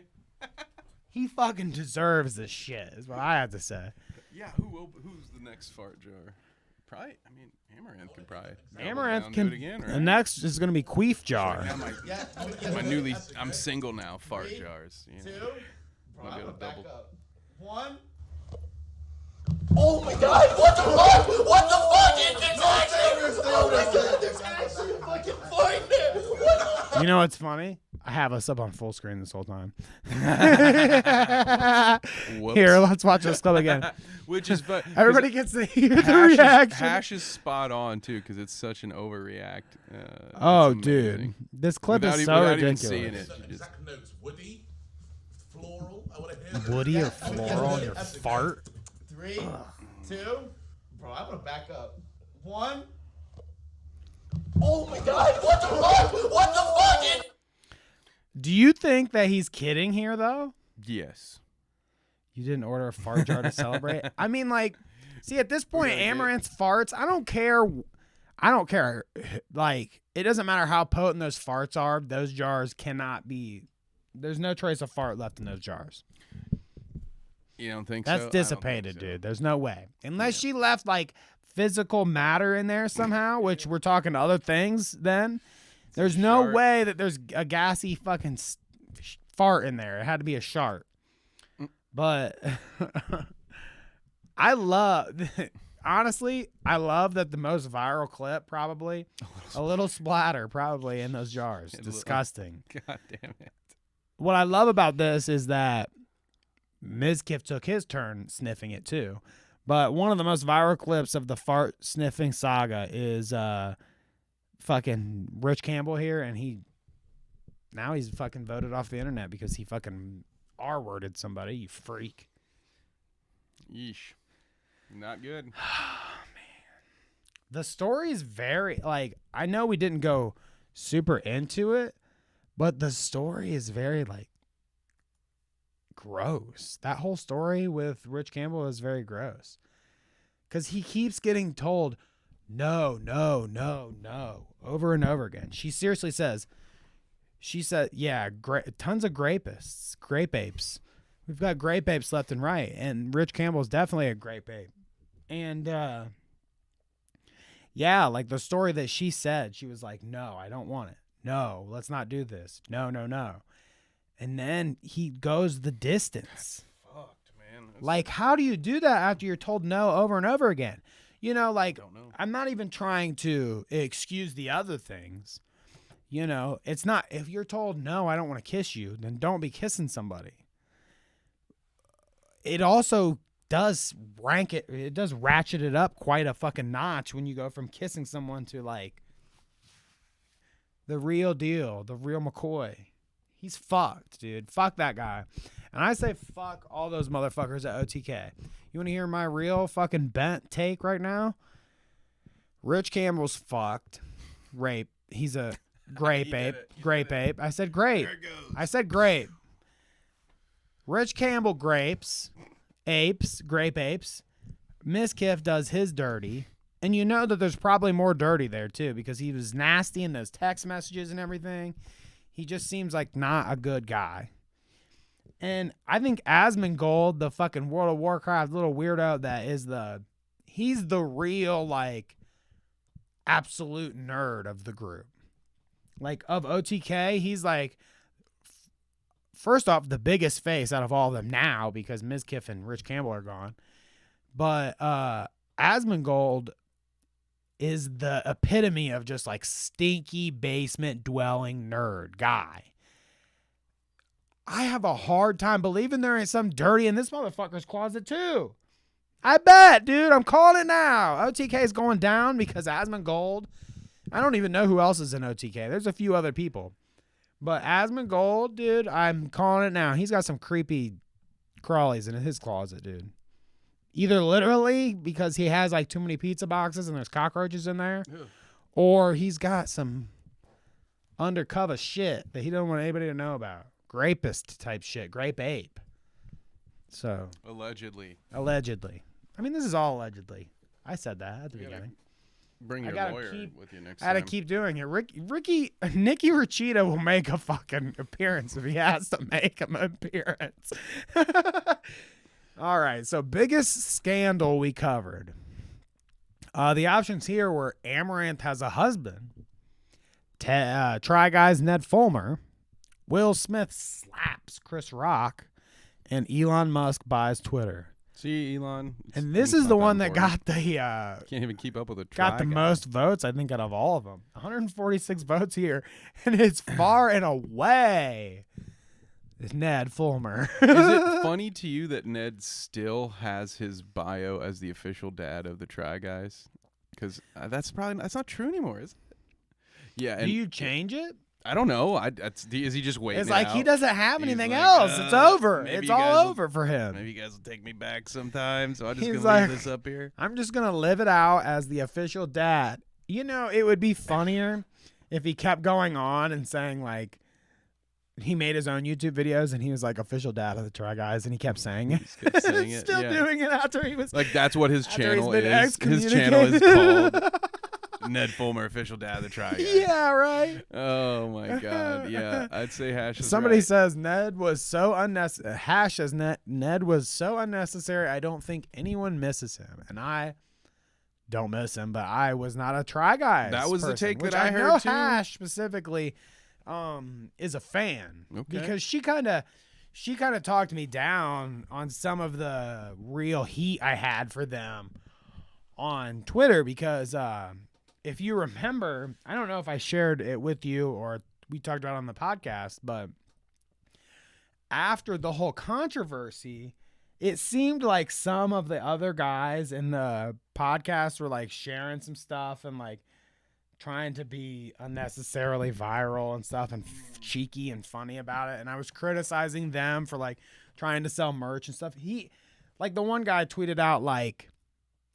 He fucking deserves this shit, is what I have to say. Yeah. Who's the next fart jar? Probably. I mean, Amaranth could probably. double Amaranth down, can. do it again, right? The next is going to be Queef Jar. Now my newly. I'm single now. Fart jars. You know. Might be able to double. One. Oh my god, what the fuck? What the fuck is this actually? Oh my god, there's actually a fucking fart there. What? You know what's funny? I have us up on full screen this whole time. Whoops. Here, let's watch this clip again. Which is Everybody gets to hear the reaction. Hash is spot on too because it's such an overreact. Oh, it's dude, amazing. this clip Without is e- so without even ridiculous. seeing it. you just- Exact notes. Woody, floral. I want to hear Woody or floral in your fart? 3, 2. Bro, I'm gonna back up. 1. Oh my God! What the fuck? What the fuck? Do you think that he's kidding here, though? Yes. You didn't order a fart jar to celebrate? I mean, like, see, at this point, Amaranth's farts, I don't care. Like, it doesn't matter how potent those farts are. Those jars cannot be. There's no trace of fart left in those jars. You don't think That's so? dissipated, dude. There's no way. Unless she left, like, physical matter in there somehow, which we're talking other things then. There's no way that there's a gassy fucking fart in there. It had to be a shart. But honestly, I love that the most viral clip probably, a little splatter probably in those jars. Disgusting. God damn it. What I love about this is that Mizkif took his turn sniffing it too. But one of the most viral clips of the fart sniffing saga is fucking Rich Campbell here, and he's fucking voted off the internet because he fucking R-worded somebody, you freak. Yeesh. Not good. Man. The story is very, like, I know we didn't go super into it, but the story is very, like, gross. That whole story with Rich Campbell is very gross. Because he keeps getting told, no, over and over again. She seriously says, yeah, tons of grape apes. We've got grape apes left and right. And Rich Campbell's definitely a grape ape. And, yeah, like the story that she said, she was like, no, I don't want it. No, let's not do this. No. And then he goes the distance. Fucked, man. Like, how do you do that after you're told no over and over again? You know, like, Don't know. I'm not even trying to excuse the other things. You know, it's not, if you're told, no, I don't want to kiss you, then don't be kissing somebody. It also does ratchet it up quite a fucking notch when you go from kissing someone to, like, the real deal, the real McCoy. He's fucked, dude. Fuck that guy. And I say fuck all those motherfuckers at OTK. You want to hear my real fucking bent take right now? Rich Campbell's fucked. Rape. He's a grape ape. Grape ape. I said grape. I said grape. Rich Campbell grapes. Apes. Grape apes. Mizkif does his dirty. And you know that there's probably more dirty there too because he was nasty in those text messages and everything. He just seems like not a good guy. And I think Asmongold, the fucking World of Warcraft little weirdo that is he's the real, like, absolute nerd of the group. Like, of OTK, he's like, first off, the biggest face out of all of them now because Mizkif and Rich Campbell are gone. But Asmongold is the epitome of just, like, stinky basement dwelling nerd guy. I have a hard time believing there ain't some dirty in this motherfucker's closet too. I bet, dude. I'm calling it now. OTK is going down because Asmongold. I don't even know who else is in OTK. There's a few other people. But Asmongold, dude, I'm calling it now. He's got some creepy crawlies in his closet, dude. Either literally because he has, like, too many pizza boxes and there's cockroaches in there. Ew. Or he's got some undercover shit that he don't want anybody to know about. Grapist type shit. Grape ape. So. Allegedly. I mean, this is all allegedly. I said that at the beginning. Bring your lawyer with you next time. I gotta keep doing it. Nicky Rachita will make a fucking appearance if he has to make an appearance. All right. So, biggest scandal we covered. The options here were Amaranth has a husband. Try Guys Ned Fulmer. Will Smith slaps Chris Rock, and Elon Musk buys Twitter. See, Elon. And this is the one that got the can't even keep up with a try got the guy. most votes, I think, out of all of them. 146 votes here, and it's far and away Ned Fulmer. Is it funny to you that Ned still has his bio as the official dad of the Try Guys? Because that's not true anymore, is it? Yeah. Do you change it? I don't know. Is he just waiting? It's like he out? doesn't have He's anything like, else. It's over. maybe It's you guys all will- over for him. Maybe you guys will take me back sometime. So I'm just He's gonna like, leave this up here. I'm just going to live it out as the official dad. You know, it would be funnier if he kept going on and saying, like, he made his own YouTube videos and he was like official dad of the Try Guys and he kept saying it. Just kept saying it, Still yeah. doing it after he was Like that's what his after channel he's been is. His channel is excommunicated. called Ned Fulmer, official dad of the Try Guys. Yeah, right. Oh my God. Yeah, I'd say Hash. Is Somebody right. says Ned was so unnecessary. Hash says Ned was so unnecessary. I don't think anyone misses him, and I don't miss him. But I was not a Try Guys. That was the person, take which that I know heard, too. Hash specifically is a fan because she kind of talked me down on some of the real heat I had for them on Twitter because if you remember, I don't know if I shared it with you or we talked about it on the podcast, but after the whole controversy, it seemed like some of the other guys in the podcast were like sharing some stuff and like trying to be unnecessarily viral and stuff and cheeky and funny about it. And I was criticizing them for like trying to sell merch and stuff. Like the one guy tweeted out like,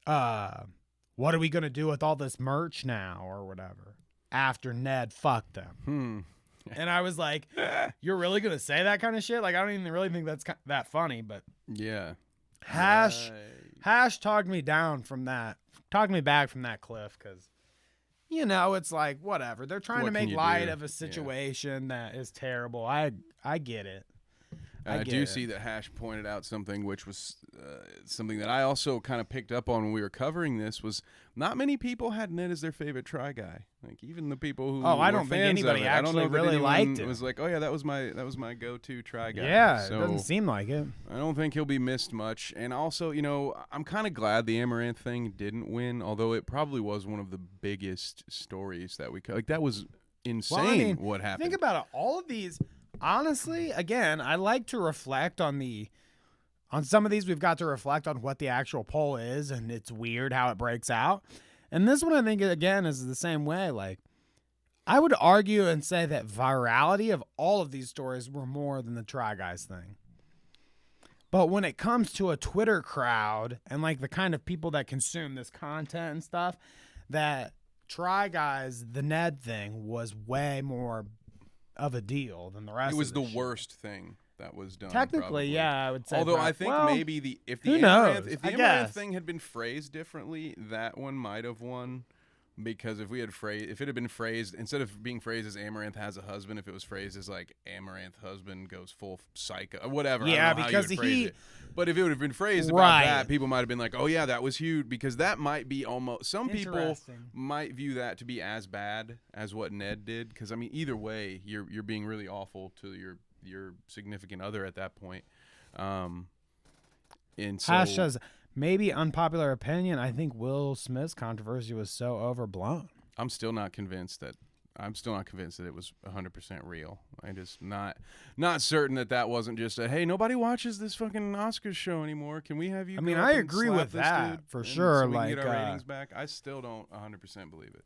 what are we going to do with all this merch now or whatever after Ned fucked them? And I was like, you're really going to say that kind of shit? Like, I don't even really think that's that funny, but Yeah. Hash talked me down from that, talked me back from that cliff because, you know, it's like, whatever. They're trying What to can make you light do? of a situation that is terrible. I get it. I get do it. see that Hash pointed out something which was something that I also kind of picked up on when we were covering this was not many people had Ned as their favorite Try Guy. Like even the people who I were don't think fans anybody of it, I don't actually know that really anyone liked it. was like, oh yeah, that was my go-to Try Guy. Yeah, so it doesn't seem like it. I don't think he'll be missed much. And also, you know, I'm kind of glad the Amaranth thing didn't win, although it probably was one of the biggest stories that we like. That was insane. Well, I mean, what happened? Think about it. All of these, honestly, again, I like to reflect on some of these. We've got to reflect on what the actual poll is, and it's weird how it breaks out. And this one, I think, again, is the same way. Like, I would argue and say that virality of all of these stories were more than the Try Guys thing. But when it comes to a Twitter crowd and like the kind of people that consume this content and stuff, that Try Guys, the Ned thing was way more of a deal than the rest. It was of the this shit. worst thing that was done. Technically, probably. yeah, I would say. Although I think well, maybe if who the Amaranth, knows? if the I Amaranth guess. thing had been phrased differently, that one might have won. Because if it had been phrased instead of being phrased as Amaranth has a husband, if it was phrased as like Amaranth husband goes full psycho, or whatever. Yeah, I don't know because how you would phrase it. But if it would have been phrased Right. about that, people might have been like, "Oh yeah, that was huge," because that might be almost. Some people Interesting. might view that to be as bad as what Ned did. Because I mean, either way, you're being really awful to your significant other at that point. And so. Hash says, maybe unpopular opinion. I think Will Smith's controversy was so overblown. I'm still not convinced that it was 100% real. I just not certain that wasn't just a hey, nobody watches this fucking Oscars show anymore. Can we have you? I mean, go up I and agree slap with this that, dude for and sure, So we can get like, our ratings back. I still don't 100% believe it.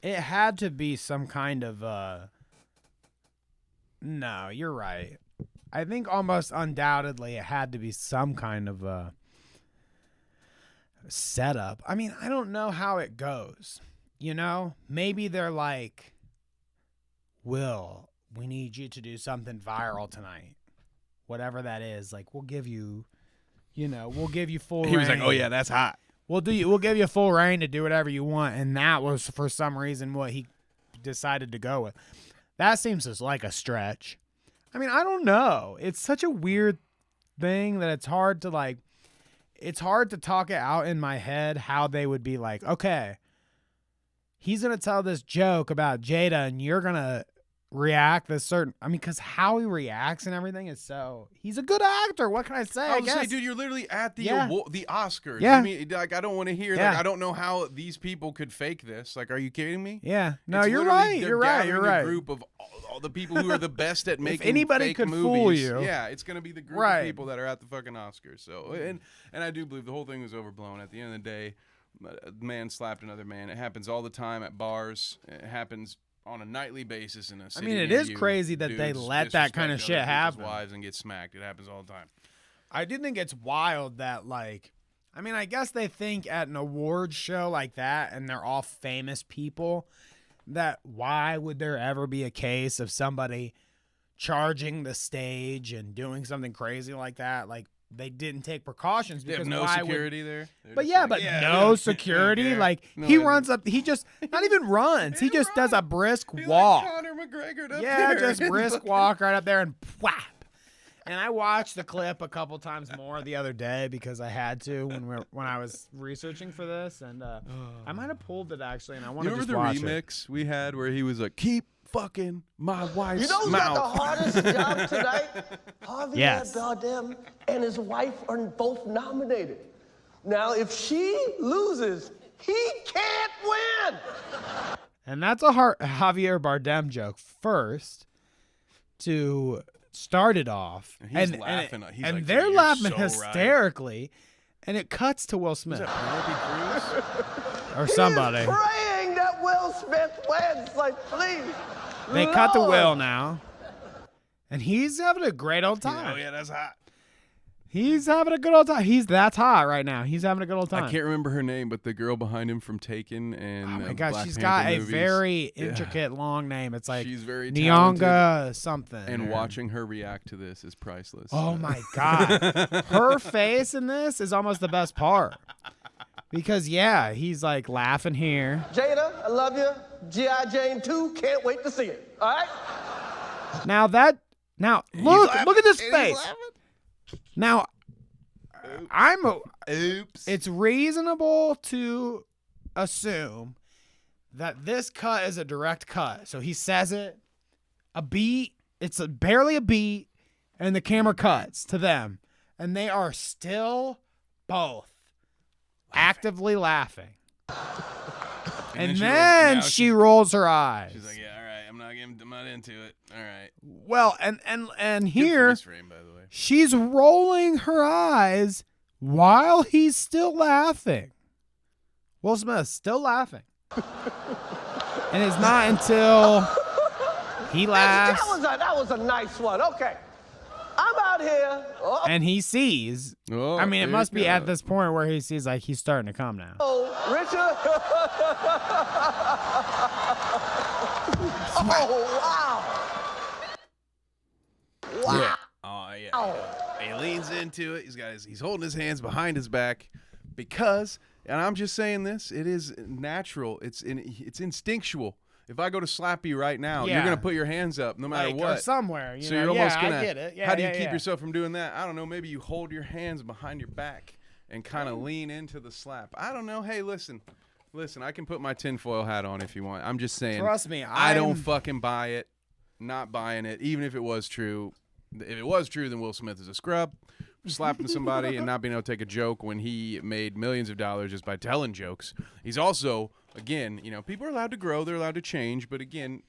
It had to be some kind of no, you're right. I think almost undoubtedly it had to be some kind of setup. I mean, I don't know how it goes. You know, maybe they're like, Will, we need you to do something viral tonight. Whatever that is. Like, we'll give you full reign. He was like, "Oh yeah, that's hot." We'll give you full reign to do whatever you want. And that was for some reason what he decided to go with. That seems just like a stretch. I mean, I don't know. It's such a weird thing that it's hard to talk it out in my head how they would be like, okay, he's going to tell this joke about Jada and you're going to react this certain. I mean, because how he reacts and everything is so. He's a good actor. What can I say? I was guess. say, dude, you're literally at the the Oscars. Yeah. I mean, like, I don't want to hear. Yeah. Like, I don't know how these people could fake this. Like, are you kidding me? Yeah. No, It's you're literally- right. they're You're right. You're gathering right. A group of all the people who are the best at making. anybody fake could movies. fool you. Yeah, it's gonna be the group Right. of people that are at the fucking Oscars. So, and I do believe the whole thing was overblown. At the end of the day, a man slapped another man. It happens all the time at bars. It happens on a nightly basis in a city. I mean, it near is you. crazy that they Dudes let that kind of disrespect shit other people's happen. Wives and get smacked. It happens all the time. I do think it's wild that, like, I mean, I guess they think at an awards show like that, and they're all famous people, that why would there ever be a case of somebody charging the stage and doing something crazy like that? Like, they didn't take precautions They because have no why security there. They're But just yeah, like, but yeah, no we security. don't care. Like No, he I- runs up, he just not even runs. He just does a brisk He walk. Like Conor McGregor up Yeah, there. just brisk walk right up there and whap. And I watched the clip a couple times more the other day because I had to when I was researching for this, and I might have pulled it actually, and I want You to just remember watch the it. remix we had where he was like, "Keep fucking my wife's You know who's mouth." got the hardest job tonight? Javier Yes. Bardem and his wife are both nominated. Now, if she loses, he can't win. And that's a Javier Bardem joke first to start it off, And he's laughing. He's and like, they're "You're laughing so right." hysterically, and it cuts to Will Smith Is that Penelope Cruz? or somebody. He is praying that Will Smith wins. Like, please. They cut to Lord. Will now, and he's having a great old time. Oh yeah, that's hot. He's having a good old time. That's hot right now. He's having a good old time. I can't remember her name, but the girl behind him from Taken and Oh my gosh, Black she's Panther got a movies. very Yeah. intricate long name. It's like She's very Nyong'o something. And or- watching her react to this is priceless. Oh my god, her face in this is almost the best part because yeah, he's like laughing here. Jada, I love you. G.I. Jane 2, can't wait to see it. All right? Now look at this face. Now Oops. it's reasonable to assume that this cut is a direct cut. So he says it, a beat, it's barely a beat, and the camera cuts to them. And they are still both actively laughing. And then she rolls her eyes. She's like, yeah, all right, I'm not into it. All right. Well, and Good here freeze frame, by the way. she's rolling her eyes while he's still laughing. Will Smith's still laughing. And it's not until he laughs That was a nice one. Okay. I'm out here. Oh, and he sees. Oh, I mean, it here must be at goes. this point where he sees like he's starting to come now. Richard. Oh, wow. Wow. Yeah. Oh yeah. He leans into it. He's holding his hands behind his back because, and I'm just saying this, it is natural. It's instinctual. If I go to slap you right now, you're Yeah. gonna put your hands up no matter Like, what. or somewhere. You So know? you're almost yeah, gonna. I get it. Yeah, how do you yeah, keep yeah. yourself from doing that? I don't know. Maybe you hold your hands behind your back and kind of lean into the slap. I don't know. Hey, listen. I can put my tinfoil hat on if you want. I'm just saying. Trust me, I don't I'm- fucking buy it. Not buying it. Even if it was true. If it was true, then Will Smith is a scrub for slapping somebody and not being able to take a joke when he made millions of dollars just by telling jokes. He's also, again, people are allowed to grow. They're allowed to change. But again,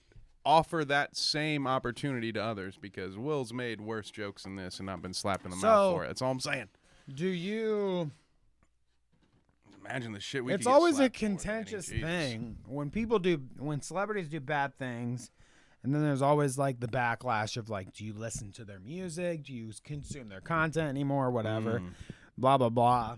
offer that same opportunity to others because Will's made worse jokes than this and not been slapping them out for it. That's all I'm saying. Do you? Imagine the shit we It's could get always a slapped for, Danny. contentious Jesus. thing when celebrities do bad things, and then there's always like the backlash of like, do you listen to their music? Do you consume their content anymore? Whatever, blah blah blah.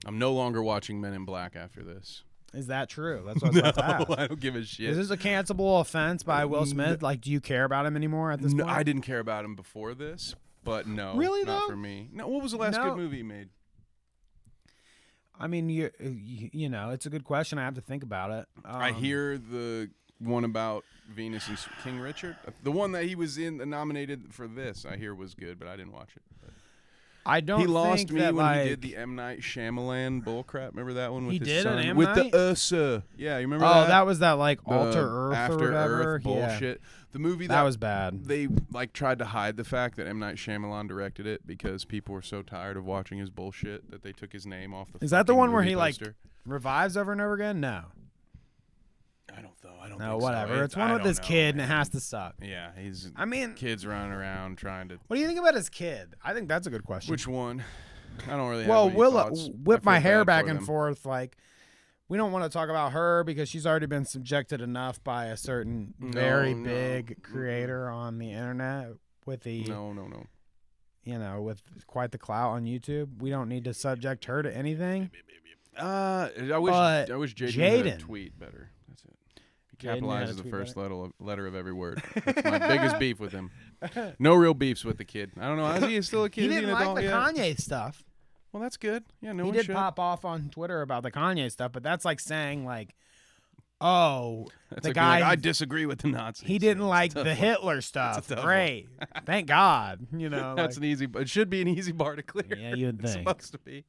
I'm no longer watching Men in Black after this. Is that true? That's what I was about to ask. I don't give a shit. Is this a cancelable offense by Will Smith? Like, do you care about him anymore at this No, point? I didn't care about him before this, but no, Really, not though? for me. No, what was the last No. good movie he made? I mean, you know, it's a good question. I have to think about it. I hear the one about Venus and King Richard. The one that he was in, nominated for this, I hear was good, but I didn't watch it. But I don't. He lost think me that, when like, he did the M. Night Shyamalan bullcrap. Remember that one with He his did son? an M. With Night? the Ursa. Yeah, you remember Oh, that? that was that like The Alter Earth After or whatever. Earth bullshit. The movie That was bad. They like tried to hide the fact that M. Night Shyamalan directed it because people were so tired of watching his bullshit that they took his name off the. Is that the fucking one where movie he poster. like revives over and over again? No. I don't know. I don't. No, think whatever. So. It's one with this kid, and it has to suck. Yeah, he's. I mean, kids running around trying to. what do you think about his kid? I think that's a good question. Which one? I don't really. Well, have any we'll thoughts. whip I feel my hair bad back for and them. forth. Like, we don't want to talk about her because she's already been subjected enough by a certain very No. big creator on the internet with the, No. you know, with quite the clout on YouTube. We don't need to subject her to anything. I But wish Jaden had a Jaden- tweet better. That's it. He Jaden had a capitalizes the tweet first better. letter of every word. That's my biggest beef with him. No real beefs with the kid. I don't know. Is he still a kid? He Is didn't an like adult the yet? Kanye stuff. Well, that's good. Yeah, no He one did should. pop off on Twitter about the Kanye stuff, but that's like saying like, oh, That's the like being like, guy I disagree with the Nazis. he didn't It's a like tough the one. Hitler stuff. tough one. Great, thank God. You know, That's like, an easy. It should be an easy bar to clear. Yeah, you'd It's think. supposed to be.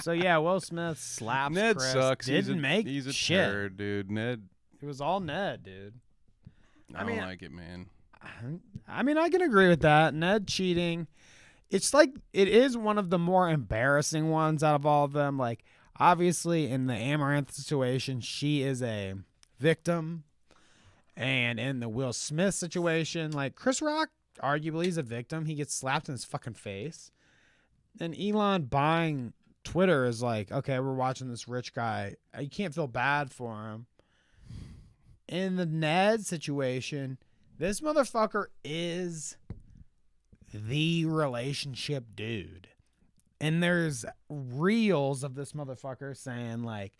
So yeah, Will Smith slaps Ned Chris. sucks. Didn't make he's a shit. turd, dude. Ned. It was all Ned, dude. I mean, don't like it, man. I mean, I can agree with that. Ned cheating. It's like it is one of the more embarrassing ones out of all of them. Like, obviously, in the Amaranth situation, she is a victim. And in the Will Smith situation, like, Chris Rock, arguably, is a victim. He gets slapped in his fucking face. And Elon buying Twitter is like, okay, we're watching this rich guy. You can't feel bad for him. In the Ned situation, this motherfucker is the relationship dude. And there's reels of this motherfucker saying like,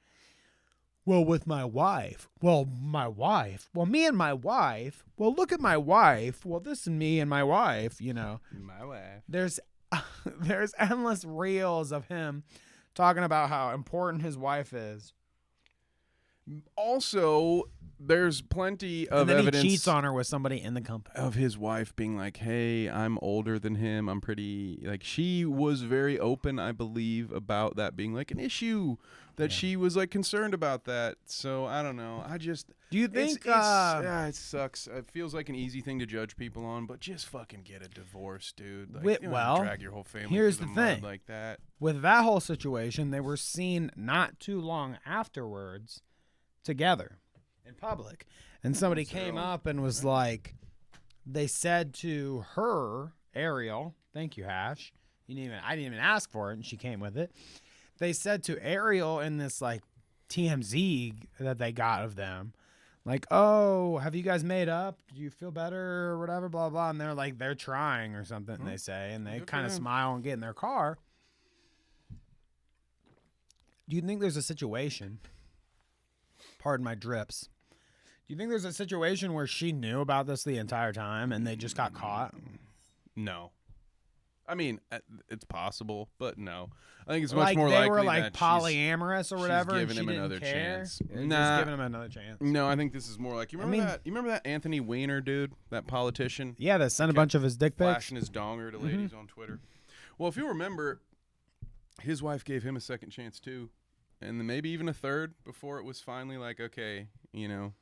well, with my wife. Well, my wife. Well, me and my wife. Well, look at my wife. Well, this is me and my wife, you know. My wife. There's endless reels of him talking about how important his wife is. Also, there's plenty of And then evidence he cheats on her with somebody in the company. of his wife being like, hey, I'm older than him. I'm pretty, like, she was very open, I believe, about that being like an issue, that she was like concerned about that. So I don't know. I just, Do you think yeah, it sucks. It feels like an easy thing to judge people on, but just fucking get a divorce, dude. Like, you don't have to well, drag your whole family here's through the mud thing. like that. with that whole situation, they were seen not too long afterwards together in public. And somebody came up and was like, they said to her, Ariel, thank you, Hash. I didn't even ask for it, and she came with it. They said to Ariel in this like TMZ that they got of them, like, oh, have you guys made up? Do you feel better or whatever, blah, blah. And they're like, they're trying or something, they say. And they kind of smile and get in their car. Do you think there's a situation, pardon my drips, do you think there's a situation where she knew about this the entire time and they just got caught? No. I mean, it's possible, but no. I think it's much Like more they likely were like that polyamorous or whatever, she's and giving she him didn't another care. chance. Just Nah. giving him another chance. No, I think this is more like you remember mean- that. You remember that Anthony Weiner dude, that politician, Yeah, they sent a bunch of his dick pics. flashing his donger to ladies on Twitter. Well, if you remember, his wife gave him a second chance too, and then maybe even a third before it was finally like, okay, you know,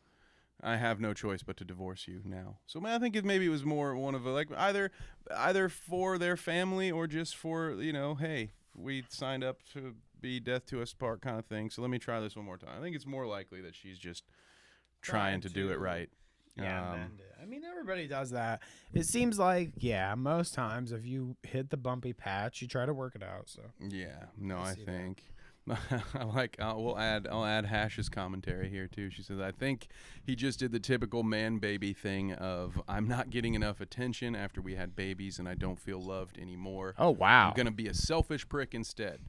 I have no choice but to divorce you now. So man, I think maybe it was more one of a, like either for their family or just for, you know, hey, we signed up to be death to us part kind of thing. So let me try this one more time. I think it's more likely that she's just trying to do it right. Yeah, I mean, everybody does that. It seems like, yeah, most times if you hit the bumpy patch, you try to work it out. So Yeah, no, I see that. think I'll add Hash's commentary here too. She says, I think he just did the typical man baby thing of, I'm not getting enough attention after we had babies and I don't feel loved anymore. Oh, wow. I'm gonna be a selfish prick instead.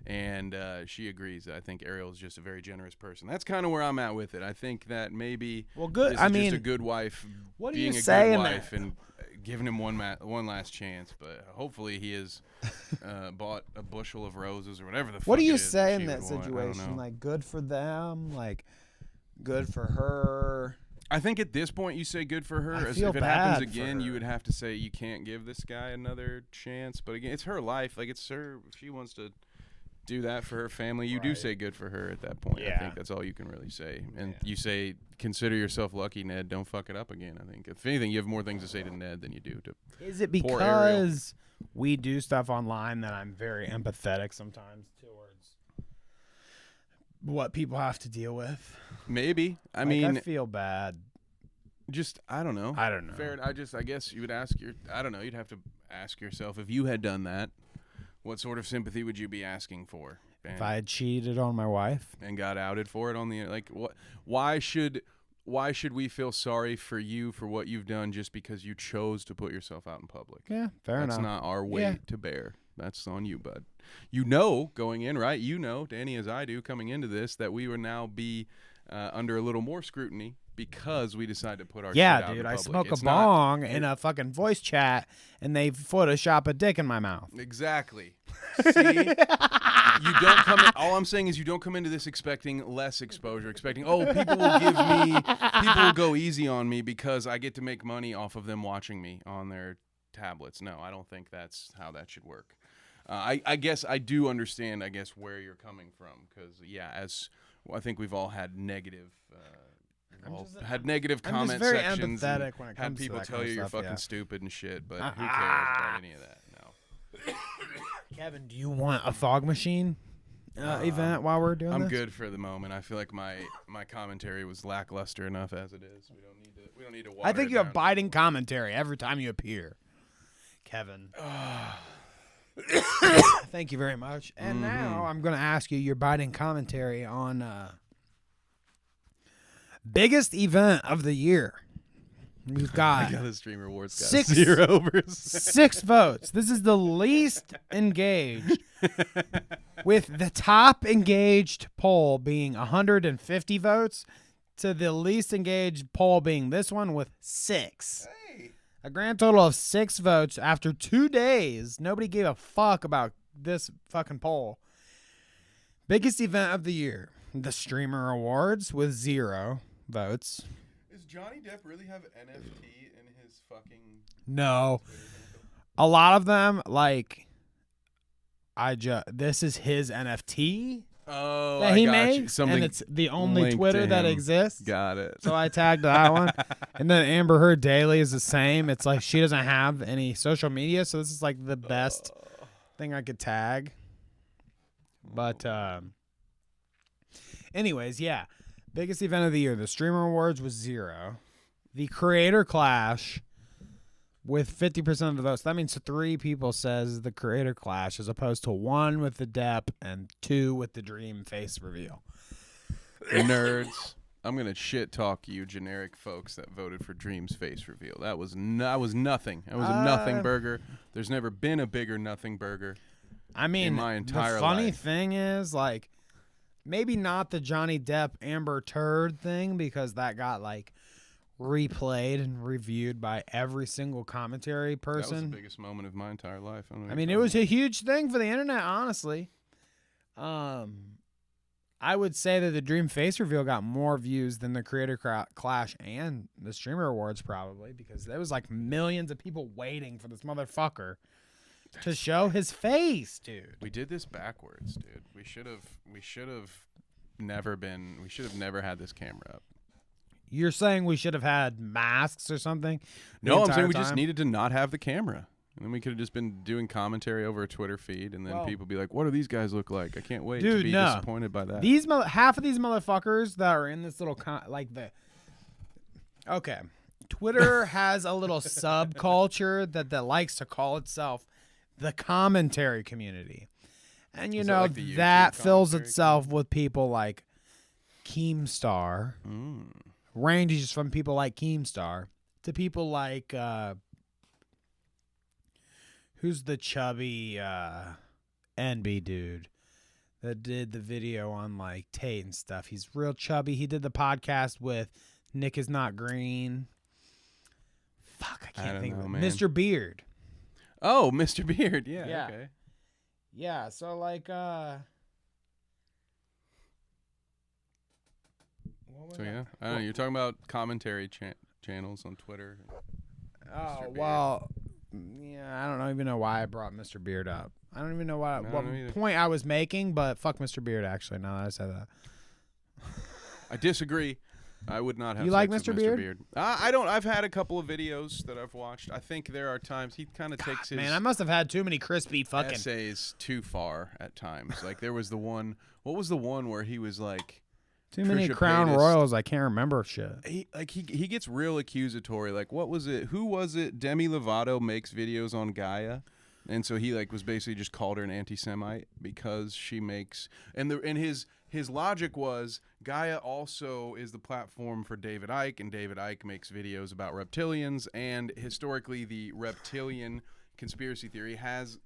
And she agrees. I think Ariel is just a very generous person. That's kind of where I'm at with it. I think that maybe good. this I is mean, just a good wife what do being you a say good in wife that? and giving him one last chance. But hopefully he has bought a bushel of roses or whatever the fuck What do you it is say she in that would want. I don't situation? know. Like, good for them, like, good for her. I think at this point you say good for her. I As feel if it happens bad for again, you her. would have to say you can't give this guy another chance. But again, it's her life. Like, it's her. If she wants to do that for her family, you do say good for her at that point. I Yeah. think that's all you can really say. And you say, consider yourself lucky, Ned. Don't fuck it up again. I think if anything, you have more things to say to Ned than you do to. Is it Poor Ariel. because we do stuff online that I'm very empathetic sometimes towards what people have to deal with? Maybe. I Like, mean, I feel bad. just I don't know. I don't know. Fair. I guess you would ask your. I don't know. You'd have to ask yourself if you had done that. What sort of sympathy would you be asking for? If I had cheated on my wife, And got outed for it on the like what? Why should we feel sorry for you for what you've done just because you chose to put yourself out in public? yeah, fair That's enough. not our weight Yeah. to bear. That's on you, bud. You know, going in, right? You know, Danny, as I do, coming into this, that we would now be under a little more scrutiny because we decided to put our shit Yeah, out in dude, I public. smoke It's a not- bong in a fucking voice chat, and they Photoshop a dick in my mouth. Exactly. See, you don't come. All I'm saying is you don't come into this expecting less exposure, expecting people will go easy on me because I get to make money off of them watching me on their tablets. No, I don't think that's how that should work. I guess I do understand. I guess where you're coming from, because as I think we've all had negative. Had negative I'm comment just very sections. And empathetic when it had comes to people that tell kind you of you're stuff, fucking yeah. stupid and shit, but who cares about any of that? No. Kevin, do you want a fog machine event while we're doing I'm this? good for the moment. I feel like my commentary was lackluster enough as it is. We don't need to. I think water you it have down. biting commentary every time you appear, Kevin. Thank you very much. And now I'm going to ask you your biting commentary on biggest event of the year. We've got Yeah, the stream rewards got 6 0 6 votes. This is the least engaged, with the top engaged poll being 150 votes to the least engaged poll being this one with 6. A grand total of 6 votes after 2 days. Nobody gave a fuck about this fucking poll. Biggest event of the year, the Streamer Awards with 0 votes. Does Johnny Depp really have NFT in his fucking? No. A lot of them, like, this is his NFT Oh, that I he got made, you. Something and it's the only linked Twitter to that him. exists. Got it. So I tagged that one. And then Amber Heard Daily is the same. It's like she doesn't have any social media, so this is like the best thing I could tag. But anyways, yeah. Biggest event of the year. The Streamer Awards was 0. The Creator Clash with 50% of the votes. That means 3 people says the Creator Clash as opposed to 1 with the Depp and 2 with the Dream face reveal. Nerds. I'm gonna shit talk you generic folks that voted for Dream's face reveal. That was nothing. That was a nothing burger. There's never been a bigger nothing burger. I mean, my entire the funny life. thing is, like, maybe not the Johnny Depp Amber Turd thing because that got, like, replayed and reviewed by every single commentary That was the person. biggest moment of my entire life. I don't know I what mean, it you're was talking a huge thing for the internet, honestly. I would say that the Dream face reveal got more views than the Creator Clash and the Streamer Awards probably because there was like millions of people waiting for this motherfucker to show his face, dude. We did this backwards, dude. We should have never had this camera up. You're saying we should have had masks or something? the No, I'm entire saying we just time? needed to not have the camera. And then we could have just been doing commentary over a Twitter feed, and then Well- people be like, "What do these guys look like? I can't wait to Dude, be no. disappointed by that." These half of these motherfuckers that are in this little okay, Twitter has a little subculture that likes to call itself the commentary community, and you Is that know like the YouTube that fills commentary itself with people like Keemstar, ranges from people like Keemstar to people like who's the chubby NB dude that did the video on like Tate and stuff. He's real chubby. He did the podcast with Nick is Not Green. Fuck, I can't don't think know, of it. man. Mr. Beard. Oh, Mr. Beard. Yeah. Yeah. Okay. Yeah, so like what So yeah, I don't know. You're talking about commentary channels on Twitter. Oh well, yeah. I don't even know why I brought Mr. Beard up. I don't even know what point I was making, but fuck Mr. Beard. Actually, now that I said that, I disagree. I would not have. You sex like with Mr. Beard? I don't. I've had a couple of videos that I've watched. I think there are times he kind of takes his man. I must have had too many crispy fucking essays too far at times. Like there was the one. What was the one where he was like too many Trisha Crown Paytas. Royals? I can't remember shit. He gets real accusatory. Like what was it? Who was it? Demi Lovato makes videos on Gaia. And so he like was basically just called her an anti-Semite because she makes and his logic was Gaia also is the platform for David Icke, and David Icke makes videos about reptilians, and historically the reptilian conspiracy theory has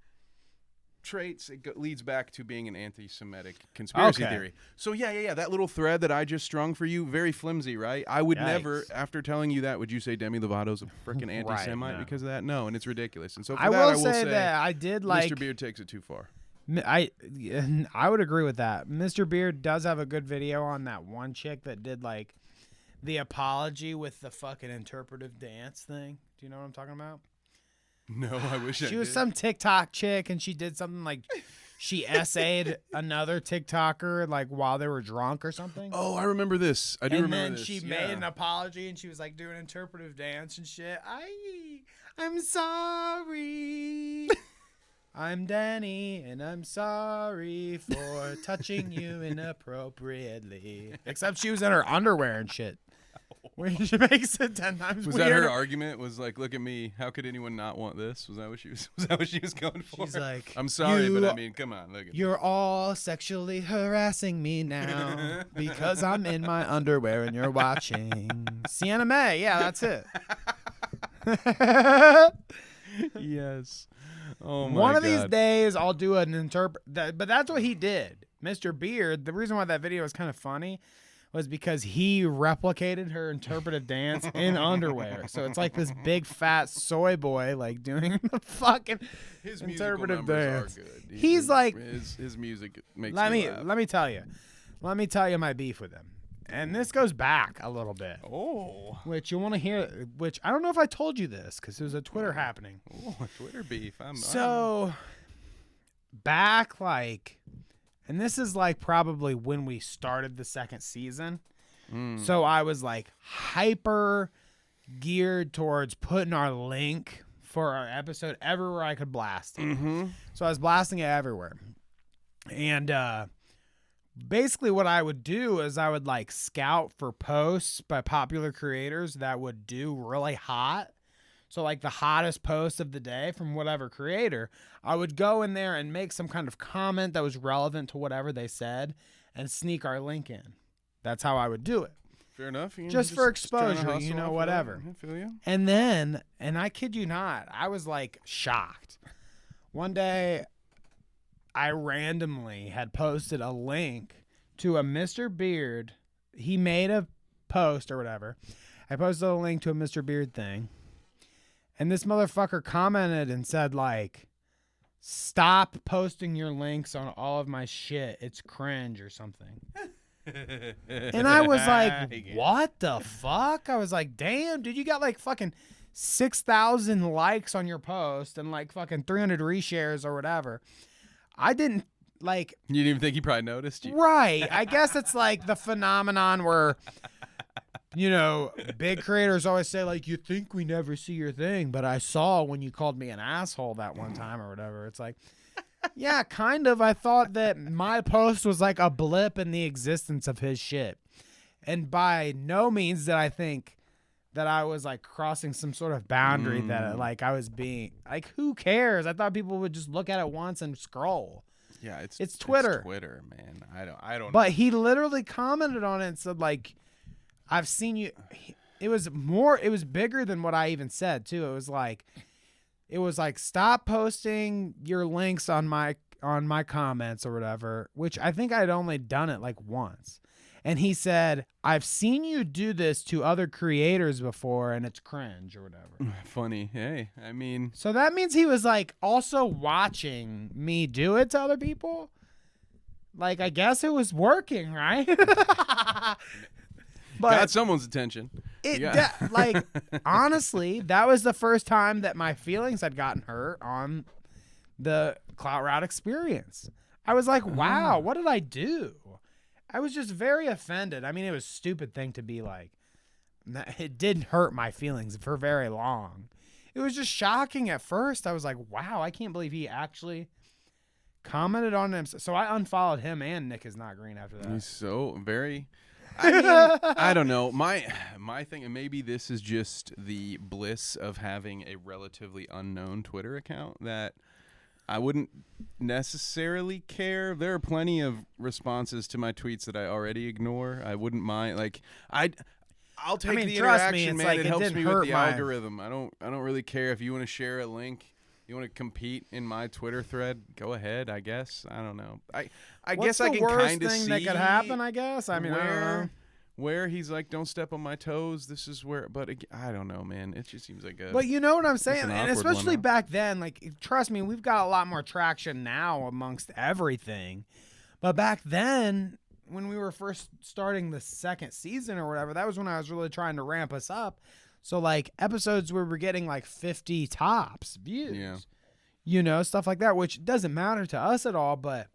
traits. It leads back to being an anti-Semitic conspiracy theory. So yeah. That little thread that I just strung for you, very flimsy, right? I would never, after telling you that, would you say Demi Lovato's a freaking anti-Semite because of that? No, and it's ridiculous. And so for I that, will say that I did like Mr. Beard takes it too far. I would agree with that. Mr. Beard does have a good video on that one chick that did like the apology with the fucking interpretive dance thing. Do you know what I'm talking about? No, I wish I She was did. some TikTok chick, and she did something like she essayed another TikToker like while they were drunk or something. Oh, I remember this. I do remember And then this. she made an apology, and she was like doing interpretive dance and shit. I'm sorry. I'm Danny, and I'm sorry for touching you inappropriately. Except she was in her underwear and shit. Where she makes it 10 times Was weirder. that her argument? Was like, look at me. How could anyone not want this? Was that what she was? Was that what she was going for? She's like, I'm sorry, but I mean, come on, look at me. You're all sexually harassing me now because I'm in my underwear and you're watching Sienna May. Yeah, that's it. Yes. Oh my One of these God. days, I'll do an but that's what he did. Mr. Beard, the reason why that video was kind of funny was because he replicated her interpretive dance in underwear. So it's like this big fat soy boy like doing the fucking His interpretive numbers dance. are good. He's like, his music makes let me laugh. me tell you my beef with him. And this goes back a little bit. Oh. Which you want to hear, which I don't know if I told you this because it was a Twitter happening. Oh, Twitter beef. So back like, and this is like probably when we started the second season. So I was like hyper geared towards putting our link for our episode everywhere I could blast it. So I was blasting it everywhere. And basically what I would do is I would like scout for posts by popular creators that would do really hot. So like the hottest post of the day from whatever creator, I would go in there and make some kind of comment that was relevant to whatever they said and sneak our link in. That's how I would do it. Fair enough. You know, Just for trying to exposure, hustle you know, off of whatever. that. I feel you. And then, and I kid you not, I was like shocked. One day, I randomly had posted a link to a Mr. Beard. He made a post or whatever. I posted a link to a Mr. Beard thing. And this motherfucker commented and said, like, stop posting your links on all of my shit. It's cringe or something. And I was like, what the fuck? I was like, damn, dude, you got like fucking 6,000 likes on your post and like fucking 300 reshares or whatever. I didn't like. You didn't even think he probably noticed you. Right. I guess it's like the phenomenon where, you know, big creators always say like, you think we never see your thing, but I saw when you called me an asshole that one time or whatever. It's like, yeah, kind of. I thought that my post was like a blip in the existence of his shit. And by no means did I think that I was like crossing some sort of boundary that like I was being like, who cares? I thought people would just look at it once and scroll. Yeah, it's Twitter. It's Twitter, man. I don't But he literally commented on it and said like, I've seen you. It was bigger than what I even said too. It was like stop posting your links on my comments or whatever, which I think I'd only done it like once. And he said, I've seen you do this to other creators before and it's cringe or whatever. Funny. Hey, I mean, So that means he was like also watching me do it to other people. Like, I guess it was working, right? got someone's attention. Like, honestly, that was the first time that my feelings had gotten hurt on the Clout Route experience. I was like, wow, what did I do? I was just very offended. I mean, it was a stupid thing to be like. It didn't hurt my feelings for very long. It was just shocking at first. I was like, wow, I can't believe he actually commented on him. So I unfollowed him and Nick is Not Green after that. He's so very... I mean, I don't know. My thing, and maybe this is just the bliss of having a relatively unknown Twitter account, that I wouldn't necessarily care. There are plenty of responses to my tweets that I already ignore. I wouldn't mind. Like, I'll take the interaction, man. It helps me with the algorithm. I don't really care if you want to share a link. You want to compete in my Twitter thread? Go ahead, I guess. I don't know. I guess I can kind of see thing that could happen. I guess. I mean, where he's like, don't step on my toes. This is where. But I don't know, man. It just seems like a. But you know what I'm saying, and especially one back then. Like, trust me, we've got a lot more traction now amongst everything. But back then, when we were first starting the second season or whatever, that was when I was really trying to ramp us up. So, like, episodes where we're getting, like, 50 tops views. Yeah. You know, stuff like that, which doesn't matter to us at all. But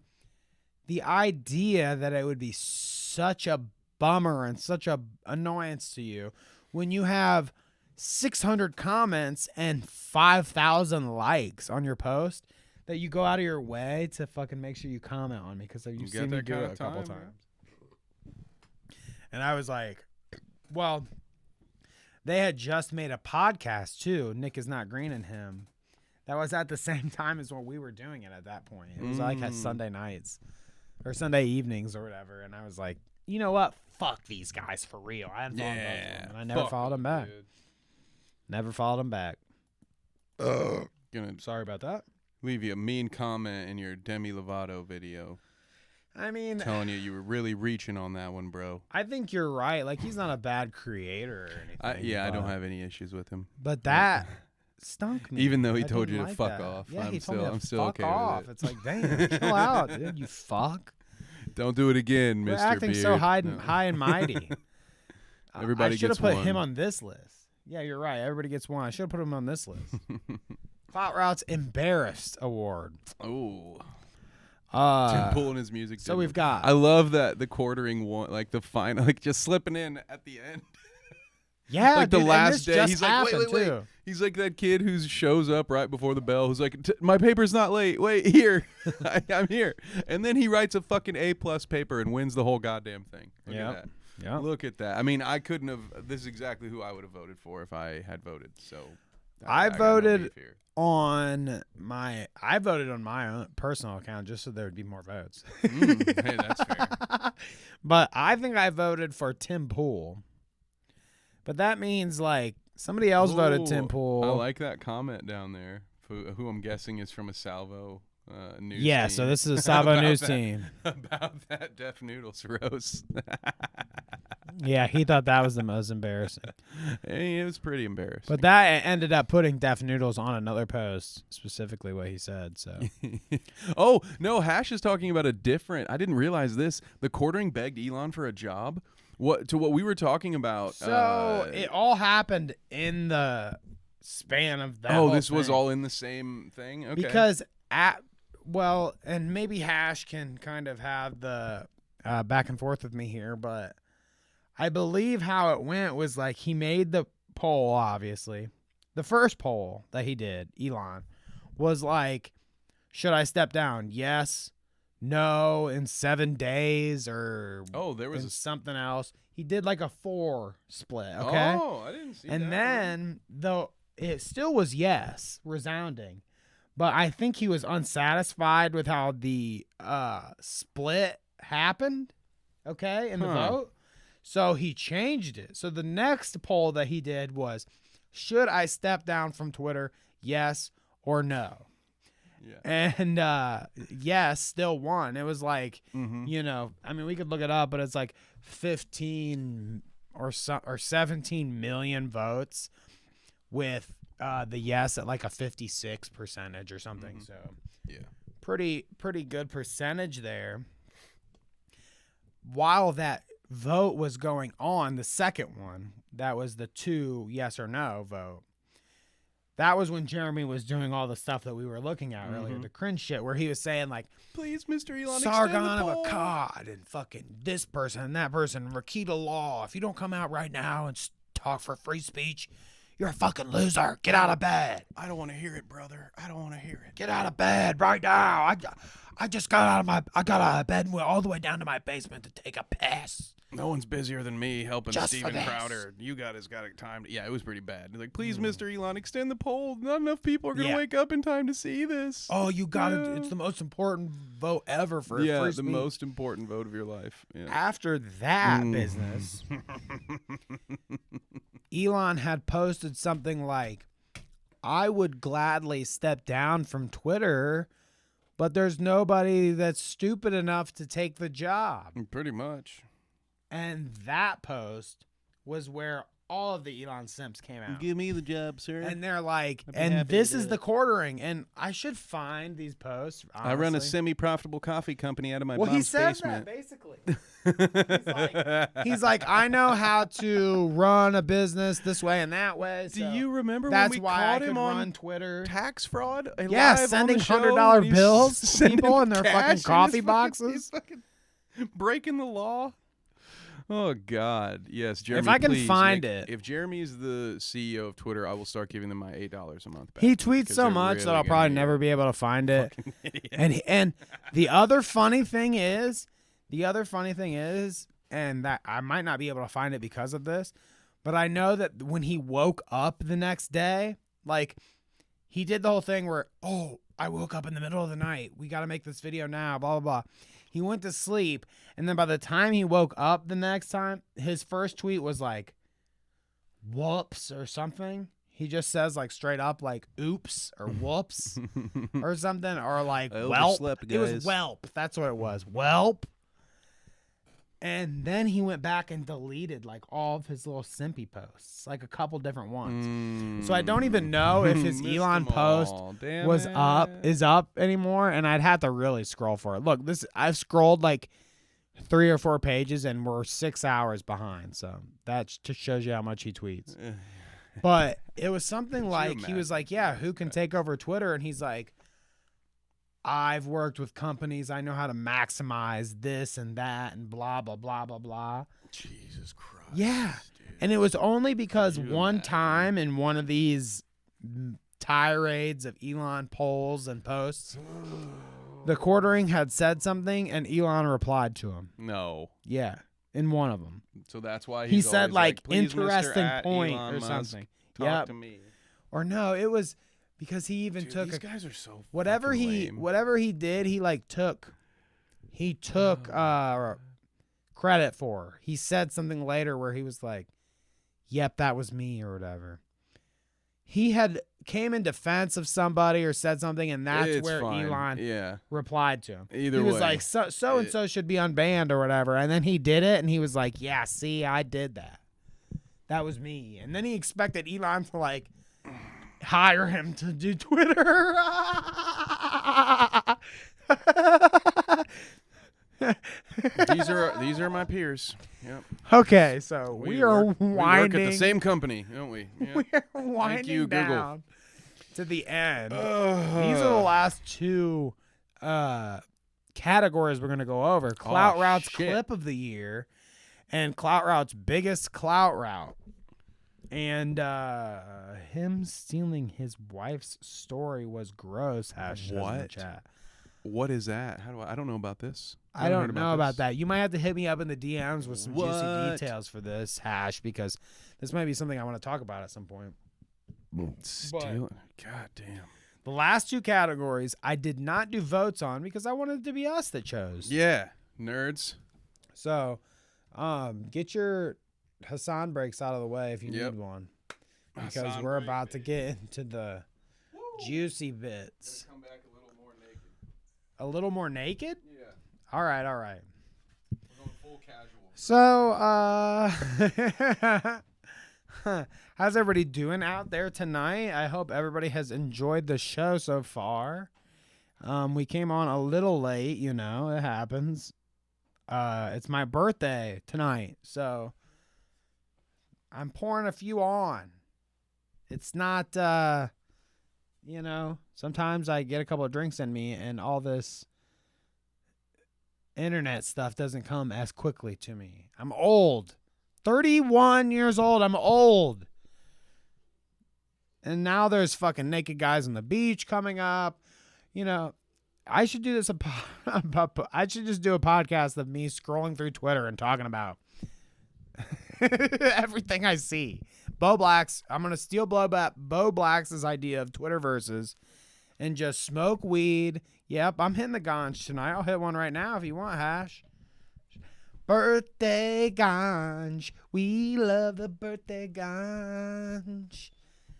the idea that it would be such a bummer and such a annoyance to you when you have 600 comments and 5,000 likes on your post, that you go out of your way to fucking make sure you comment on me because you've seen me do it a couple times. And I was like, well... They had just made a podcast, too. Nick is Not Green and him. That was at the same time as when we were doing it at that point. It was like at Sunday nights or Sunday evenings or whatever. And I was like, you know what? Fuck these guys for real. I unfollowed both of them, and I never followed them back. Dude. Never followed them back. Sorry about that. Leave you a mean comment in your Demi Lovato video. I mean, telling you were really reaching on that one, bro. I think you're right. Like, he's not a bad creator or anything. I don't have any issues with him. But that stunk me. Even though he told you to fuck off. Yeah, I'm he told me to still fuck okay off. with it. It's like, damn, chill out, dude. You fuck. Don't do it again, We're Mr. acting Beard. so high and mighty. Everybody I should have gets put one. him on this list. Yeah, you're right. Everybody gets one. I should have put him on this list. Clout Route's Embarrassed Award. Oh. Tim pulling his music. So we've got. I love that the quartering one, like the final, like just slipping in at the end. Yeah, like dude, the last day. Just He's like, wait. He's like that kid who shows up right before the bell, who's like, my paper's not late. Wait, here, I'm here. And then he writes a fucking A+ paper and wins the whole goddamn thing. Look at that. Yeah. Look at that. I mean, I couldn't have. This is exactly who I would have voted for if I had voted. So I voted on my own personal account just so there would be more votes. Hey, that's fair. But I think I voted for Tim Pool. But that means like somebody else voted Tim Pool. I like that comment down there. Who I'm guessing is from a Salvo news. Yeah, team. so this is a Salvo news team about that Deaf Noodles roast. Yeah, he thought that was the most embarrassing. Hey, it was pretty embarrassing. But that ended up putting Deaf Noodles on another post, specifically what he said. So, oh no, Hash is talking about a different. I didn't realize this. The quartering begged Elon for a job. What we were talking about? So it all happened in the span of that. Oh, this was all in the same thing. Okay. Because and maybe Hash can kind of have the back and forth with me here, but I believe how it went was like he made the poll, obviously. The first poll that he did, Elon, was like, should I step down? Yes, no, in 7 days, or there was something else. He did like a 4 split, okay? Oh, I didn't see that. And then, though, it still was yes, resounding. But I think he was unsatisfied with how the split happened, okay, in the vote. So he changed it. So the next poll that he did was, should I step down from Twitter, yes or no? Yeah. And yes still won. It was like, you know, I mean, we could look it up, but it's like 15 or 17 million votes with the yes at like a 56% or something. So yeah, pretty good percentage there. While that vote was going on, the second one, that was the 2 yes or no vote. That was when Jeremy was doing all the stuff that we were looking at earlier, the cringe shit, where he was saying like, Please, Mr. Elon, Sargon extend the of poll. Akkad and fucking this person and that person, Rakita Law. If you don't come out right now and talk for free speech, you're a fucking loser. Get out of bed. I don't want to hear it, brother. I don't want to hear it. Get out of bed right now. I just got out of bed and went all the way down to my basement to take a piss. No one's busier than me helping Just for Steven this. Crowder. You guys got time. Yeah, it was pretty bad. Like, please, Mr. Elon, extend the poll. Not enough people are going to Yeah. wake up in time to see this. Oh, you got it. Yeah. It's the most important vote ever for Yeah, free the speech. most important vote of your life. Yeah. After that business, Elon had posted something like, I would gladly step down from Twitter, but there's nobody that's stupid enough to take the job. Pretty much. And that post was where all of the Elon simps came out. Give me the job, sir. And they're like, I'd be and happy this to do is it. the quartering. And I should find these posts. I run a honestly. semi-profitable coffee company out of my Well, he mom's says basement. that basically. He's like, I know how to run a business this way and that way. Do so you remember that's when we why caught I could him on run Twitter. tax fraud? Yeah, live on sending the show $100 when he's bills to sending people in their cash fucking in his coffee fucking- boxes. he's fucking breaking the law. Oh God, yes, Jeremy. I can please find make- it. If Jeremy is the CEO of Twitter, I will start giving them my $8 a month back. He tweets because so they're much really that I'll gonna probably be never be able to find it. And the other funny thing is, and that I might not be able to find it because of this, but I know that when he woke up the next day, like he did the whole thing where, oh, I woke up in the middle of the night. We got to make this video now, blah, blah, blah. He went to sleep. And then by the time he woke up the next time, his first tweet was like, whoops or something. He just says like straight up like oops or whoops or something, or like I whelp. overslept, It was guys. whelp. That's what it was. Whelp. And then he went back and deleted like all of his little simpy posts, like a couple different ones. So I don't even know if his Missed Elon them post all. Damn is it. up anymore, and I'd have to really scroll for it. Look, I've scrolled like 3 or 4 pages and we're 6 hours behind. So that just shows you how much he tweets. But it was something like, he was like, yeah, who can take over Twitter? And he's like, I've worked with companies. I know how to maximize this and that and blah, blah, blah, blah, blah. Jesus Christ. Yeah. And it was only because one time in one of these tirades of Elon polls and posts, the quartering had said something and Elon replied to him. No. Yeah. In one of them. So that's why He he's said always like please, Mr. interesting at point Elon or Musk, something. Talk Yep. to me. Or no, it was because he even Dude, took these guys are so whatever fucking he lame. whatever he did, he took credit for. He said something later where he was like, "Yep, that was me" or whatever. He had came in defense of somebody or said something, and that's It's where fine. Elon replied to him. Either he was way. like, so and so should be unbanned or whatever, and then he did it, and he was like, "Yeah, see, I did that. That was me." And then he expected Elon to like hire him to do Twitter. These are my peers. Yep. Okay, so we are We winding. work at the same company, don't we? Yep. We're winding you, Google. down to the end. These are the last 2 categories we're gonna go over: Clout Route's shit. clip of the year, and Clout Route's biggest Clout Route, and him stealing his wife's story was gross. Hash says in the What? chat. What is that? How do I don't know about this. I haven't don't heard know about this. that. You might have to hit me up in the DMs with some juicy What? details for this, Hash, because this might be something I want to talk about at some point. Stealing. God damn. The last 2 categories I did not do votes on because I wanted it to be us that chose. Yeah, nerds. So, get your Hassan breaks out of the way if you Yep. need one, because Hassan we're break, about to get into the juicy bits. Come back a little more naked. A little more naked? Yeah, All right, all right. we're going full casual. So, how's everybody doing out there tonight? I hope everybody has enjoyed the show so far. We came on a little late, it happens. it's my birthday tonight, so I'm pouring a few on. It's not, sometimes I get a couple of drinks in me and all this internet stuff doesn't come as quickly to me. I'm old. 31 years old. I'm old. And now there's fucking naked guys on the beach coming up. I should do this. I should just do a podcast of me scrolling through Twitter and talking about everything I see. Bo Black's. I'm gonna steal Bo Black's idea of Twitter versus, and just smoke weed. Yep, I'm hitting the ganj tonight. I'll hit one right now if you want, Hash. Birthday ganj. We love the birthday ganj.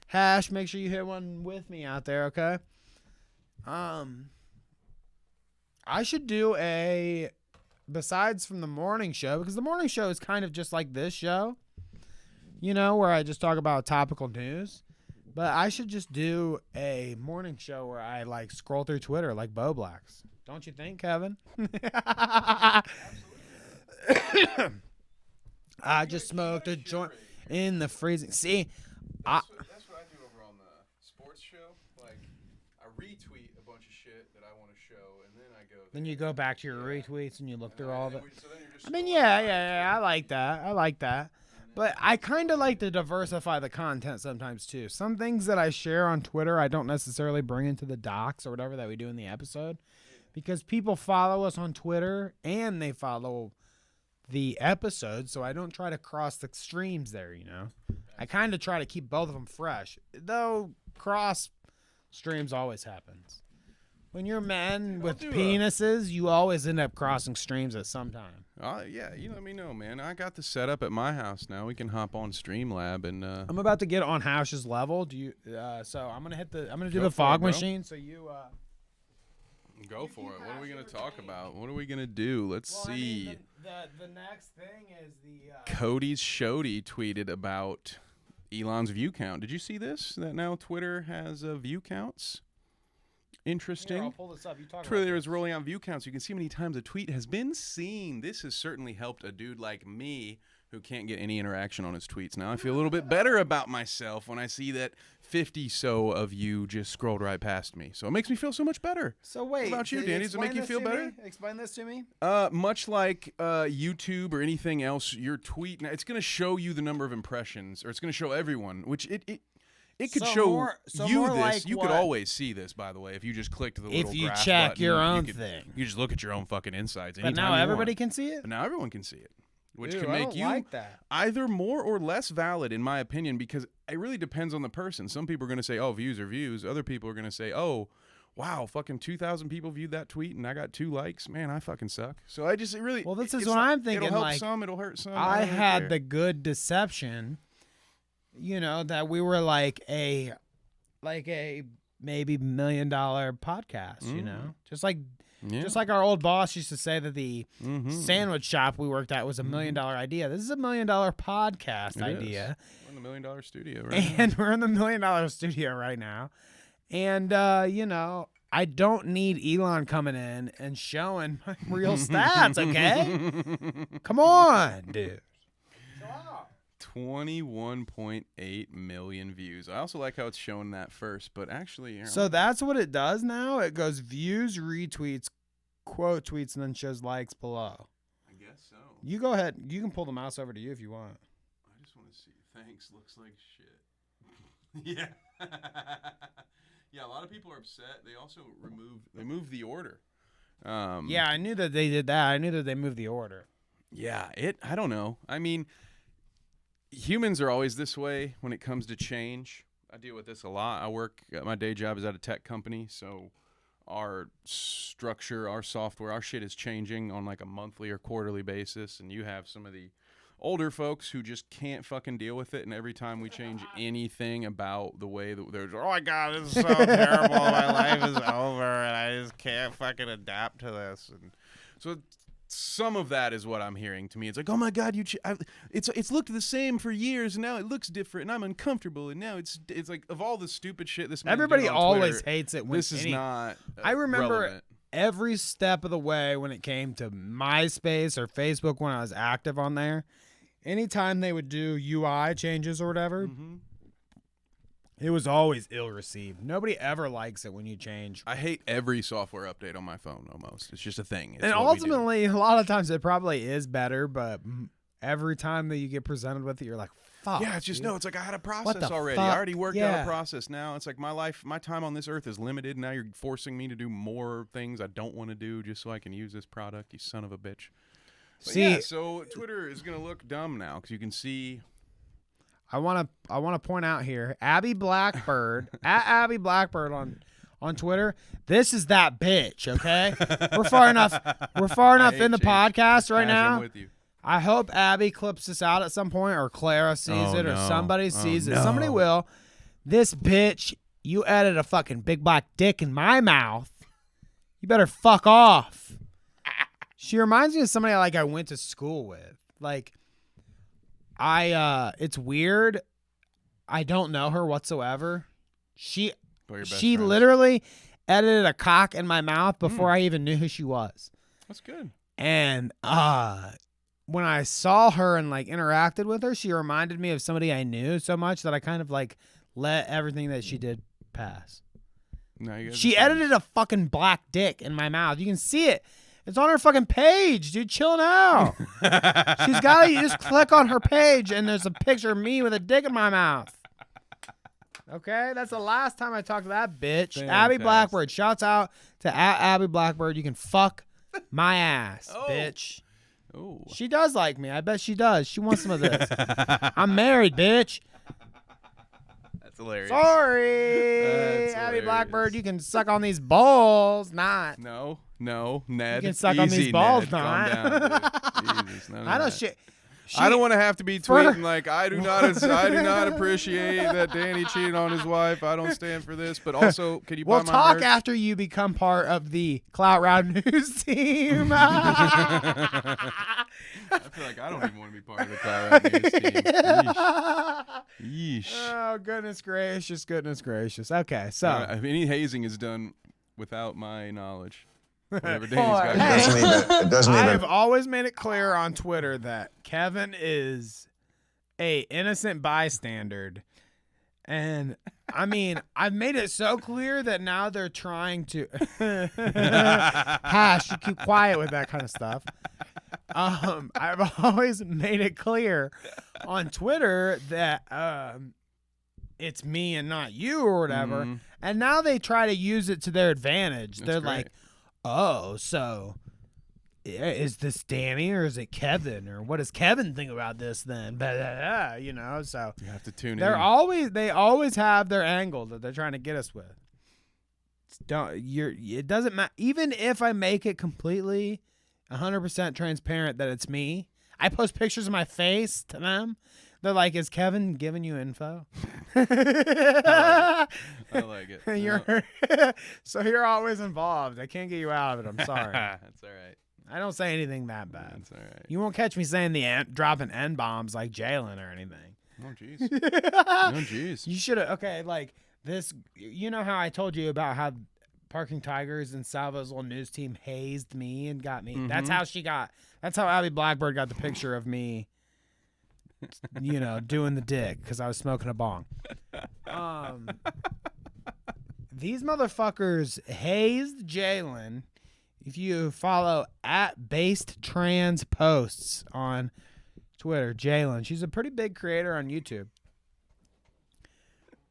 Hash, make sure you hit one with me out there, okay? I should do besides from the morning show, because the morning show is kind of just like this show, where I just talk about topical news. But I should just do a morning show where I like scroll through Twitter like Bo Blacks. Don't you think, Kevin? I just smoked a joint in the freezing. See, That's what I do over on the sports show. Like, I retweet a bunch of shit that I want to show, and then I go. Then you go back to your retweets and you look through all of it. So then you're just I mean, yeah, I like that. But I kind of like to diversify the content sometimes, too. Some things that I share on Twitter, I don't necessarily bring into the docs or whatever that we do in the episode. Because people follow us on Twitter and they follow the episode, so I don't try to cross the streams there, I kind of try to keep both of them fresh. Though cross streams always happens. When you're men with penises, you always end up crossing streams at some time. Yeah, you let me know, man. I got the setup at my house now. We can hop on Streamlab and. I'm about to get on Hash's level. Do you? So I'm gonna do the fog machine. So you. Go for it. What are we gonna talk about? What are we gonna do? Let's see. The next thing is the. Cody's Shody tweeted about Elon's view count. Did you see this? That now Twitter has view counts. Interesting. Here, I'll pull this up. You talk Twitter is rolling out view counts. You can see how many times a tweet has been seen. This has certainly helped a dude like me who can't get any interaction on his tweets. Now I feel a little bit better about myself when I see that 50 so of you just scrolled right past me. So it makes me feel so much better. So wait, what about you, Danny? Does it make you feel better? Explain this to me. Much like YouTube or anything else, your tweet, it's going to show you the number of impressions, or it's going to show everyone, which it could show you this. Like you could always see this, by the way, if you just clicked the little if you graph check button, your own thing. You just look at your own fucking insides. But now everybody can see it? But now everyone can see it. Which Dude, can make you like that. either more or less valid, in my opinion, because it really depends on the person. Some people are going to say, oh, views are views. Other people are going to say, oh, wow, fucking 2,000 people viewed that tweet and I got 2 likes. Man, I fucking suck. So I just really. Well, this is what I'm thinking. It'll help like, some, it'll hurt some. I had the good deception, that we were like a maybe $1 million podcast, just like our old boss used to say that the sandwich shop we worked at was $1 million idea. This is $1 million podcast idea. We're in the $1 million studio right now. We're in the $1 million studio right now. And, I don't need Elon coming in and showing my real stats, okay? Come on, dude. 21.8 million views. I also like how it's showing that first, but actually... So that's what it does now? It goes views, retweets, quote tweets, and then shows likes below. I guess so. You go ahead. You can pull the mouse over to you if you want. I just want to see. Thanks. Looks like shit. Yeah. Yeah, a lot of people are upset. They also moved the order. Yeah, I knew that they did that. I knew that they moved the order. Yeah, I don't know. I mean... Humans are always this way when it comes to change. I deal with this a lot. My day job is at a tech company, so our structure, our software, our shit is changing on like a monthly or quarterly basis, and you have some of the older folks who just can't fucking deal with it, and every time we change anything about the way that they're, oh my God, this is so terrible, my life is over, and I just can't fucking adapt to this. And so some of that is what I'm hearing to me. It's like, oh my God, it's looked the same for years, and now it looks different, and I'm uncomfortable, and now it's like of all the stupid shit this. Everybody always Twitter, hates it. When this is not. I remember. Relevant. every step of the way when it came to MySpace or Facebook when I was active on there. Anytime they would do UI changes or whatever, it was always ill-received. Nobody ever likes it when you change. I hate every software update on my phone almost. It's just a thing. It's And what we do. ultimately, a lot of times it probably is better, but every time that you get presented with it, you're like, fuck. Yeah, it's just, dude. no, it's like I had a What process the already. fuck? I already worked out Yeah. a process. Now it's like my time on this earth is limited. Now you're forcing me to do more things I don't want to do just so I can use this product, you son of a bitch. But See, yeah, so Twitter is going to look dumb now because you can see. I want to point out here, Abby Blackbird at Abby Blackbird on Twitter. This is that bitch. Okay, we're far enough in the podcast right now. I'm with you. I hope Abby clips this out at some point, or Clara sees it, or somebody sees it. Somebody will. This bitch, you added a fucking big black dick in my mouth. You better fuck off. She reminds me of somebody I went to school with. Like, it's weird. I don't know her whatsoever. She friends. literally edited a cock in my mouth before I even knew who she was. That's good. And when I saw her and interacted with her, she reminded me of somebody I knew so much that I kind of let everything that she did pass. No, you guys She are edited a fucking black dick in my mouth. You can see it. It's on her fucking page, dude. Chill now. She's got it. You just click on her page, and there's a picture of me with a dick in my mouth. Okay? That's the last time I talked to that bitch. Fantastic. Abby Blackbird. Shouts out to Abby Blackbird. You can fuck my ass, bitch. Oh. She does like me. I bet she does. She wants some of this. I'm married, bitch. That's hilarious. Sorry. That's Abby hilarious. Blackbird, you can suck on these balls. Not. No, Ned. You can suck on these balls, Ned. Calm Ned. down, dude. Jesus, none of I know that. shit. I don't want to have to be tweeting I do not appreciate that Danny cheated on his wife. I don't stand for this. But also, can you buy We'll my talk merch? after you become part of the Clout Route news team. I feel like I don't even want to be part of the Clout Route news team. Yeesh. Oh, goodness gracious. Okay, so. I mean, any hazing is done without my knowledge. Whatever Danny's Boy, got. hey, I have always made it clear on Twitter that Kevin is a innocent bystander. And I mean, I've made it so clear that now they're trying to Hash, you keep quiet with that kind of stuff. I've always made it clear on Twitter that it's me and not you or whatever. And now they try to use it to their advantage. They're great. like, oh, so is this Danny or is it Kevin, or what does Kevin think about this then? Blah, blah, blah, you know, so You have to tune they always have their angle that they're trying to get us with. It doesn't matter. Even if I make it completely 100% transparent that it's me, I post pictures of my face to them. They're like, is Kevin giving you info? I like it. So you're always involved. I can't get you out of it. I'm sorry. That's all right. I don't say anything that bad. That's all right. You won't catch me saying dropping N-bombs like Jalen or anything. Oh, jeez. Oh, jeez. You should have. Okay, like this. You know how I told you about how Parking Tigers and Salvo's little news team hazed me and got me. That's how Abby Blackbird got the picture of me. You know, doing the dick because I was smoking a bong. These motherfuckers hazed Jalen. If you follow @BasedTransPosts on Twitter, Jalen, she's a pretty big creator on YouTube.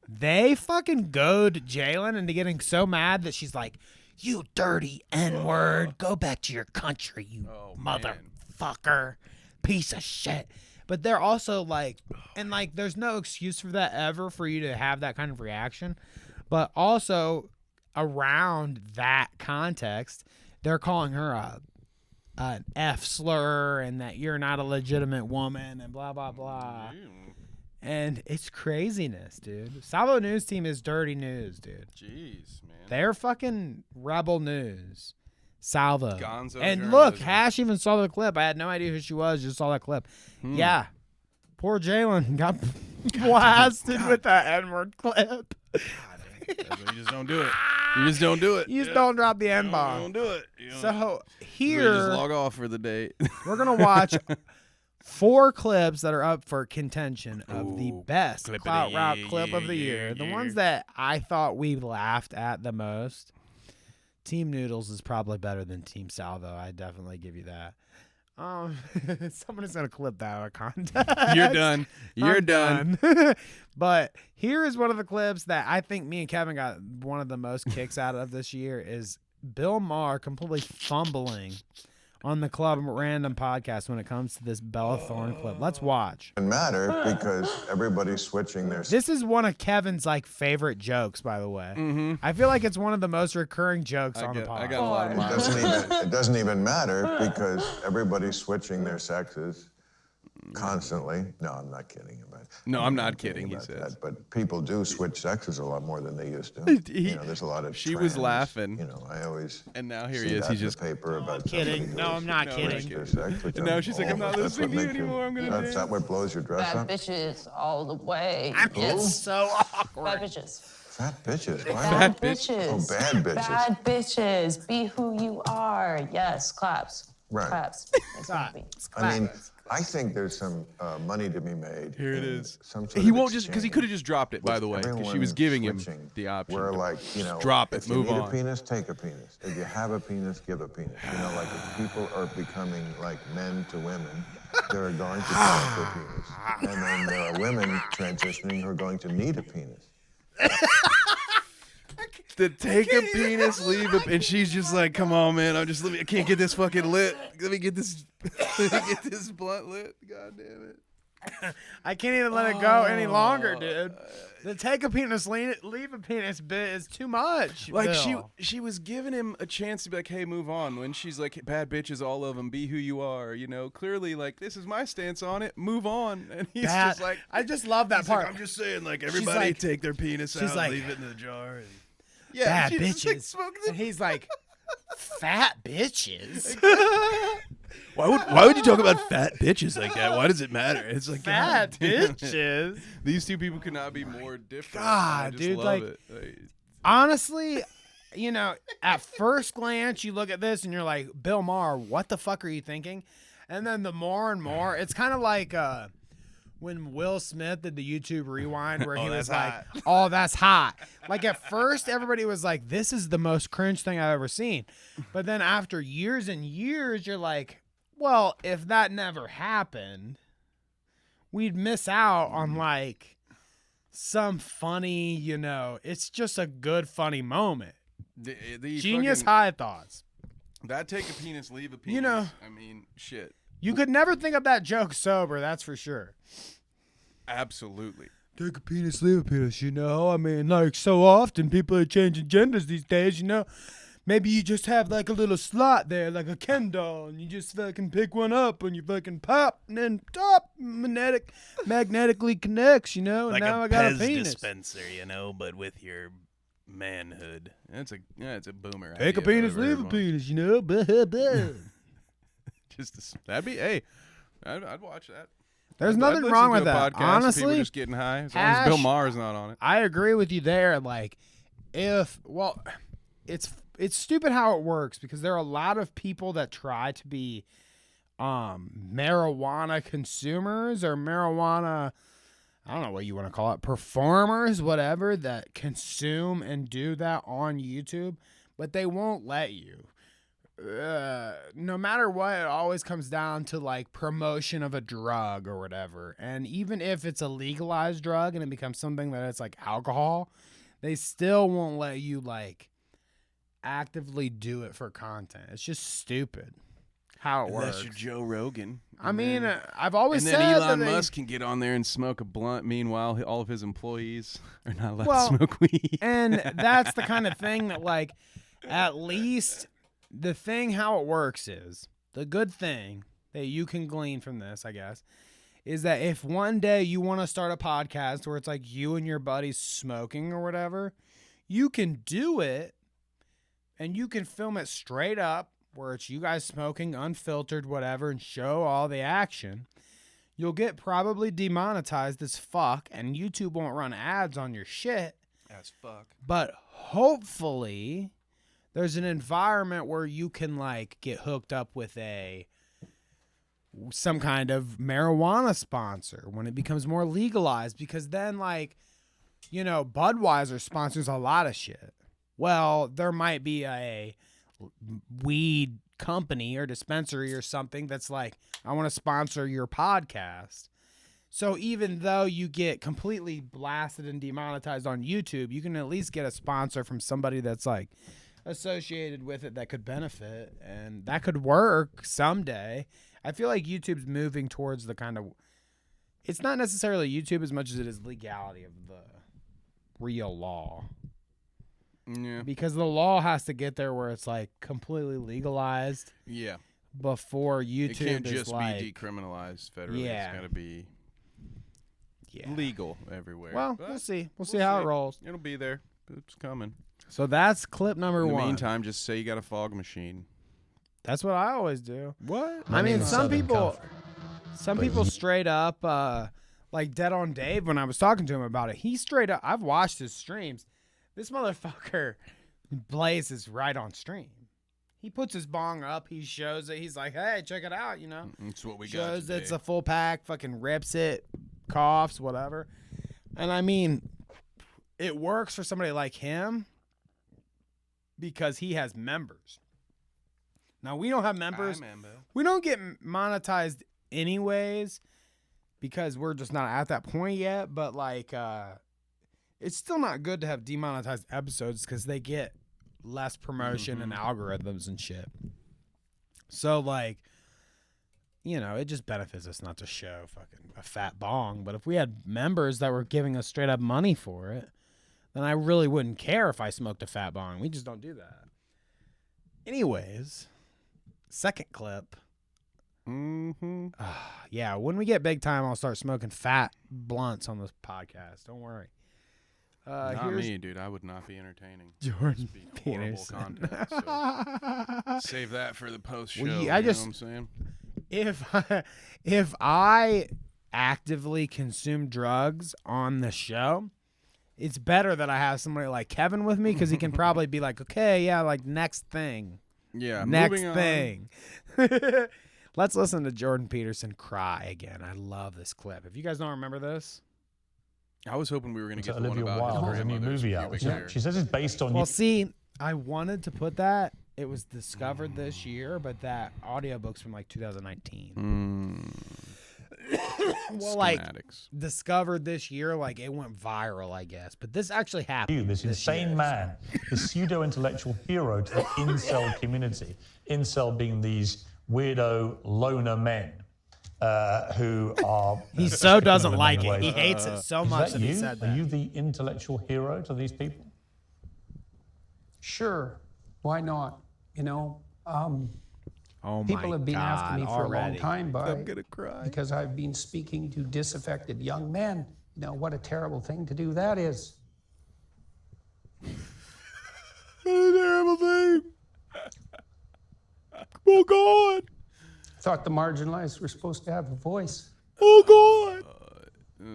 They fucking goad Jalen into getting so mad that she's like, "You dirty N-word, go back to your country, you motherfucker, piece of shit." But they're also like, and like, there's no excuse for that ever for you to have that kind of reaction. But also, around that context, they're calling her an F slur and that you're not a legitimate woman and blah, blah, blah. And it's craziness, dude. Salvo News Team is dirty news, dude. Jeez, man. They're fucking rebel news. Salvo. Gonzo and look, journalism. Hash even saw the clip. I had no idea who she was. Just saw that clip. Yeah. Poor Jalen got blasted with that N-word clip. You just don't do it. You just don't do it. You just don't drop the N You bomb. don't do it. You don't- So You here just log off for the day. we're gonna watch 4 clips that are up for contention of the best clip of the Clout Route year, clip of the year. The ones that I thought we laughed at the most. Team Noodles is probably better than Team Salvo. I definitely give you that. Someone is gonna clip that out of context. You're done. You're I'm done. But here is one of the clips that I think me and Kevin got one of the most kicks out of this year is Bill Maher completely fumbling on the Club Random podcast when it comes to this Bella Thorne clip. Let's watch. Doesn't matter because everybody's switching their. This is one of Kevin's favorite jokes, by the way. I feel like it's one of the most recurring jokes on the podcast. I got a lot of It mine. it doesn't even matter because everybody's switching their sexes constantly. No, I'm not kidding about it. No, I'm not kidding, he about says. that, but people do switch sexes a lot more than they used to. There's a lot of. She was trans, laughing. I always. And now here see he is. that He's in just the paper about. kidding. somebody No, who I'm not switched kidding. their sex, which And now I'm she's like, all I'm not about. That's listening what to you makes anymore. I'm gonna That's not what blows your dress Bad up. bitches all the way. It's so awkward. Bad bitches. Fat bitches. Why? Bad bitches. Oh, bad bitches. Bad bitches. Be who you are. Yes, claps. Right. Claps. Makes me happy. I mean, I think there's some money to be made. Here it in is. Some sort He of won't just because he exchange could have just dropped it, by with the way, because she everyone was giving him switching, the option. Where, Just drop it, if move you need on. a penis, take a penis. If you have a penis, give a penis. If people are becoming like men to women, they're going to call for a penis. And then there are women transitioning who are going to need a penis. To take a penis, leave a, and she's just like, "Come on, man! I can't get this fucking lit. Let me get this, blunt lit. God damn it!" I can't even let it go any longer, dude. The take a penis, leave a penis bit is too much. Like Bill. she was giving him a chance to be like, "Hey, move on." When she's like, "Bad bitches, all of them. Be who you are." Clearly, like, this is my stance on it. Move on. And he's just like, I just love that part. Like, I'm just saying, like, everybody like- take their penis she's out, like, leave it in the jar. And, Bad she's just, like, bitches. smoking And he's like, fat bitches. Why would you talk about fat bitches like that? Why does it matter? It's like, Fat God damn it. bitches. These two people could not be more different. God, I just dude, love like- it. Honestly, at first glance, you look at this and you're like, Bill Maher, what the fuck are you thinking? And then the more and more, it's kind of like when Will Smith did the YouTube Rewind where he was like, oh, that's hot. Like at first, everybody was like, this is the most cringe thing I've ever seen. But then after years and years, you're like, well, if that never happened, we'd miss out on like some funny, it's just a good, funny moment. The Genius fucking- high thoughts. That take a penis, leave a penis. I mean, shit. You could never think of that joke sober, that's for sure. Absolutely. Take a penis, leave a penis, I mean, like so often people are changing genders these days, Maybe you just have like a little slot there, like a Ken doll, and you just fucking pick one up and you fucking pop, and then top magnetically connects, and Like now a I got a Pez penis. dispenser, but with your manhood. It's a boomer. Take a idea, penis, but leave a everyone- penis, That'd be, hey, I'd watch that. There's I'd nothing listen wrong to with a that. podcast of people Honestly, just getting high. As long as Bill Maher's not on it. I agree with you there. Like, it's stupid how it works because there are a lot of people that try to be marijuana consumers or marijuana, I don't know what you want to call it, performers, whatever, that consume and do that on YouTube, but they won't let you. No matter what, it always comes down to like promotion of a drug or whatever. And even if it's a legalized drug and it becomes something that it's like alcohol, they still won't let you like actively do it for content. It's just stupid how it Unless works. you're Joe Rogan. I mean, I've always And said then Elon that they- Musk can get on there and smoke a blunt. Meanwhile, all of his employees are not allowed Well, to smoke weed. And that's the kind of thing that, like, at least the thing how it works is the good thing that you can glean from this, I guess, is that if one day you want to start a podcast where it's like you and your buddies smoking or whatever, you can do it and you can film it straight up where it's you guys smoking, unfiltered, whatever, and show all the action. You'll get probably demonetized as fuck and YouTube won't run ads on your shit. As fuck. But hopefully there's an environment where you can like get hooked up with some kind of marijuana sponsor when it becomes more legalized, because then like, you know, Budweiser sponsors a lot of shit. Well, there might be a weed company or dispensary or something that's like, I want to sponsor your podcast. So even though you get completely blasted and demonetized on YouTube, you can at least get a sponsor from somebody that's like associated with it that could benefit, and that could work someday. I feel like YouTube's moving towards the kind of, it's not necessarily YouTube as much as it is legality of the real law. Yeah. Because the law has to get there where it's like completely legalized. Yeah. Before YouTube it can't is just like, be decriminalized federally. Yeah. It's got to be legal everywhere. Well, But we'll see. We'll see how it rolls. It'll be there. It's coming. So that's clip number In the 1. meantime, just say you got a fog machine. That's what I always do. What? I mean, some people But straight up, like Dead on Dave, when I was talking to him about it, he straight up, I've watched his streams. This motherfucker blazes right on stream. He puts his bong up. He shows it. He's like, hey, check it out, you know. That's what we got Shows today. it's a full pack, fucking rips it, coughs, whatever. And I mean, it works for somebody like him because he has members. Now, we don't have members. We don't get monetized anyways because we're just not at that point yet. But, like, it's still not good to have demonetized episodes because they get less promotion and algorithms and shit. So, like, you know, it just benefits us not to show fucking a fat bong. But if we had members that were giving us straight up money for it, then I really wouldn't care if I smoked a fat bong. We just don't do that. Anyways, second clip. Yeah, when we get big time, I'll start smoking fat blunts on this podcast. Don't worry. Not me, dude. I would not be entertaining. Jordan It'd be horrible Peterson. content. So save that for the post show. Well, you I know just- what I'm saying? If I actively consume drugs on the show, it's better that I have somebody like Kevin with me because he can probably be like, okay, yeah, like next thing. Yeah, Next moving on. thing. Let's listen to Jordan Peterson cry again. I love this clip. If you guys don't remember this. I was hoping we were going to To get the one Olivia about Wilde, his there's a new grandmother's movie out. pubic She, hair. she says it's based on Well, you. see, I wanted to put that. It was discovered this year, but that audiobook's from like 2019. Well, like Schematics. discovered this year, like it went viral, I guess. But this actually happened. You, this insane man, the pseudo-intellectual hero to the incel community. Incel being these weirdo loner men who are... He so doesn't in like many it. He ways. hates it so Is much that that he you? said Are that. you the intellectual hero to these people? Sure. Why not? You know, Oh people my have been after God, me for a long already. time I'm going to cry. because I've been speaking to disaffected young men. You know, what a terrible thing to do that is. What a terrible thing. Oh, God. Thought the marginalized were supposed to have a voice. Oh, God.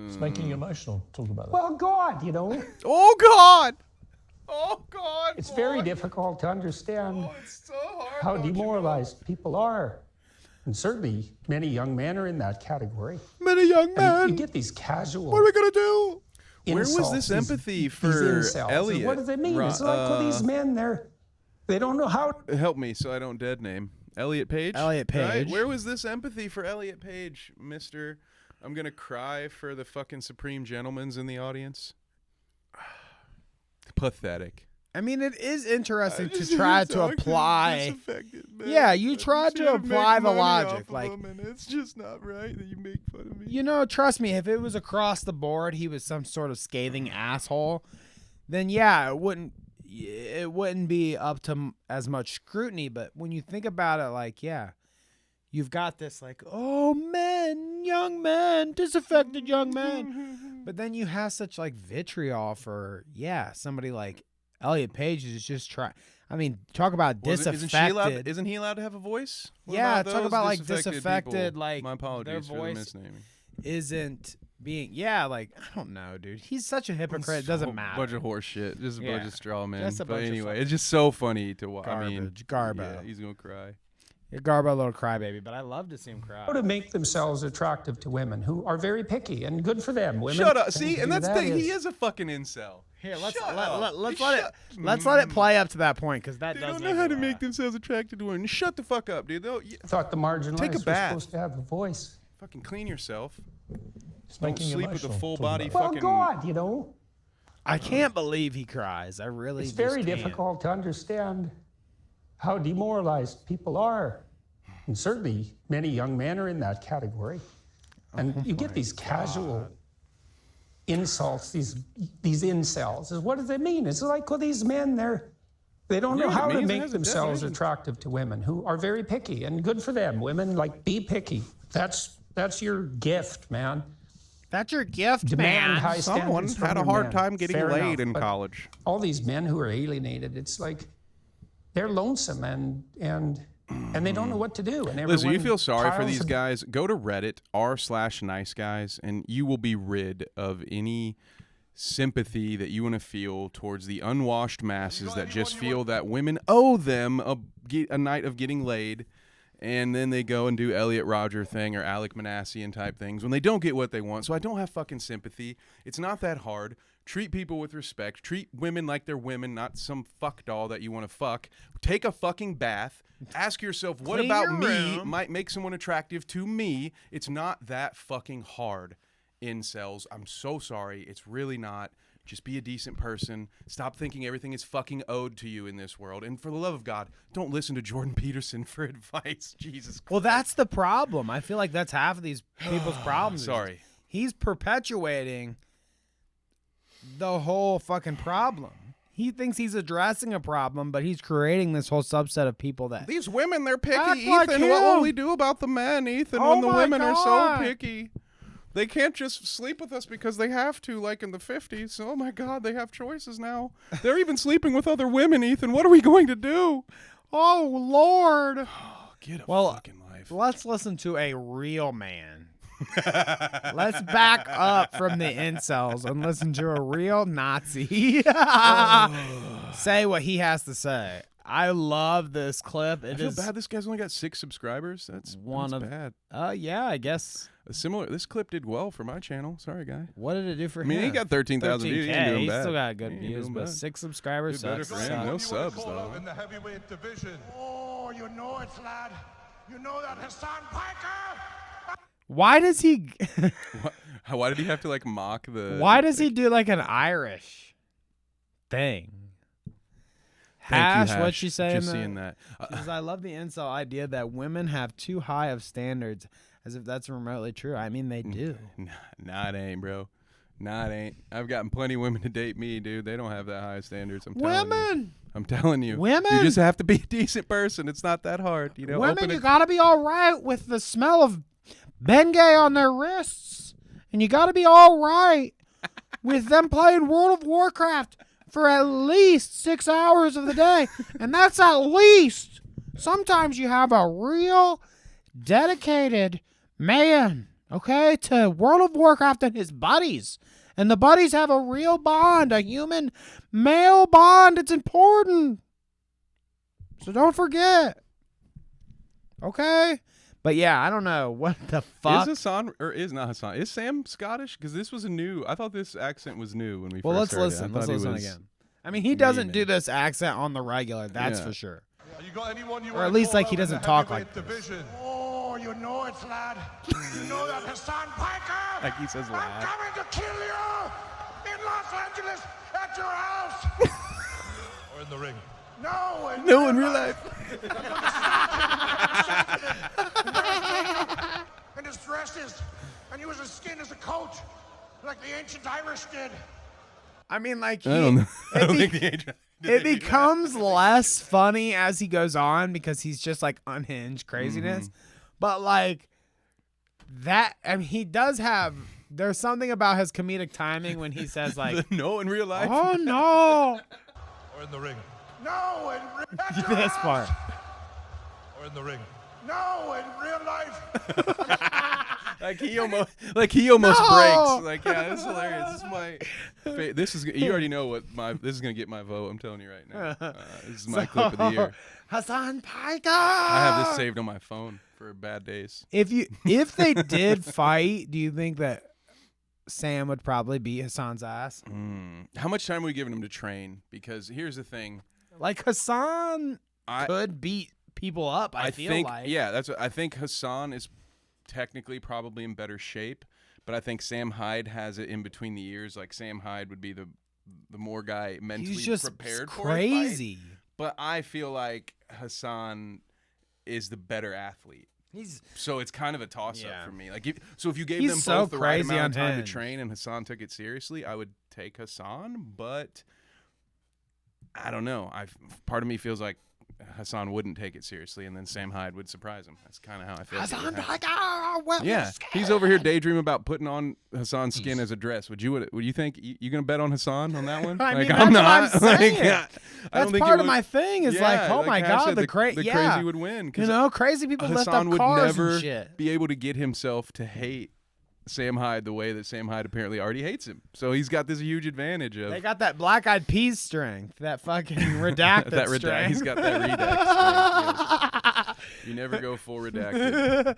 It's making you emotional. Talk about that. Well, God, you know, Oh, God. Oh, God. it's very difficult to understand It's so hard. how demoralized people are. And certainly many young men are in that category. Many young And men. you get these casual What are we going to do? Where was insults, this these- empathy these for incels. And Elliot? what does it mean? It's like, well, these men, they don't know how. Help me so I don't dead name. Elliot Page? Elliot Right? Page. Where was this empathy for Elliot Page, mister? I'm going to cry for the fucking Supreme Gentlemen's in the audience. Pathetic. I mean, it is interesting to try to apply. Man. Yeah, you tried to apply the logic. Like, and it's just not right that you make fun of me. you know, trust me, if it was across the board, he was some sort of scathing asshole, then yeah, it wouldn't be up to as much scrutiny. But when you think about it, like, yeah, you've got this like, oh, men, young men, disaffected young men. But then you have such like vitriol for, yeah, somebody like Elliot Page is just trying. I mean, talk about disaffected. Isn't he allowed to have a voice? What Yeah, about talk those about like disaffected disaffected, people? like My apologies their for the voice misnaming. isn't being like I don't know, dude. He's such a hypocrite. It doesn't matter. Bunch of horse shit. Just a bunch of straw men. Just a But bunch of anyway, fucking it's just so funny to watch. I mean, Garbo. Yeah, he's gonna cry. Garbo, little crybaby, but I love to see him cry. To make themselves attractive to women who are very picky, and good for them. Women Shut up. tend See, to and do that's the that thing. He is a fucking incel. Here, let's let's let it play up to that point because that They does don't know how to make themselves attractive to women. Shut the fuck up, dude. I thought the marginalized Take a were bath. supposed to have a voice. Fucking clean yourself. It's Don't making you sleep with a emotional full to body me. Well, fucking. God, you know. I can't believe he cries. I really. It's just very can't. difficult to understand how demoralized people are. And certainly many young men are in that category. And you get these casual insults, these incels. What does it mean? It's like, well, these men, they don't know how to make themselves attractive to women who are very picky, and good for them. Women, be picky. That's your gift, man. That's your gift, Demand man. high Someone standards from had a your hard men. time getting Fair laid enough, in but college. all these men who are alienated, it's like they're lonesome and they don't know what to do. And Listen, you everyone feel sorry for piles these them- guys. Go to Reddit, r/niceguys, and you will be rid of any sympathy that you want to feel towards the unwashed masses that just feel that women owe them a night of getting laid, and then they go and do Elliot Rodger thing or Alec Manassian type things when they don't get what they want. So I don't have fucking sympathy. It's not that hard. Treat people with respect. Treat women like they're women, not some fuck doll that you want to fuck. Take a fucking bath. Ask yourself, what Clean about your me room. might make someone attractive to me? It's not that fucking hard, incels. I'm so sorry. It's really not. Just be a decent person. Stop thinking everything is fucking owed to you in this world. And for the love of God, don't listen to Jordan Peterson for advice. Jesus Christ. Well, that's the problem. I feel like that's half of these people's problems. Sorry. He's perpetuating the whole fucking problem. He thinks he's addressing a problem, but he's creating this whole subset of people that These women, they're picky, Act Ethan. like What will him. we do about the men, Ethan, Oh when the my women are God. so picky? They can't just sleep with us because they have to, like in the 50s. Oh, my God, they have choices now. They're even sleeping with other women, Ethan. What are we going to do? Oh, Lord. Get a Well, fucking life. let's listen to a real man. Let's back up from the incels and listen to a real Nazi say what he has to say. I love this clip. I It feel is bad this guy's only got 6 subscribers. That's bad. yeah, I guess. This clip did well for my channel. Sorry, guy. What did it do for him? I mean, he got 13,000 views. He ain't 13K. doing He's bad. still got good He ain't views, doing but bad. 6 subscribers Did better sucks. for him. No subs, Call out though. in the heavyweight division. Oh, you know it, lad. You know that Hassan Piker. Why does he Why did he have to, mock the... Why does he do an Irish thing? Thank you, What'd she say? Just in the, seeing that. Because I love the incel idea that women have too high of standards, as if that's remotely true. I mean, they do. Nah, it ain't, bro. Nah, it ain't. I've gotten plenty of women to date me, dude. They don't have that high standards. I'm telling you. Women! I'm telling you. Women? You just have to be a decent person. It's not that hard. You know, Women, you gotta be all right with the smell of Bengay on their wrists. And you gotta be all right with them playing World of Warcraft for at least 6 hours of the day. And that's at least. Sometimes you have a real dedicated man, okay, to World of Warcraft and his buddies. And the buddies have a real bond, a human male bond. It's important. So don't forget. Okay? But yeah, I don't know. What the fuck? Is Hassan, or is not Hassan, is Sam Scottish? Because this was I thought this accent was new when we Well, first let's started. listen. I Let's thought he listen was again. I mean, he doesn't memeing. do this accent on the regular. That's Yeah. for sure. You got anyone you Or wanna at least, call he out in doesn't the talk like heavyweight this. division? Oh, you know it, lad. You know that Hassan Piker. Like he says I'm lad. coming to kill you in Los Angeles at your house. Or in the ring. No, in real life. And his dresses, and he was as skin as a coat, like the ancient Irish did. I mean, I don't know. I don't think the age. It becomes less funny as he goes on because he's just unhinged craziness. But that, I mean, he does have. There's something about his comedic timing when he says No in real life. "Oh no," Or in the ring. No, at your this house. part. Or in the ring. No, in real life. Like he almost breaks. Like, yeah, this is hilarious. This is my. This is you already know what my. This is gonna get my vote. I'm telling you right now. This is my clip of the year. Hassan Piker. I have this saved on my phone for bad days. If they did fight, do you think that Sam would probably beat Hassan's ass? How much time are we giving him to train? Because here's the thing. Like Hassan could beat people up. I feel like. Yeah, that's. I think Hassan is technically probably in better shape, but I think Sam Hyde has it in between the ears. Like Sam Hyde would be the more guy mentally He's just prepared crazy. for a fight. But I feel like Hassan is the better athlete. So it's kind of a toss-up for me. Like, if you gave them both the right amount of time to train and Hassan took it seriously, I would take Hassan. But I don't know. Part of me feels like Hassan wouldn't take it seriously, and then Sam Hyde would surprise him. That's kind of how I feel. Hassan, yeah, he's over here daydreaming about putting on Hassan's skin as a dress. Would you think you gonna bet on Hassan on that one? I mean, I'm that's not. what I'm saying. I don't That's think part of my thing. Is like, oh my Cash god, said the crazy would win. You know, crazy people lift up Hassan would cars never and shit. be able to get himself to hate Sam Hyde the way that Sam Hyde apparently already hates him. So he's got this huge advantage of. They got that Black Eyed Peas strength, that fucking redacted strength. He's got that redacted strength. Yes. You never go full redacted.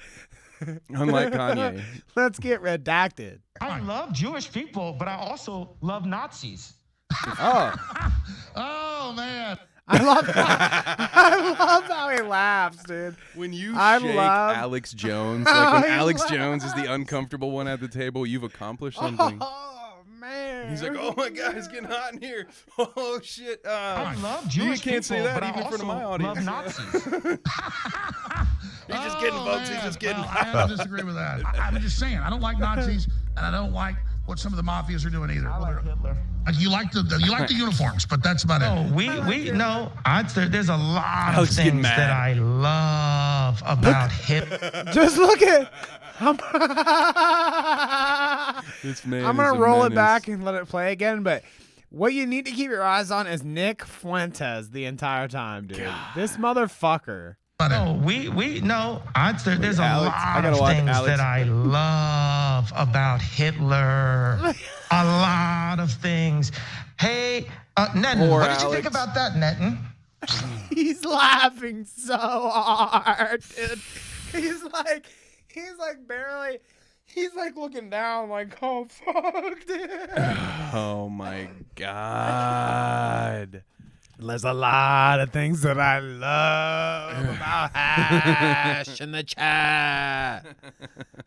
Unlike Kanye. Let's get redacted. I love Jewish people, but I also love Nazis. Oh. Oh, man. I love how he laughs, dude. When you shake Alex Jones, like when Alex Jones is the uncomfortable one at the table, you've accomplished something. Oh, man. He's like, oh, my God, it's getting hot in here. Oh, shit. I love Jewish people, people, say that but even I in front of my also audience. love Nazis. He's just kidding, folks. He's just kidding. Well, I have to disagree with that. I'm just saying, I don't like Nazis, and I don't like what some of the mafias are doing either. I like Hitler. You like the uniforms, but that's about it. No, there's a lot of things that I love about Hitler. Just look at. This man I'm gonna roll it back and let it play again, but. What you need to keep your eyes on is Nick Fuentes the entire time, dude. God. This motherfucker. There's a lot of things that I love about Hitler. A lot of things. Hey, Netten, what did you think about that, Netten? He's laughing so hard, dude. He's like barely. He's like looking down like, oh, fuck, dude. Oh, my God. There's a lot of things that I love about Hash in the chat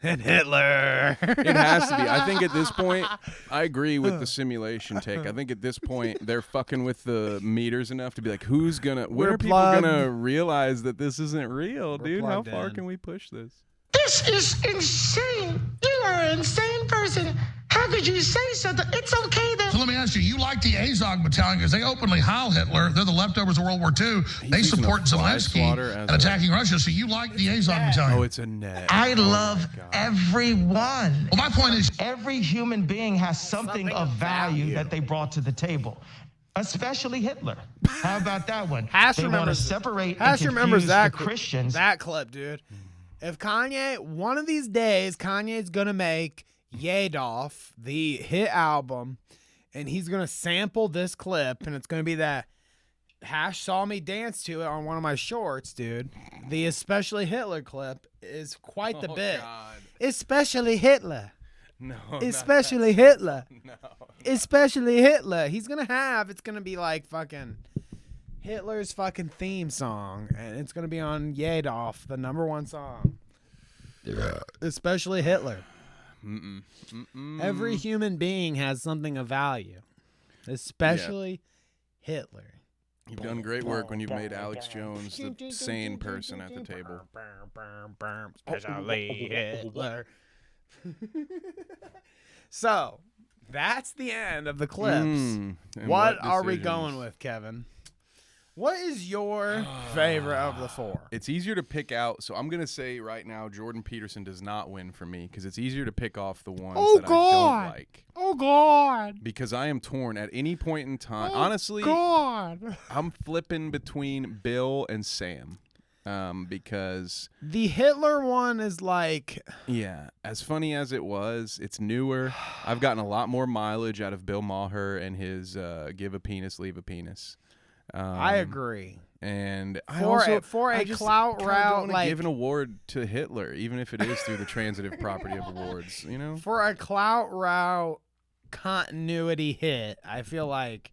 and Hitler. It has to be. I think at this point, I agree with the simulation take. I think at this point, they're fucking with the meters enough to be like, when are people going to realize that this isn't real, dude? How far can we push this? This is insane. You are an insane person. How could you say something? It's okay that. So let me ask you, you like the Azog Battalion because they openly Heil Hitler. They're the leftovers of World War II. They support Zelensky and attacking Russia. So you like the Azog Battalion. Oh, it's a net. I love everyone. Well, my point is. Every human being has something of value that they brought to the table. Especially Hitler. How about that one? Hash remembers that Christians. That clip, dude. If Kanye, one of these days, Kanye's going to make Yadolf, the hit album, and he's going to sample this clip, and it's going to be that Hash saw me dance to it on one of my shorts, dude. The Especially Hitler clip is quite the bit. God. Especially Hitler. No. Especially Hitler. No. Especially Hitler. He's going to have, it's going to be like fucking Hitler's fucking theme song, and it's gonna be on Yadolf, the #1 song. Yeah. Especially Hitler. Every human being has something of value, especially Hitler. You've done great work when you've made Alex Jones the sane person at the table. Especially Hitler. So, that's the end of the clips. What are we going with, Kevin? What is your favorite of the four? It's easier to pick out, so I'm going to say right now Jordan Peterson does not win for me because it's easier to pick off the ones that I don't like. Oh, God. Because I am torn at any point in time. Honestly, God. I'm flipping between Bill and Sam. because the Hitler one is like, yeah, as funny as it was, it's newer. I've gotten a lot more mileage out of Bill Maher and his give a penis, leave a penis. I agree. And for a Clout Route, like give an award to Hitler, even if it is through the transitive property of awards, you know. For a Clout Route continuity hit, I feel like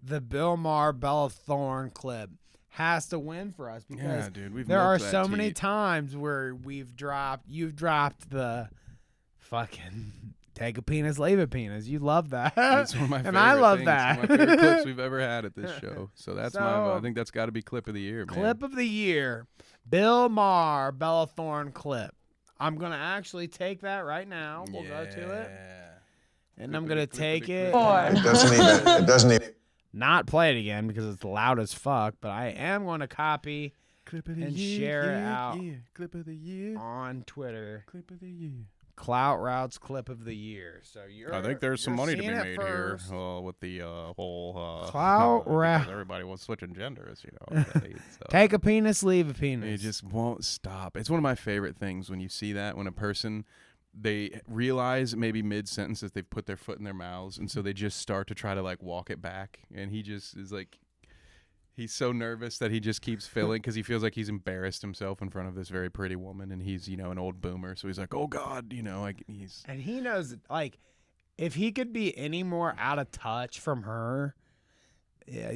the Bill Maher Bella Thorne clip has to win for us because there are so many times where you've dropped the fucking take a penis, leave a penis. You love that. It's one of my favorite and I love things. that. One of my favorite clips we've ever had at this show. So that's I think that's got to be clip of the year, man. Clip of the year, Bill Maher Bella Thorne clip. I'm gonna actually take that right now. We'll go to it, and I'm gonna take it. It doesn't even. Not play it again because it's loud as fuck, but I am going to copy and share it out Clip of the year on Twitter. Clip of the year. Clout Route's clip of the year. So I think there's some money to be seeing it made here first. with the whole Clout Route. because everybody was switching genders, you know. So. Take a penis, leave a penis. It just won't stop. It's one of my favorite things when you see that, when a person, they realize maybe mid-sentence that they've put their foot in their mouths, and so they just start to try to like walk it back, and he just is like, he's so nervous that he just keeps filling because he feels like he's embarrassed himself in front of this very pretty woman, and he's, you know, an old boomer, so he's like, oh God, you know, like he's. And he knows, like, if he could be any more out of touch from her,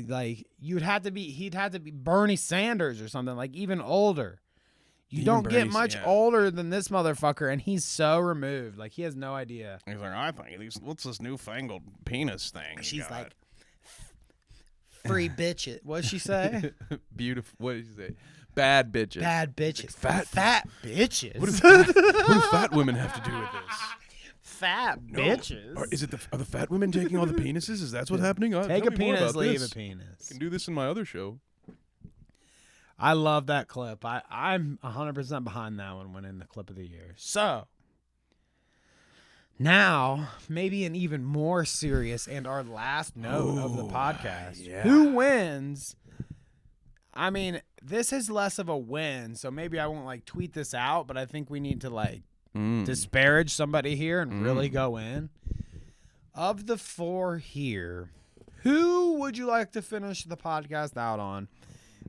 like he'd have to be Bernie Sanders or something, like even older. You Even don't get Bernie's- much older than this motherfucker, and he's so removed. Like, he has no idea. He's like, I think what's this newfangled penis thing? She's like, free bitches. What'd she say? Beautiful. What did you say? Bad bitches. Bad bitches. Like, fat bitches. What do fat women have to do with this? Fat bitches. Are the fat women taking all the penises? Is that what's happening? Take a Tell me more penis, about leave this. a penis. I can do this in my other show. I love that clip. I'm 100% behind that one winning the clip of the year. So, now, maybe an even more serious and our last note of the podcast. Yeah. Who wins? I mean, this is less of a win, so maybe I won't, like, tweet this out, but I think we need to, like, disparage somebody here and really go in. Of the four here, who would you like to finish the podcast out on?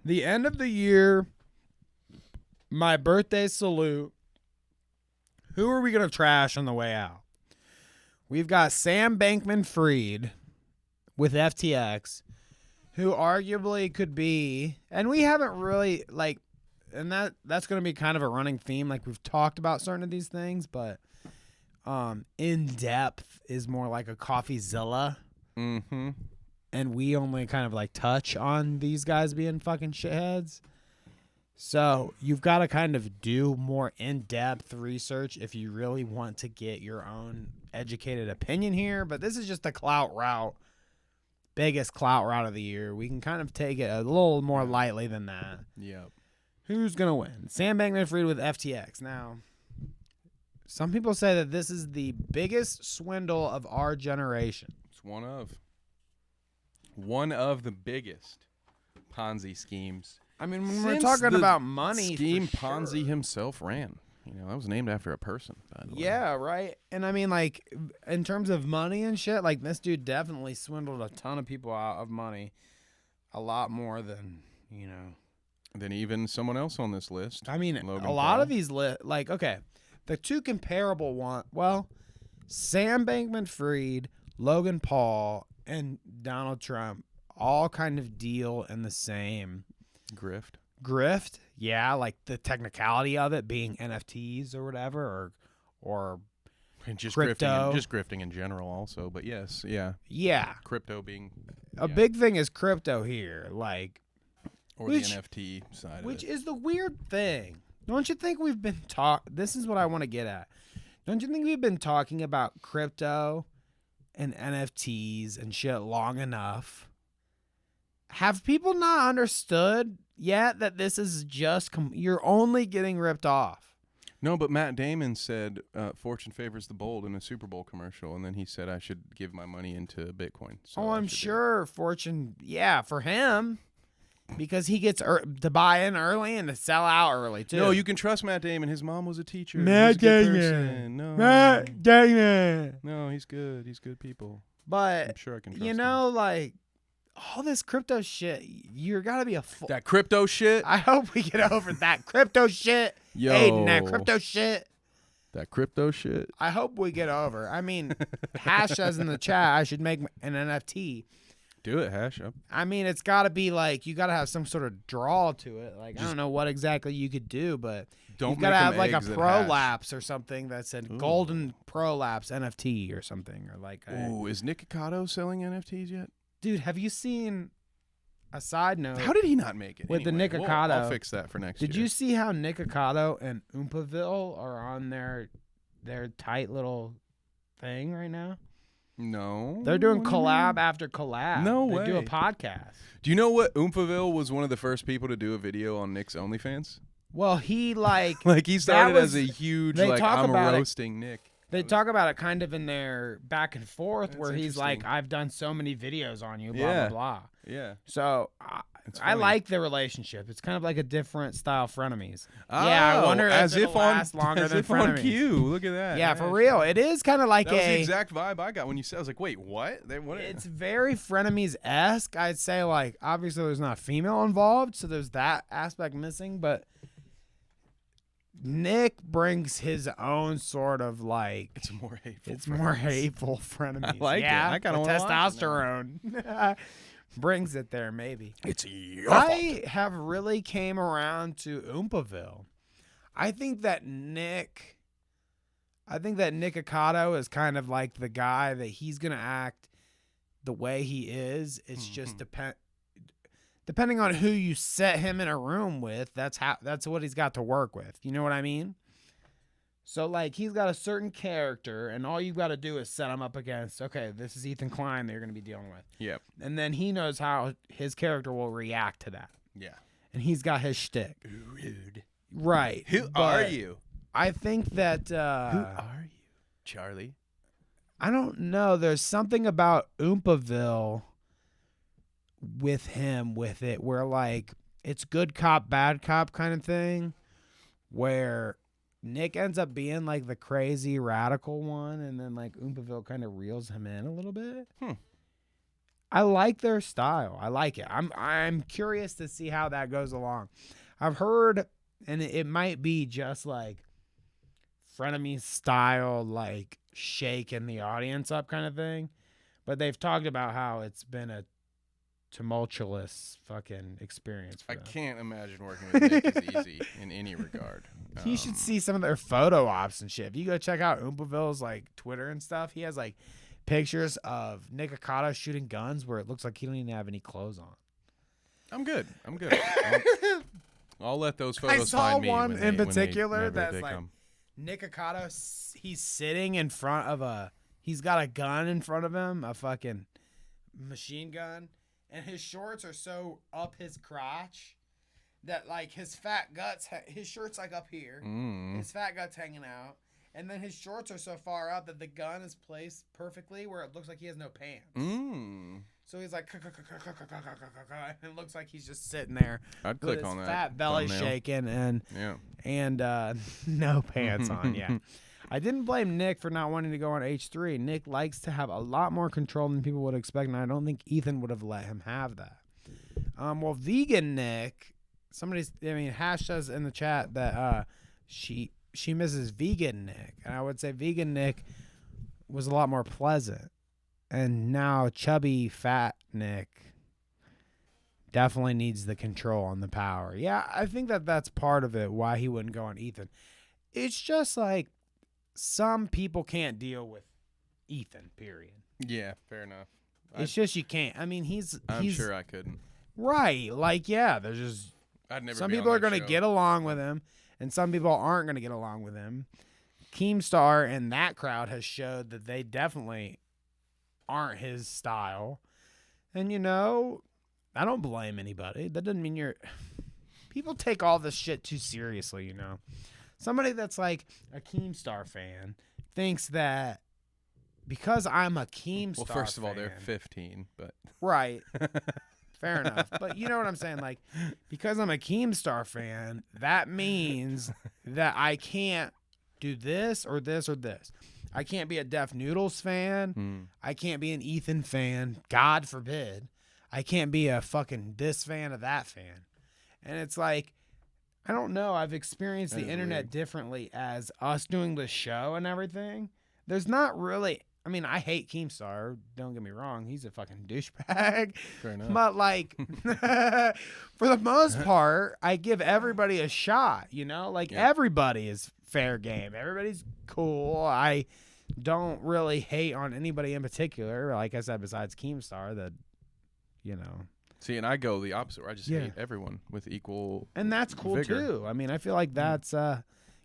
The end of the year, my birthday salute. Who are we going to trash on the way out? We've got Sam Bankman-Fried with FTX, who arguably could be, and we haven't really, like, and that's going to be kind of a running theme. Like, we've talked about certain of these things, but In Depth is more like a CoffeeZilla. Mm-hmm. And we only kind of like touch on these guys being fucking shitheads. So you've got to kind of do more in-depth research if you really want to get your own educated opinion here. But this is just a Clout Route, biggest Clout Route of the year. We can kind of take it a little more lightly than that. Yep. Who's going to win? Sam Bankman-Fried with FTX. Now, some people say that this is the biggest swindle of our generation. It's one of the biggest Ponzi schemes. I mean, when we're talking about money, scheme for sure. Ponzi himself ran. You know, that was named after a person, by the way. Yeah, right. And I mean, like, in terms of money and shit, like, this dude definitely swindled a ton of people out of money. A lot more than, you know. Than even someone else on this list. I mean, Logan a lot Paul. of these, like, okay, the two comparable ones, well, Sam Bankman-Fried, Logan Paul, and Donald Trump all kind of deal in the same grift. Yeah, like the technicality of it being NFTs or whatever, or and just crypto. grifting in general also, but yes, yeah. Yeah. Crypto being a big thing is crypto here, like, or the NFT side which of it. is the weird thing. Don't you think we've been this is what I want to get at. Don't you think we've been talking about crypto and NFTs and shit long enough? Have people not understood yet that this is just you're only getting ripped off? No, but Matt Damon said fortune favors the bold in a Super Bowl commercial, and then he said I should give my money into Bitcoin. So I'm sure fortune, yeah, for him, because he gets to buy in early and to sell out early too. No, you can trust Matt Damon. His mom was a teacher. Matt He's a good Damon. person. No. Matt Damon. No, he's good. He's good people. But I'm sure I can trust you know, like all this crypto shit, you're gotta be a fool. That crypto shit. I hope we get over that crypto shit. Yo. Aiden, that crypto shit. That crypto shit. I hope we get over. I mean, Hash says in the chat I should make an NFT. Do it, Hash. I mean, it's got to be like you got to have some sort of draw to it. Like I don't know what exactly you could do, but you got to have like a prolapse or something that said golden prolapse NFT or something, or like. Ooh, is Nick Cicado selling NFTs yet? Dude, have you seen? A side note. How did he not make it? With the anyway? Nick Cicado. I'll fix that for next year. Did you see how Nick Cicado and Oompaville are on their tight little thing right now? No. They're doing collab after collab. No they way. do a podcast. Do you know what Oompaville was one of the first people to do a video on Nick's OnlyFans? Well, he like he started as a huge like I'm roasting Nick. They talk about it kind of in their back and forth where he's like, I've done so many videos on you, blah, blah, blah. Yeah. So I like the relationship. It's kind of like a different style frenemies. Yeah, I wonder as if if it'll last longer as than if frenemies. on cue. Look at that. Yeah, for real. It is kind of like that was the exact vibe I got when you said. I was like, wait, what? It's very frenemies-esque. I'd say like obviously there's not a female involved, so there's that aspect missing, but Nick brings his own sort of like it's more hateful. It's more hateful frenemies. I like it. I kind of testosterone brings it there. Maybe it's. I have really came around to Oompaville. I think that Nick Cicado is kind of like the guy that he's gonna act the way he is. It's just depending on who you set him in a room with, that's what he's got to work with. You know what I mean? So like he's got a certain character, and all you've got to do is set him up against, okay, this is Ethan Klein that you're going to be dealing with. Yep. And then he knows how his character will react to that. Yeah. And he's got his shtick. Rude. Right. Who are you? I think that who are you, Charlie? I don't know. There's something about Oompaville with him with it where like it's good cop bad cop kind of thing where Nick ends up being like the crazy radical one, and then like Oompaville kind of reels him in a little bit. I like their style. I like it. I'm curious to see how that goes along. I've heard, and it might be just like frenemy style, like shaking the audience up kind of thing, but they've talked about how it's been a tumultuous fucking experience for I them. can't imagine working with Nick is easy in any regard. You should see some of their photo ops and shit. If you go check out Oompaville's like Twitter and stuff, he has like pictures of Nick Cicado shooting guns where it looks like he don't even have any clothes on. I'm good. I'll let those photos I saw find me one when in they, particular whenever that's they like come. Nick Cicado. He's sitting in front of he's got a gun in front of him, a fucking machine gun. And his shorts are so up his crotch that like his fat guts, his shirt's like up here. His fat guts hanging out. And then his shorts are so far up that the gun is placed perfectly where it looks like he has no pants. So he's like, and it looks like he's just sitting there. I'd click on that. Fat belly thumbnail. shaking and no pants on. Yeah. I didn't blame Nick for not wanting to go on H3. Nick likes to have a lot more control than people would expect, and I don't think Ethan would have let him have that. Well, vegan Nick, Hash says in the chat that she misses vegan Nick, and I would say vegan Nick was a lot more pleasant, and now chubby fat Nick definitely needs the control and the power. Yeah, I think that's part of it, why he wouldn't go on Ethan. It's just like some people can't deal with Ethan, period. Yeah, fair enough. It's just you can't. I mean, I'm sure I couldn't. Right. Like, yeah, there's just some people are going to get along with him, and some people aren't going to get along with him. Keemstar and that crowd has showed that they definitely aren't his style. And, I don't blame anybody. That doesn't mean people take all this shit too seriously, Somebody that's like a Keemstar fan thinks that because I'm a Keemstar fan. Well, first of all, they're 15, but. Right. Fair enough. But you know what I'm saying? Like, because I'm a Keemstar fan, that means that I can't do this or this or this. I can't be a Def Noodles fan. I can't be an Ethan fan. God forbid. I can't be a fucking this fan or that fan. And it's like, I don't know. I've experienced the internet differently as us doing the show and everything. There's not really... I mean, I hate Keemstar. Don't get me wrong. He's a fucking douchebag. Fair enough. But, like, for the most part, I give everybody a shot, you know? Like, everybody is fair game. Everybody's cool. I don't really hate on anybody in particular, like I said, besides Keemstar, that, you know. See, and I go the opposite. Where I just hate everyone with equal And that's cool, vigor. too. I mean, I feel like that's...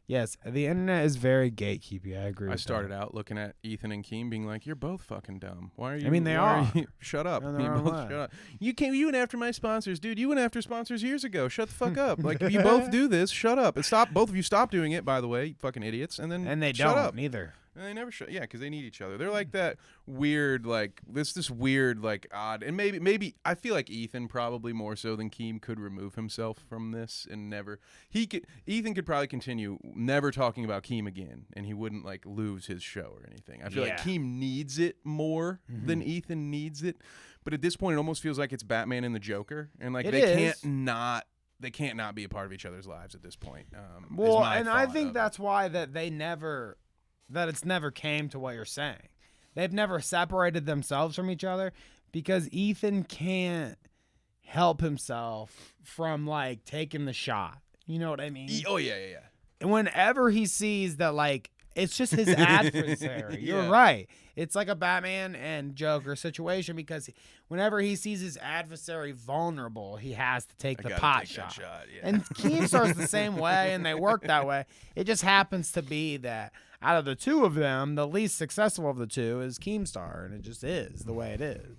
Yes, the internet is very gatekeepy. I agree. I with started out looking at Ethan and Keem, being like, "You're both fucking dumb. Why are you?" I mean, they why are. you, shut up. No, You they're both wrong. shut up. You went after my sponsors, dude. You went after sponsors years ago. Shut the fuck up. Like, if you both do this, shut up and stop. Both of you stop doing it. By the way, you fucking idiots. And then they shut don't up. either. And they never shut. Yeah, because they need each other. They're like that weird, like this weird, like odd. And maybe I feel like Ethan probably more so than Keem could remove himself from this and never. Ethan could probably continue never talking about Keem again, and he wouldn't like lose his show or anything. I feel like Keem needs it more than Ethan needs it. But at this point, it almost feels like it's Batman and the Joker, and like they can't not be a part of each other's lives at this point. Well, and I think that's why that it's never came to what you're saying. They've never separated themselves from each other because Ethan can't help himself from like taking the shot. You know what I mean? Oh yeah. And whenever he sees that, like, it's just his adversary. You're right. It's like a Batman and Joker situation because whenever he sees his adversary vulnerable, he has to take the pot shot. And Keemstar's the same way, and they work that way. It just happens to be that out of the two of them, the least successful of the two is Keemstar, and it just is the way it is.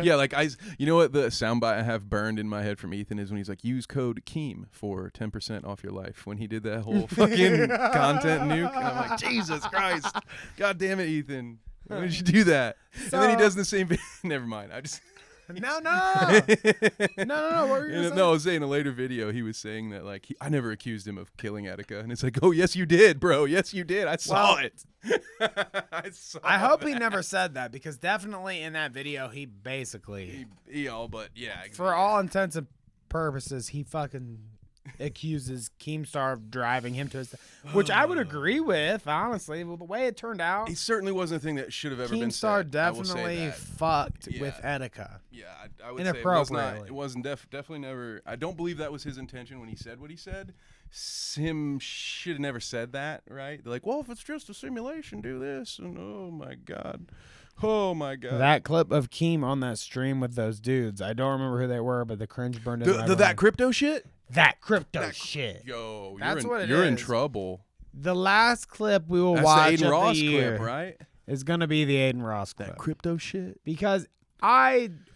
Yeah, like you know what the soundbite I have burned in my head from Ethan is when he's like, use code KEEM for 10% off your life. When he did that whole fucking content nuke, and I'm like, Jesus Christ, God damn it, Ethan, why did you do that? And then he does the same. Never mind. I just. No. What were you saying? No, I was saying in a later video, he was saying that like I never accused him of killing Attica, and it's like, oh yes, you did, bro. Yes, you did. I saw it. I hope he never said that because definitely in that video, he basically for all intents and purposes, he fucking accuses Keemstar of driving him to his, which I would agree with, honestly. Well, the way it turned out, he certainly wasn't a thing that should have ever been said. Keemstar definitely fucked with Attica. Yeah, I would say it wasn't definitely never. I don't believe that was his intention when he said what he said. Him should have never said that, right? They're like, well, if it's just a simulation, do this, and oh my god. That clip of Keem on that stream with those dudes, I don't remember who they were, but the cringe burned in that crypto shit. That crypto shit. Yo, that's what it is. You're in trouble. The last clip we will watch the Aiden of Ross the year clip, right? is going to be the Aiden Ross clip. That crypto shit. Because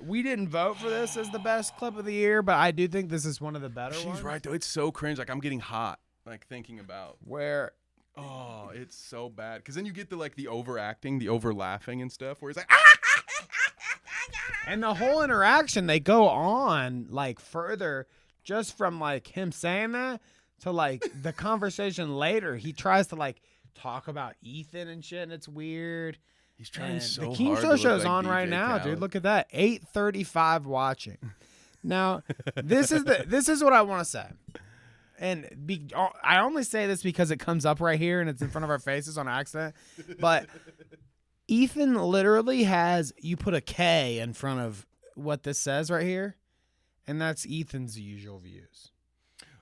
we didn't vote for this as the best clip of the year, but I do think this is one of the better ones. She's right, though. It's so cringe. Like, I'm getting hot, like, thinking about where... Oh, it's so bad. Because then you get the overacting, the over-laughing and stuff, where he's like... And the whole interaction, they go on, like, further... Just from, like, him saying that to, like, the conversation later, he tries to, like, talk about Ethan and shit, and it's weird. He's trying so hard. The Keemstar show's like on DJ right now, Khaled. dude. Look at that. 8:35 watching. Now, this is what I want to say. And I only say this because it comes up right here, and it's in front of our faces on accident. But Ethan literally has, you put a K in front of what this says right here. And that's Ethan's usual views.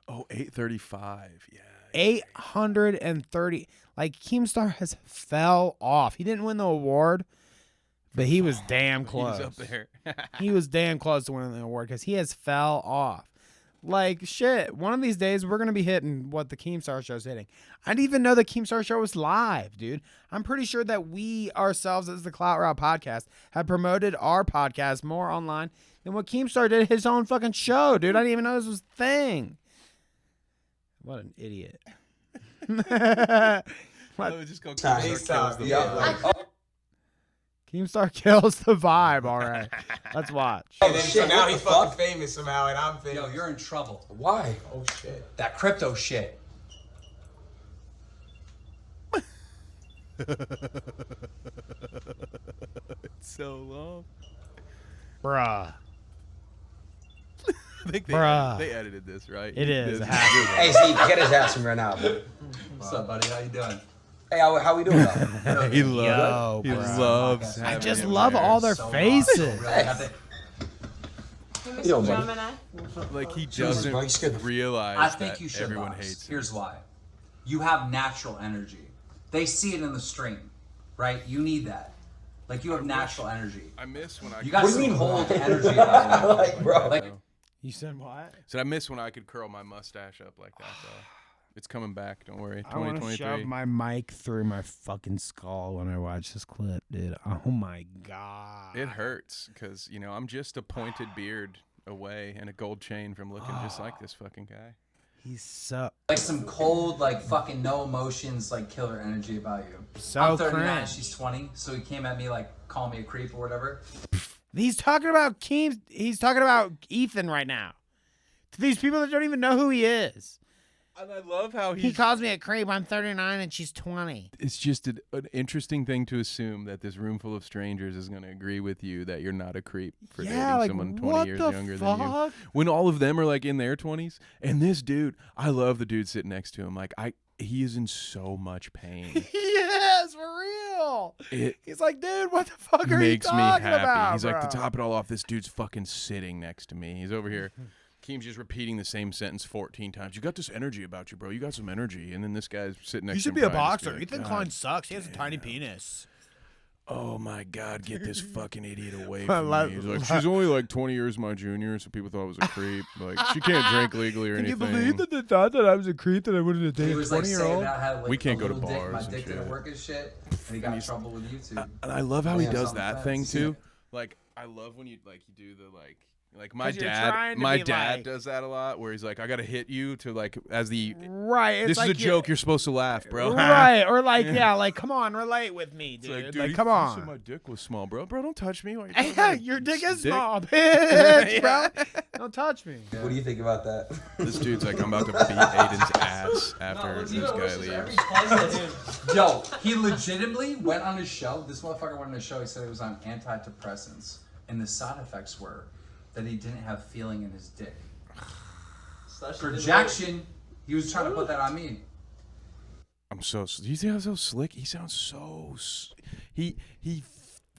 Oh, 835. Yeah. 830. Like, Keemstar has fell off. He didn't win the award, but he was damn close. He was up there. He was damn close to winning the award because he has fell off. Like, shit, one of these days we're going to be hitting what the Keemstar show's hitting. I didn't even know the Keemstar show was live, dude. I'm pretty sure that we ourselves as the Clout Route podcast have promoted our podcast more online than what Keemstar did his own fucking show, dude. I didn't even know this was a thing. What an idiot. Just go Keemstar kills the Keemstar kills the vibe. All right, let's watch. Oh, shit, so now he's fucking famous somehow, and I'm famous. Yo, you're in trouble. Why? Oh, shit. That crypto shit. It's so long. Bruh. I think Bruh. they edited this, right? It is. Hey, Steve, get his ass from right now, bro. What's up, buddy? How you doing? Hey, how we doing, though? He loves. I having just him love there. all their faces. Yo, buddy. Like he Jesus, bro, you doesn't scared the- realize I think that you should. everyone Lars. hates him. Here's why. You have natural energy. They see it in the stream, right? You need that. Like you have natural energy. I miss when I. You got some cold energy about you. Like, bro. Like, You said what? So I miss when I could curl my mustache up like that. Though. It's coming back. Don't worry. I want to 2023. shove my mic through my fucking skull when I watch this clip, dude. Oh my god. It hurts because I'm just a pointed beard away and a gold chain from looking just like this fucking guy. He's so like some cold, like fucking no emotions, like killer energy about you. So I'm 39, cringe. she's 20, so he came at me like calling me a creep or whatever. He's talking about He's talking about Ethan right now. To these people that don't even know who he is. And I love how He calls me a creep. I'm 39 and she's 20. It's just an interesting thing to assume that this room full of strangers is going to agree with you that you're not a creep for dating someone 20 years younger than you. When all of them are like in their 20s, and this dude, I love the dude sitting next to him. Like he is in so much pain. Yes, for real. He's like, dude, what the fuck are you Makes me talking happy. about? He's like, bro? to top it all off, this dude's fucking sitting next to me. He's over here. Keem's just repeating the same sentence 14 times. You got this energy about you, bro. You got some energy. And then this guy's sitting next to him. You should be a trying to boxer. like, Ethan God Klein sucks. He has a tiny penis. Oh my God, get this fucking idiot away I from love- me. He's like, she's only like 20 years my junior, so people thought I was a creep. Like, she can't drink legally or Can you anything. believe that they thought that I was a creep that I wanted to He date a was like saying 20-year-old? that I had like We can't a go to little dick, bars my and dick didn't shit. work and shit, and he got in trouble with YouTube. And I love how he Yeah, does something that like thing that. too. Like, I love when you do the like my 'Cause you're dad. trying to My be dad like- does that a lot, where he's like, I gotta hit you to like as the Right. It's This like is a joke. You're supposed to laugh, bro. Right. Or like, yeah, like, come on, relate with me, It's dude. like, Like, dude, come you on. said my dick was small, bro. Bro, don't touch me. Why are you talking Hey, about your dick is dick? small, bitch, bro. Don't touch me. What do you think about that? This dude's like, I'm about to beat Aiden's ass after this guy leaves. Yo, he legitimately went on his show. This motherfucker went on his show. He said he was on antidepressants, and the side effects were that he didn't have feeling in his dick. Projection. He was trying to put that on me. I'm so. He sounds so slick. He sounds so. He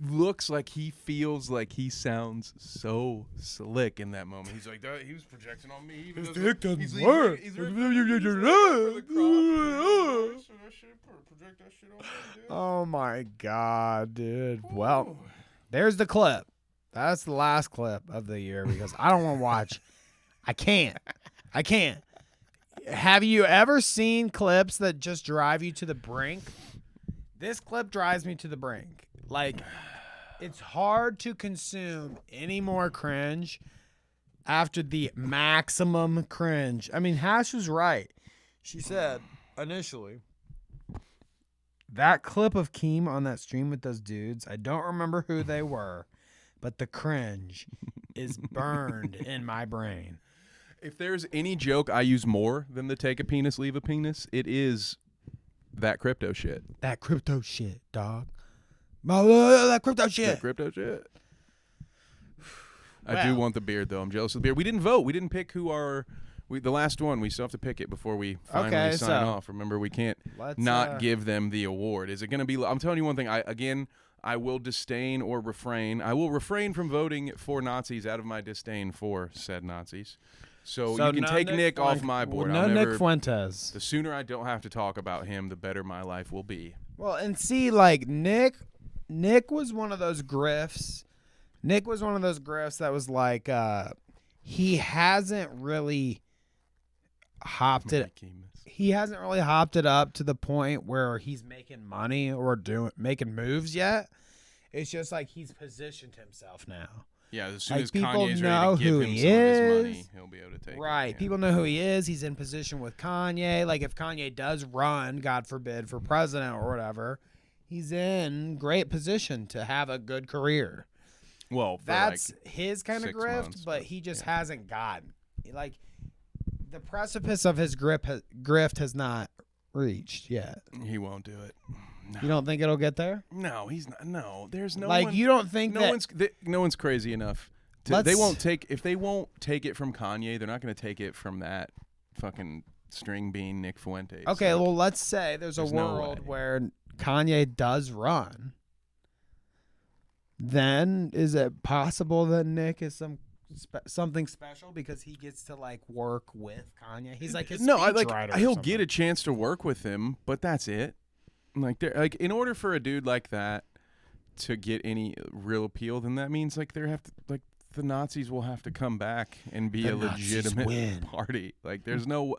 looks like he feels like he sounds so slick in that moment. He's like, he was projecting on me. His dick doesn't work. Oh my God, dude. Well, there's the clip. That's the last clip of the year because I don't want to watch. I can't. Have you ever seen clips that just drive you to the brink? This clip drives me to the brink. Like, it's hard to consume any more cringe after the maximum cringe. I mean, Hash was right. She said initially, that clip of Keem on that stream with those dudes, I don't remember who they were, but the cringe is burned in my brain. If there's any joke I use more than the take a penis, leave a penis, it is that crypto shit. That crypto shit, dog. That crypto shit. That crypto shit. I do want the beard, though. I'm jealous of the beard. We didn't vote. We didn't pick who the last one. We still have to pick it before we finally sign off. Remember, we can't not give them the award. Is it going to be? I'm telling you one thing. I will disdain or refrain. I will refrain from voting for Nazis out of my disdain for said Nazis. So you can take Nick off my board. No Nick Fuentes. The sooner I don't have to talk about him, the better my life will be. Well, and see, like, Nick was one of those grifts. Nick was one of those grifts that was like, he hasn't really hopped it. He hasn't really hopped it up to the point where he's making money or making moves yet. It's just like he's positioned himself now. Yeah, as soon like, as people Kanye's know ready to give who him he some of his is. money, he'll be able to take Right. it. People know who he is. He's in position with Kanye. Like, if Kanye does run, God forbid, for president or whatever, he's in great position to have a good career. Well, for that's like his kind of 6 grift, months, but he just hasn't gotten like the precipice of his grift has not reached yet. He won't do it. No. You don't think it'll get there? No, he's not. No, there's no like one, you don't think no one's crazy enough. They won't take if they won't take it from Kanye, they're not going to take it from that fucking string bean Nick Fuentes. Okay, well, let's say there's a world where Kanye does run. Then is it possible that Nick is something special because he gets to like work with Kanye? He's like his speechwriter. He'll get a chance to work with him, but that's it. Like in order for a dude like that to get any real appeal, then that means like the Nazis will have to come back and be a legitimate party. Like there's no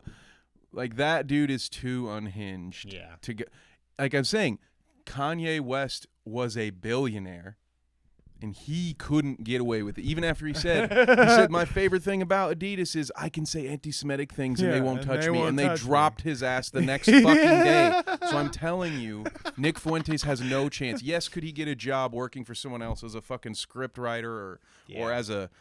like that dude is too unhinged. Yeah. To get like I'm saying, Kanye West was a billionaire. And he couldn't get away with it. Even after he said, my favorite thing about Adidas is I can say anti-Semitic things and they won't touch me. And they dropped his ass the next fucking day. So I'm telling you, Nick Fuentes has no chance. Yes, could he get a job working for someone else as a fucking script writer or as a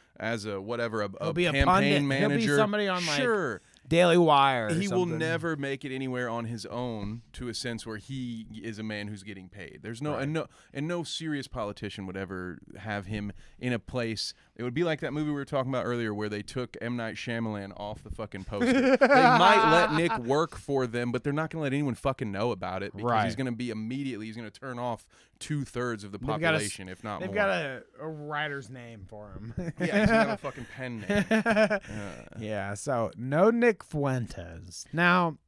whatever, a campaign manager? He'll be somebody on like Daily Wire or he will something. never make it anywhere on his own to a sense where he is a man who's getting paid. There's no and no serious politician would ever have him in a place. It would be like that movie we were talking about earlier where they took M. Night Shyamalan off the fucking poster. They might let Nick work for them, but they're not going to let anyone fucking know about it because he's going to be he's going to turn off 2/3 of the population, if not more. They've got a writer's name for him. Yeah, he's got a fucking pen name. Yeah, so no Nick Fuentes. Now,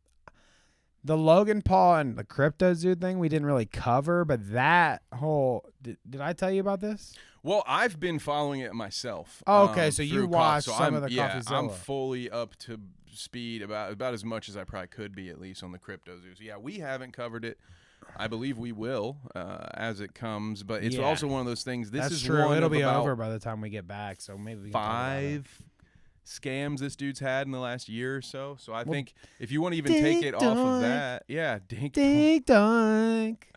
the Logan Paul and the crypto dude thing we didn't really cover, but that whole did I tell you about this? Well, I've been following it myself. Oh, okay, so you watched some of the CoffeeZilla. I'm fully up to speed about as much as I probably could be, at least on the crypto zoo. So yeah, we haven't covered it. I believe we will as it comes, but it's also one of those things. This is true. One It'll of be about over by the time we get back, so maybe we can 5 scams this dude's had in the last year or so. So I think if you want to even take it off of that, dink donk.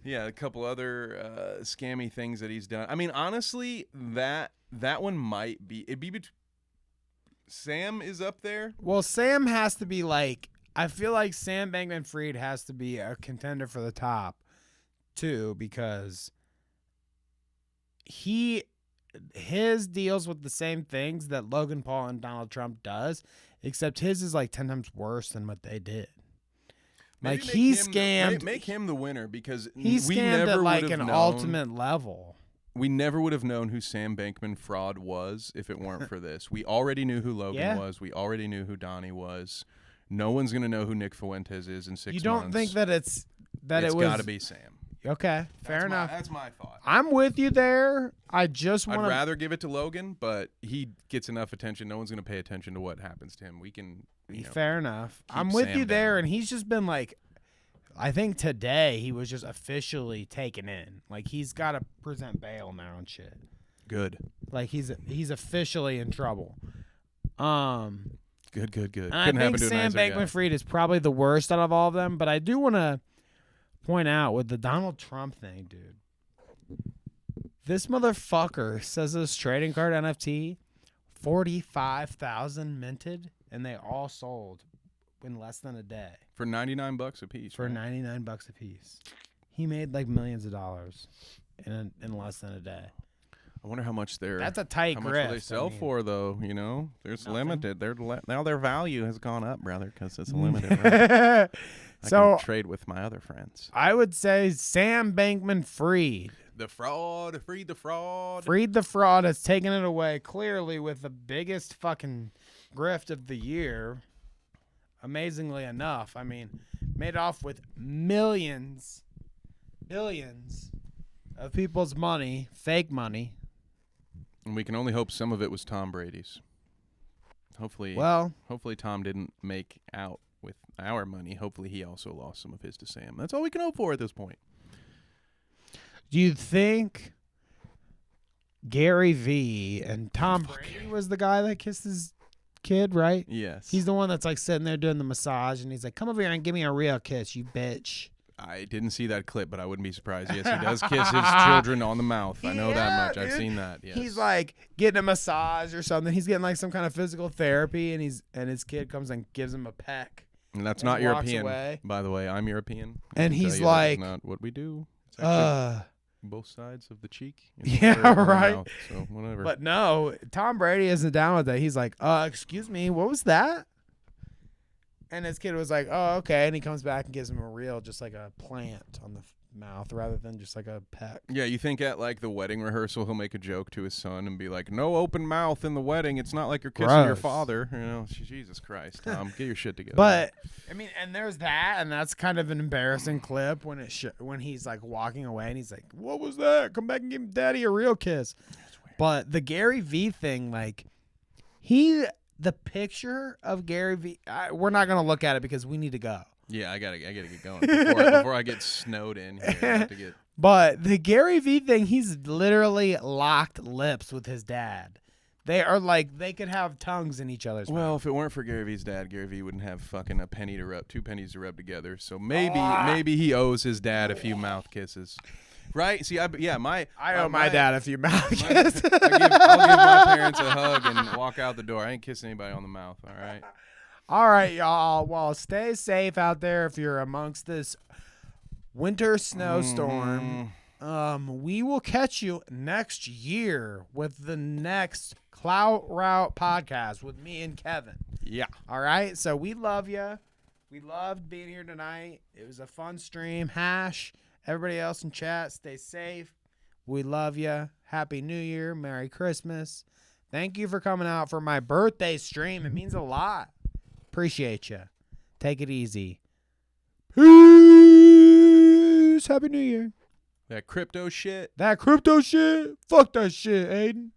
Yeah, a couple other scammy things that he's done. I mean, honestly, that one might be Sam is up there. Well, Sam has to be like. I feel like Sam Bankman-Fried has to be a contender for the top, too, because his deals with the same things that Logan Paul and Donald Trump does, except his is like 10 times worse than what they did. Maybe like he scammed. Make him the winner because he scammed at like an ultimate level. We never would have known who Sam Bankman-Fried was if it weren't for this. We already knew who Logan was. We already knew who Donnie was. No one's gonna know who Nick Fuentes is in 6 months. You don't think that it was? It's got to be Sam. Okay, fair enough. That's my thought. I'm with you there. I'd rather give it to Logan, but he gets enough attention. No one's gonna pay attention to what happens to him. We can. Fair enough. I'm with you there, and he's just been like. I think today he was just officially taken in. Like he's got to present bail now and shit. Good. Like he's officially in trouble. Good. And I think Sam Bankman-Fried is probably the worst out of all of them, but I do want to point out with the Donald Trump thing, dude. This motherfucker says this trading card NFT, 45,000 minted, and they all sold in less than a day. For $99 a piece. For $99 a piece. He made like millions of dollars in less than a day. I wonder how much That's a tight How much will they sell for, though? You know, there's limited. Now their value has gone up, brother, because it's limited. Right? I can trade with my other friends. I would say Sam Bankman-Fried. The fraud, freed the fraud. Freed the fraud has taken it away clearly with the biggest fucking grift of the year. Amazingly enough, I mean, made off with billions of people's money, fake money. And we can only hope some of it was Tom Brady's. Hopefully Tom didn't make out with our money. Hopefully he also lost some of his to Sam. That's all we can hope for at this point. Do you think Gary V and Tom Brady was the guy that kissed his kid, right? Yes. He's the one that's like sitting there doing the massage and he's like, come over here and give me a real kiss, you bitch. I didn't see that clip, but I wouldn't be surprised. Yes, he does kiss his children on the mouth. I know that much. I've seen that. Yes. He's like getting a massage or something. He's getting like some kind of physical therapy, and his kid comes and gives him a peck. And that's and not walks European, away. by the way. I'm European. And he's like, "That's not what we do." It's actually both sides of the cheek. Yeah, right. Mouth, so whatever. But no, Tom Brady isn't down with that. He's like, excuse me, what was that? And his kid was like, oh, okay. And he comes back and gives him a real, just like a plant on the mouth rather than just like a peck. Yeah, you think at like the wedding rehearsal he'll make a joke to his son and be like, "No open mouth in the wedding. It's not like you're kissing your Gross. father." You know, Jesus Christ, Tom, get your shit together. But I mean, and there's that, and that's kind of an embarrassing clip when when he's like walking away and he's like, "What was that? Come back and give Daddy a real kiss." But the Gary V thing, like the picture of Gary V, we're not gonna look at it because we need to go. Yeah, I gotta get going before I get snowed in here. I have to get... But the Gary V thing, he's literally locked lips with his dad. They are like, they could have tongues in each other's Well, mouth. if it weren't for Gary V's dad, Gary V wouldn't have fucking two pennies to rub together. So maybe he owes his dad a few mouth kisses. Right? See, I owe my dad a few mouth kisses. I'll give my parents a hug and walk out the door. I ain't kissing anybody on the mouth, all right? All right, y'all. Well, stay safe out there if you're amongst this winter snowstorm. We will catch you next year with the next Clout Route podcast with me and Kevin. Yeah. All right. So we love you. We loved being here tonight. It was a fun stream. Hash. Everybody else in chat, stay safe. We love you. Happy New Year. Merry Christmas. Thank you for coming out for my birthday stream. It means a lot. Appreciate you. Take it easy. Peace. Happy New Year. That crypto shit. Fuck that shit, Aiden.